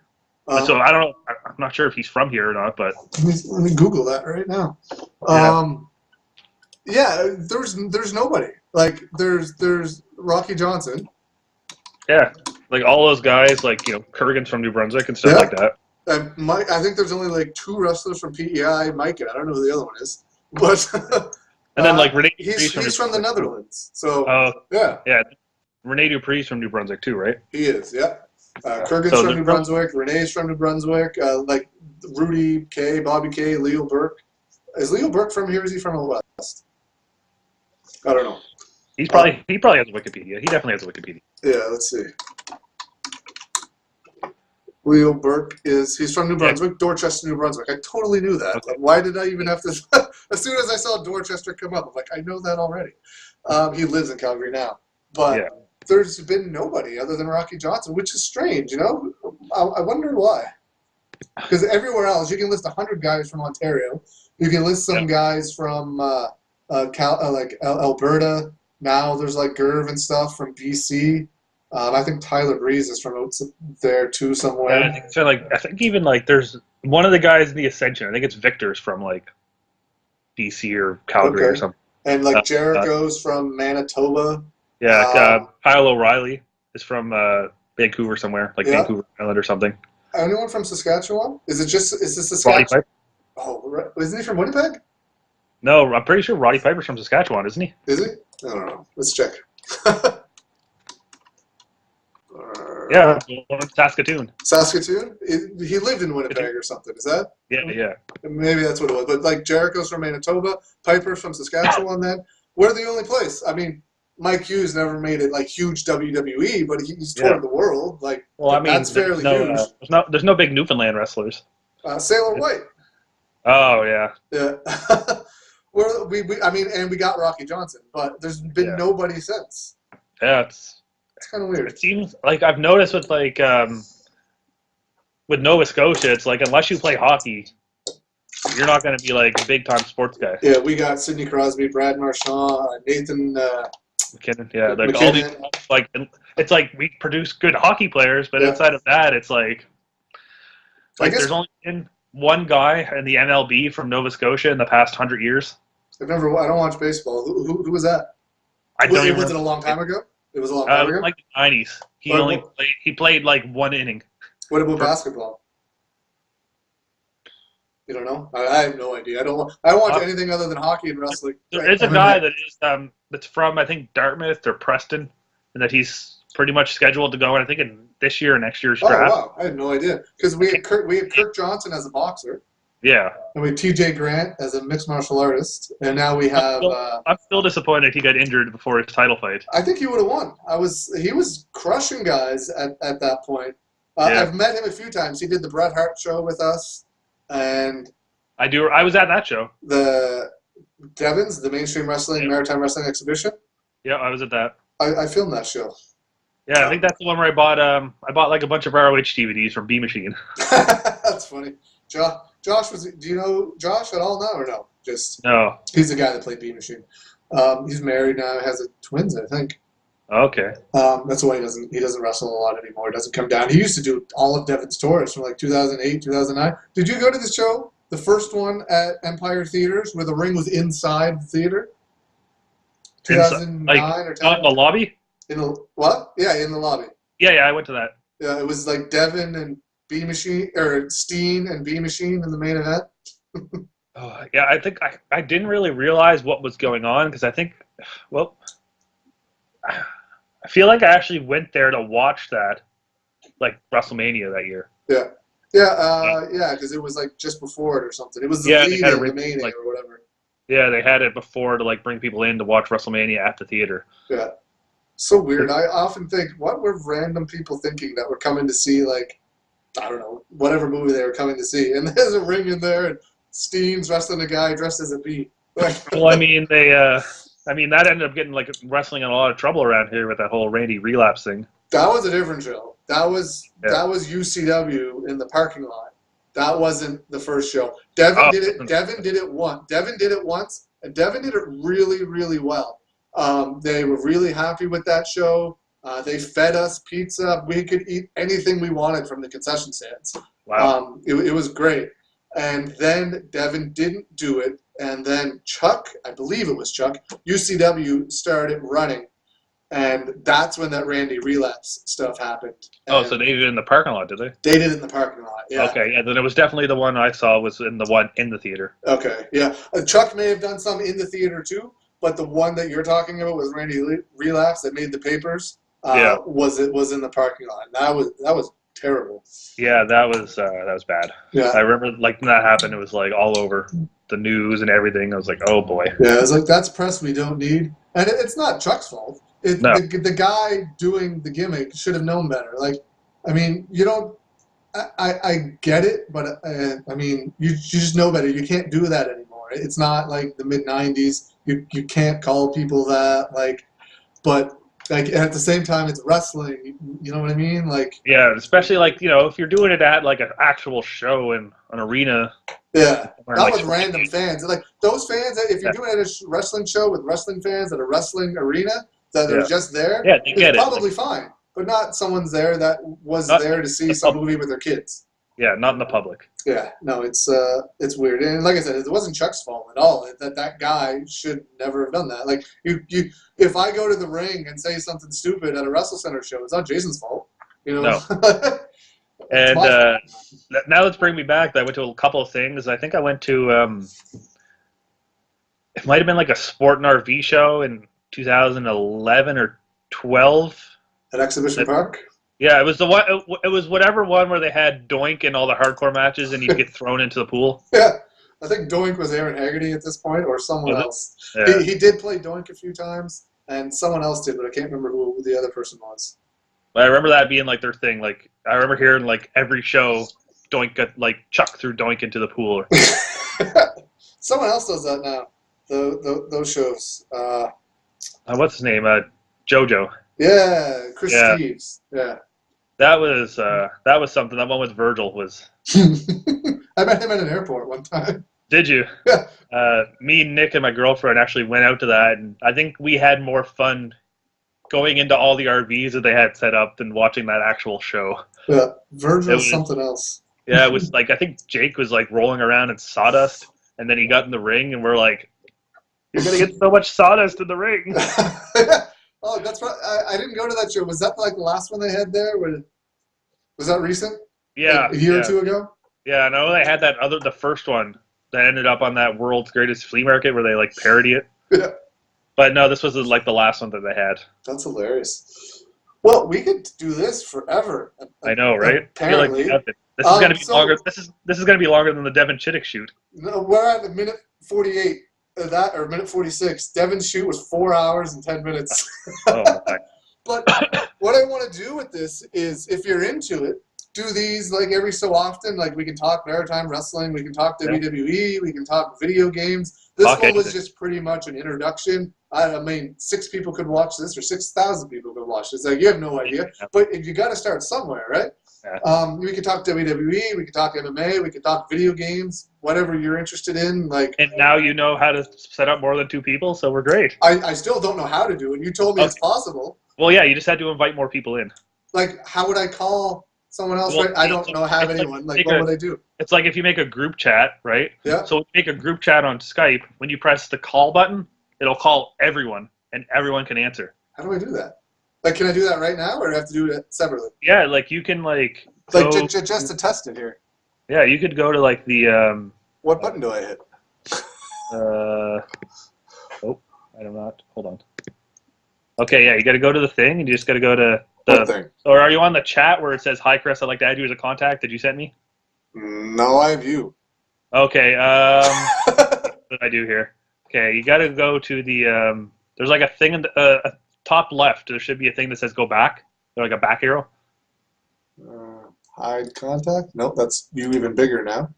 B: So I don't know. I'm not sure if he's from here or not, but
A: let me Google that right now. There's nobody. Like there's Rocky Johnson.
B: Yeah. Like all those guys, like Kurgan's from New Brunswick and stuff like that.
A: Mike, I think there's only like 2 wrestlers from PEI. Mike, I don't know who the other one is, but
B: and then like Rene,
A: he's from the Netherlands. So
B: Rene Dupree's from New Brunswick too, right?
A: He is, yeah. Kurgan's from New Brunswick. Renee's from New Brunswick. Like Rudy K, Bobby K, Leo Burke. Is Leo Burke from here? Or is he from the West? I don't know.
B: He probably has a Wikipedia. He definitely has a Wikipedia.
A: Yeah, let's see. Leo Burke he's from New Brunswick, Dorchester, New Brunswick. I totally knew that. Okay. Like, why did I even have to? As soon as I saw Dorchester come up, I'm like, I know that already. He lives in Calgary now, but there's been nobody other than Rocky Johnson, which is strange. I wonder why. Because everywhere else, you can list 100 guys from Ontario. You can list some guys from Alberta. Now there's like Gerv and stuff from BC. I think Tyler Breeze is from out there too somewhere.
B: Yeah, I think so. Like, I think even like there's one of the guys in the Ascension. I think it's Victor's from like BC or Calgary or
A: Okay.
B: something.
A: And
B: Uh,
A: like
B: uh,
A: Jericho's from Manitoba.
B: yeah,
A: Um,
B: Kyle O'Reilly is from Vancouver somewhere, like
A: yeah.
B: Vancouver Island or something.
A: Anyone from Saskatchewan? Is this
B: Roddy
A: Saskatchewan?
B: Piper?
A: Oh, right. Isn't he from Winnipeg?
B: No, I'm pretty sure Roddy Piper's from Saskatchewan, isn't he?
A: Is he? I don't know. Let's check.
B: Yeah, Saskatoon.
A: Saskatoon? He lived in
B: Saskatoon.
A: Winnipeg or something. Is that?
B: Yeah.
A: Maybe that's what it was. But like Jericho's from Manitoba, Piper's from Saskatchewan. Then we're the only place. I mean, Mike Hughes never made it like huge WWE, but he's toured the world. Like,
B: well, I mean,
A: that's fairly huge.
B: There's no big Newfoundland wrestlers.
A: Sailor White.
B: Oh yeah.
A: Yeah. I mean, and we got Rocky Johnson, but there's been nobody since.
B: Yeah,
A: It's kind of weird.
B: it seems like I've noticed with with Nova Scotia, it's like unless you play hockey, you're not going to be like a big time sports guy.
A: Yeah, we got Sidney Crosby, Brad Marchand, Nathan
B: McKinnon, yeah, like
A: McKinnon.
B: all these, like it's like we produce good hockey players, but outside of that, it's like there's only been one guy in the MLB from Nova Scotia in the past 100 years.
A: I don't watch baseball. Who was that? Was it a long time ago? It was a long time ago?
B: Like the 90s. He played like one inning.
A: What about basketball? You don't know? I have no idea. I don't watch anything other than hockey and wrestling.
B: There is a guy that is that's from, I think, Dartmouth or Preston, and that he's pretty much scheduled to go in, I think, in this year or next year's draft.
A: Oh, wow. I had no idea. Because we had Kirk Johnson as a boxer.
B: Yeah.
A: And we had TJ Grant as a mixed martial artist. And now we have...
B: I'm still disappointed he got injured before his title fight.
A: I think he would have won. He was crushing guys at that point. I've met him a few times. He did the Bret Hart show with us. And...
B: I was at that show.
A: The Devons, the Mainstream Wrestling, Maritime Wrestling Exhibition.
B: Yeah, I was at that.
A: I filmed that show.
B: Yeah, I think that's the one where I bought like a bunch of ROH DVDs from B Machine.
A: That's funny. Josh do you know Josh at all now or no?
B: No.
A: He's the guy that played B Machine. He's married now, has twins, I think.
B: Okay.
A: That's why he doesn't wrestle a lot anymore. He doesn't come down. He used to do all of Devon's tours from like 2008, 2009. Did you go to the show? The first one at Empire Theaters where the ring was inside the theater? 2009 or 10?
B: Not in the lobby?
A: In the what? Yeah, in the lobby.
B: Yeah, I went to that.
A: Yeah, it was like Devon and B Machine or Steen and B Machine in the main event.
B: Yeah, I think I didn't really realize what was going on because I feel like I actually went there to watch that, like WrestleMania that year.
A: Yeah. Yeah, because it was like just before it or something. It was the the main
B: like,
A: or whatever.
B: Yeah, they had it before to like bring people in to watch WrestleMania at the theater.
A: Yeah. So weird. I often think, what were random people thinking that were coming to see, like, I don't know, whatever movie they were coming to see. And there's a ring in there, and Steen's wrestling a guy dressed as a bee.
B: Well, I mean, that ended up getting like wrestling in a lot of trouble around here with that whole Randy Relapse thing.
A: That was a different show. That was UCW in the parking lot. That wasn't the first show. Devon did it once, and Devon did it really, really well. They were really happy with that show. They fed us pizza. We could eat anything we wanted from the concession stands.
B: Wow.
A: It was great. And then Devon didn't do it. And then Chuck, I believe it was Chuck, UCW started running. And that's when that Randy Relapse stuff happened. And
B: so they did it in the parking lot, did they?
A: They did it in the parking lot, yeah.
B: Okay, yeah, then it was definitely the one I saw was in the one in the theater.
A: Okay, yeah. Chuck may have done some in the theater too, but the one that you're talking about was Randy Relapse that made the papers. Was in the parking lot. That was terrible.
B: Yeah, that was bad. Yeah, I remember like when that happened, it was like all over the news and everything. I was like, oh boy.
A: Yeah, it was like that's press we don't need, and it's not Chuck's fault. The guy doing the gimmick should have known better. Like, I mean, you don't. I get it, but I mean, you just know better. You can't do that anymore. It's not like the mid '90s. You can't call people that. Like, but. Like at the same time, it's wrestling. You know what I mean? Like
B: especially like if you're doing it at like an actual show in an arena.
A: Yeah, not with random fans. Like those fans, if you're doing it at a wrestling show with wrestling fans at a wrestling arena that are just there,
B: they get
A: it's probably fine. but not someone's there that was
B: Not
A: there to see
B: the
A: some
B: public.
A: movie with their kids.
B: Yeah, not in the public.
A: Yeah, no, it's weird, and like I said, it wasn't Chuck's fault at all. That guy should never have done that. Like if I go to the ring and say something stupid at a Wrestle Center show, it's not Jason's fault. You know.
B: No.
A: It's
B: And
A: my fault.
B: now let's bring me back. I went to a couple of things. I think I went to it might have been like a sport and RV show in 2011 or 12.
A: At Exhibition Park.
B: Yeah, it was the one. It was whatever one where they had Doink in all the hardcore matches, and he'd get thrown into the pool.
A: Yeah, I think Doink was Aaron Haggerty at this point, or someone else.
B: Yeah.
A: He did play Doink a few times, and someone else did, but I can't remember who the other person was.
B: But I remember that being like their thing. Like I remember hearing like every show, Doink got like Chuck threw Doink into the pool.
A: Someone else does that now. Those shows.
B: What's his name? JoJo.
A: Yeah, Chris
B: Yeah.
A: Steves. Yeah.
B: That was something. That one with Virgil was.
A: I met him at an airport one time.
B: Did you?
A: Yeah.
B: Me, Nick, and my girlfriend actually went out to that, and I think we had more fun going into all the RVs that they had set up than watching that actual show.
A: Yeah, Virgil's
B: was-
A: something else.
B: Yeah, it was like I think Jake was like rolling around in sawdust, and then he got in the ring, and we're like, "You're gonna get so much sawdust in the ring."
A: Oh, that's right. I didn't go to that show. Was that like the last one they had there? Was that recent?
B: Yeah,
A: Like a year
B: yeah.
A: or two ago?
B: Yeah, no, they had the first one that ended up on that World's Greatest Flea Market where they like parody it.
A: Yeah.
B: But no, this was like the last one that they had.
A: That's hilarious. Well, we could do this forever.
B: I know, right? I feel like
A: Apparently.
B: we have it. This is gonna be
A: So-
B: longer. This is gonna be longer than the Devin Chittick shoot.
A: No, we're at minute 48. Or minute 46. Devin's shoot was 4 hours and 10 minutes.
B: Oh my.
A: But what I want to do with this is, if you're into it, do these like every so often. Like we can talk Maritime Wrestling, we can talk WWE, we can talk video games. This
B: Talk
A: one was
B: anything.
A: just pretty much an introduction. I mean, 6 people could watch this, or 6,000 people could watch this. Like you have no idea, but you got to start somewhere, right?
B: Yeah.
A: We could talk WWE, we could talk MMA, we could talk video games, whatever you're interested in. Like,
B: And now you know how to set up more than 2 people, so we're great.
A: I still don't know how to do it. You told me it's
B: Okay.
A: possible.
B: Well, yeah, you just had to invite more people in.
A: Like, how would I call someone else?
B: Well,
A: Right? I don't know. Have
B: it's like
A: anyone? Like,
B: make
A: what
B: a-
A: would I do?
B: It's like if you make a group chat, right?
A: Yeah.
B: So when you make a group chat on Skype, when you press the call button, it'll call everyone, and everyone can answer.
A: How do I do that? Like, can I do that right now, or do I have to do it separately?
B: Yeah, like you can like.
A: Like,
B: go-
A: just to test it here.
B: Yeah, you could go to like the.
A: What button do I hit?
B: Oh, I don't know. Hold on. Okay, yeah, you got to go to the thing, and you just got to go to
A: What
B: the.
A: thing?
B: Or are you on the chat where it says, "Hi, Chris, I'd like to add you as a contact"? Did you send me?
A: No, I have you.
B: Okay. What did I do here? Okay, you got to go to the. There's like a thing in the top left. There should be a thing that says "Go back." Or like a back arrow.
A: Hide contact? Nope, that's you even bigger now.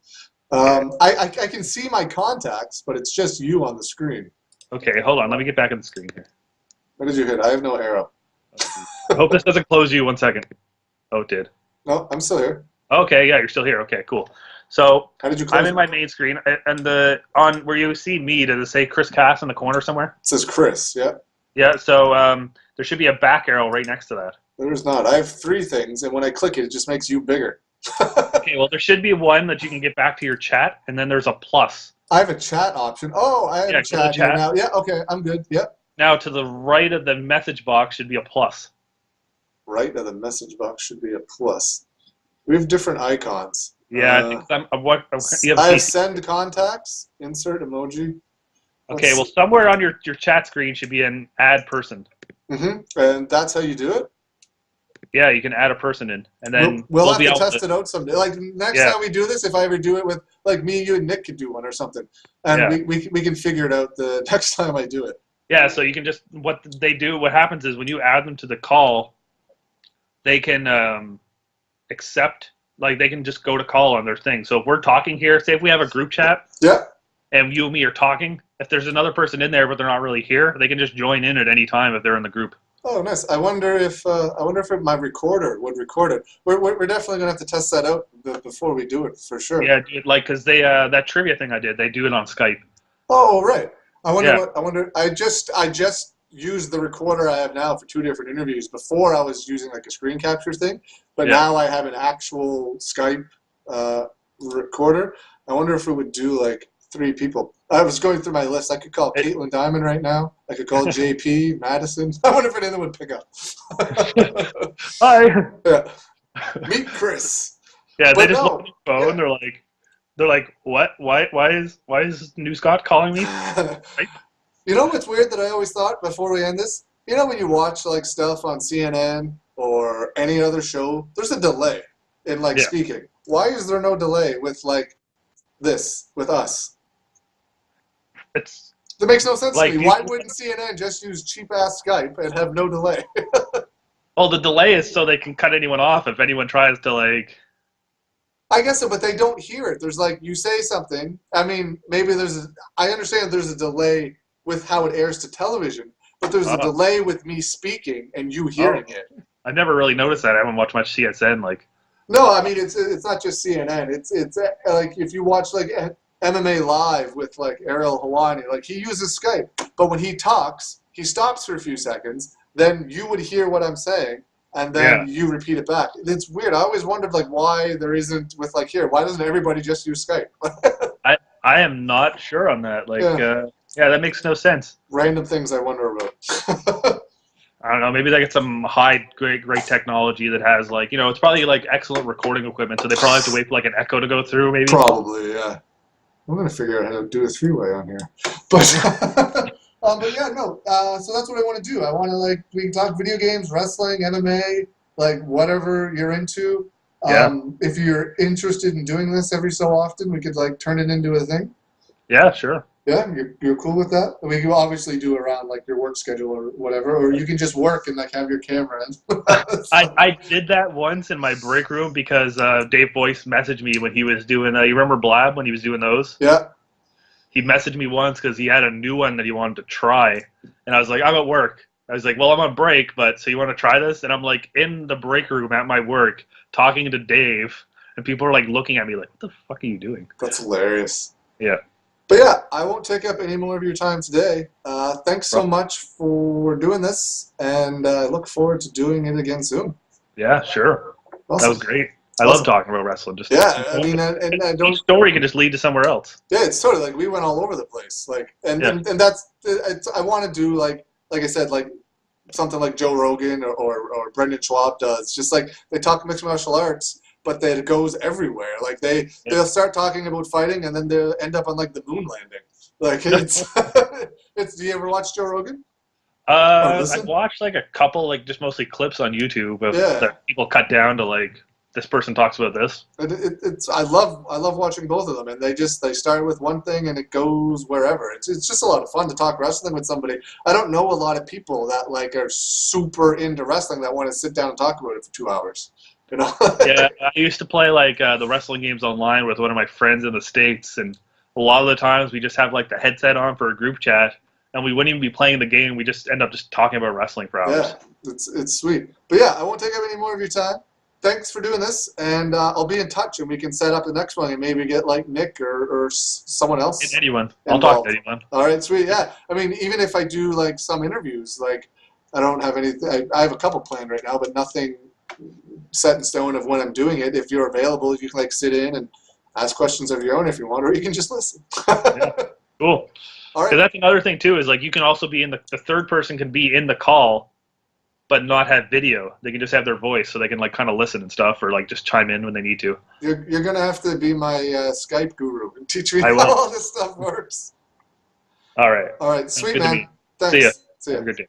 A: I can see my contacts, but it's just you on the screen.
B: Okay, hold on. Let me get back on the screen here.
A: What did you hit? I have no arrow.
B: I hope this doesn't close you. 1 second. Oh, it did.
A: No, I'm still here.
B: Okay, yeah, you're still here. Okay, cool. So
A: How did you close
B: I'm in
A: it?
B: my main screen, and on where you see me, does it say Chris Cass in the corner somewhere?
A: It says Chris, yeah.
B: Yeah. So there should be a back arrow right next to that.
A: There's not. I have 3 things, and when I click it, it just makes you bigger.
B: Okay. Well, there should be one that you can get back to your chat, and then there's a plus.
A: I have a chat option. Oh, I have
B: Yeah,
A: a
B: go to
A: chat here
B: chat.
A: now. Yeah, okay, I'm good. Yep.
B: Now to the right of the message box should be a plus.
A: Right of the message box should be a plus. We have different icons.
B: Yeah, I think you have
A: I have
B: PC.
A: send contacts, insert emoji.
B: Okay. Well, somewhere on your chat screen should be an add person.
A: And that's how you do it?
B: Yeah, you can add a person in, and then
A: We'll have
B: be
A: to
B: able
A: test it out someday. Like next
B: Yeah.
A: time we do this, if I ever do it with like me, you, and Nick could do one or something, and
B: Yeah.
A: we can figure it out the next time I do it.
B: Yeah, so you can just what happens is when you add them to the call, they can accept, like they can just go to call on their thing. So if we're talking here, say if we have a group chat
A: Yeah.
B: and you and me are talking, if there's another person in there but they're not really here, they can just join in at any time if they're in the group.
A: Oh, nice. I wonder if my recorder would record it. We're definitely gonna have to test that out before we do it for sure.
B: Yeah, dude, like because they that trivia thing I did, they do it on Skype.
A: Oh, right. I wonder
B: Yeah.
A: what. I wonder. I just used the recorder I have now for 2 different interviews. Before I was using like a screen capture thing, but
B: Yeah.
A: now I have an actual Skype recorder. I wonder if it would do like 3 people. I was going through my list. I could call Caitlin Diamond right now. I could call JP Madison. I wonder if anyone would pick up.
B: Hi.
A: Yeah. Meet Chris.
B: Yeah,
A: But
B: they just
A: no,
B: look at the phone.
A: yeah.
B: They're like, what? Why is New Scott calling me?
A: You know what's weird that I always thought before we end this? You know when you watch like stuff on CNN or any other show, there's a delay in like
B: Yeah.
A: speaking. Why is there no delay with like this with us?
B: It's
A: That makes no sense
B: like
A: to me. Why wouldn't CNN just use cheap ass Skype and have no delay?
B: well, the delay is so they can cut anyone off if anyone tries to like.
A: I guess so, but they don't hear it. There's like you say something. I mean, maybe I understand there's a delay with how it airs to television, but there's a delay with me speaking and you hearing it.
B: I've never really noticed that. I haven't watched much CSN. Like,
A: No, I mean it's not just CNN. It's like if you watch like MMA Live with like Ariel Helwani, like he uses Skype, but when he talks, he stops for a few seconds. Then you would hear what I'm saying, and then you repeat it back. It's weird. I always wondered like why there isn't with like here. Why doesn't everybody just use Skype?
B: I am not sure on that. Like, yeah, that makes no sense.
A: Random things I wonder about.
B: I don't know. Maybe they get some great technology that has like, you know, it's probably like excellent recording equipment. So they probably have to wait for like an echo to go through. Maybe.
A: Probably, yeah. I'm gonna figure out how to do a 3-way on here, but yeah, no. So that's what I want to do. I want to like we can talk video games, wrestling, MMA, like whatever you're into. If you're interested in doing this every so often, we could like turn it into a thing.
B: Yeah, sure.
A: Yeah, you're cool with that? We can obviously do around like your work schedule or whatever, or you can just work and like have your camera in.
B: I did that once in my break room because Dave Boyce messaged me when he was doing. You remember Blab when he was doing those?
A: Yeah.
B: He messaged me once because he had a new one that he wanted to try, and I was like, I'm at work. I was like, well, I'm on break, but so you want to try this? And I'm like in the break room at my work talking to Dave, and people are like looking at me like, what the fuck are you doing?
A: That's hilarious.
B: Yeah.
A: But yeah, I won't take up any more of your time today. Thanks so much for doing this, and I look forward to doing it again soon.
B: Yeah, sure.
A: Awesome.
B: That was great. I love talking about wrestling. Just
A: I mean, and I don't.
B: Each story can just lead to somewhere else.
A: Yeah, it's sort of like we went all over the place. Like, and that's I want to do like I said, like something like Joe Rogan or Brendan Schwab does. Just like they talk mixed martial arts, but that it goes everywhere. Like they'll start talking about fighting, and then they'll end up on like the moon landing. Like it's it's. Do you ever watch Joe Rogan?
B: I watched like a couple, like just mostly clips on YouTube of that people cut down to like this person talks about this.
A: It's I love watching both of them, and they start with one thing and it goes wherever. It's just a lot of fun to talk wrestling with somebody. I don't know a lot of people that like are super into wrestling that want to sit down and talk about it for 2 hours. You know?
B: Yeah, I used to play like the wrestling games online with one of my friends in the States, and a lot of the times we just have like the headset on for a group chat, and we wouldn't even be playing the game. We just end up just talking about wrestling for hours.
A: Yeah, it's sweet. But yeah, I won't take up any more of your time. Thanks for doing this, and I'll be in touch, and we can set up the next one and maybe get like Nick or someone else.
B: Get anyone. I'll talk to anyone.
A: All right, sweet. Yeah, I mean, even if I do like some interviews, like I don't have anything. I have a couple planned right now, but nothing set in stone of when I'm doing it. If you're available, you can like sit in and ask questions of your own if you want, or you can just listen.
B: Yeah. Cool.
A: All right.
B: So that's another thing too, is like you can also be in the third person can be in the call, but not have video. They can just have their voice, so they can like kind of listen and stuff, or like just chime in when they need to.
A: You're gonna have to be my Skype guru and teach me how all this stuff works.
B: All right.
A: All right, sweet man.
B: See ya.
A: Thanks. See ya.
B: Have a good day.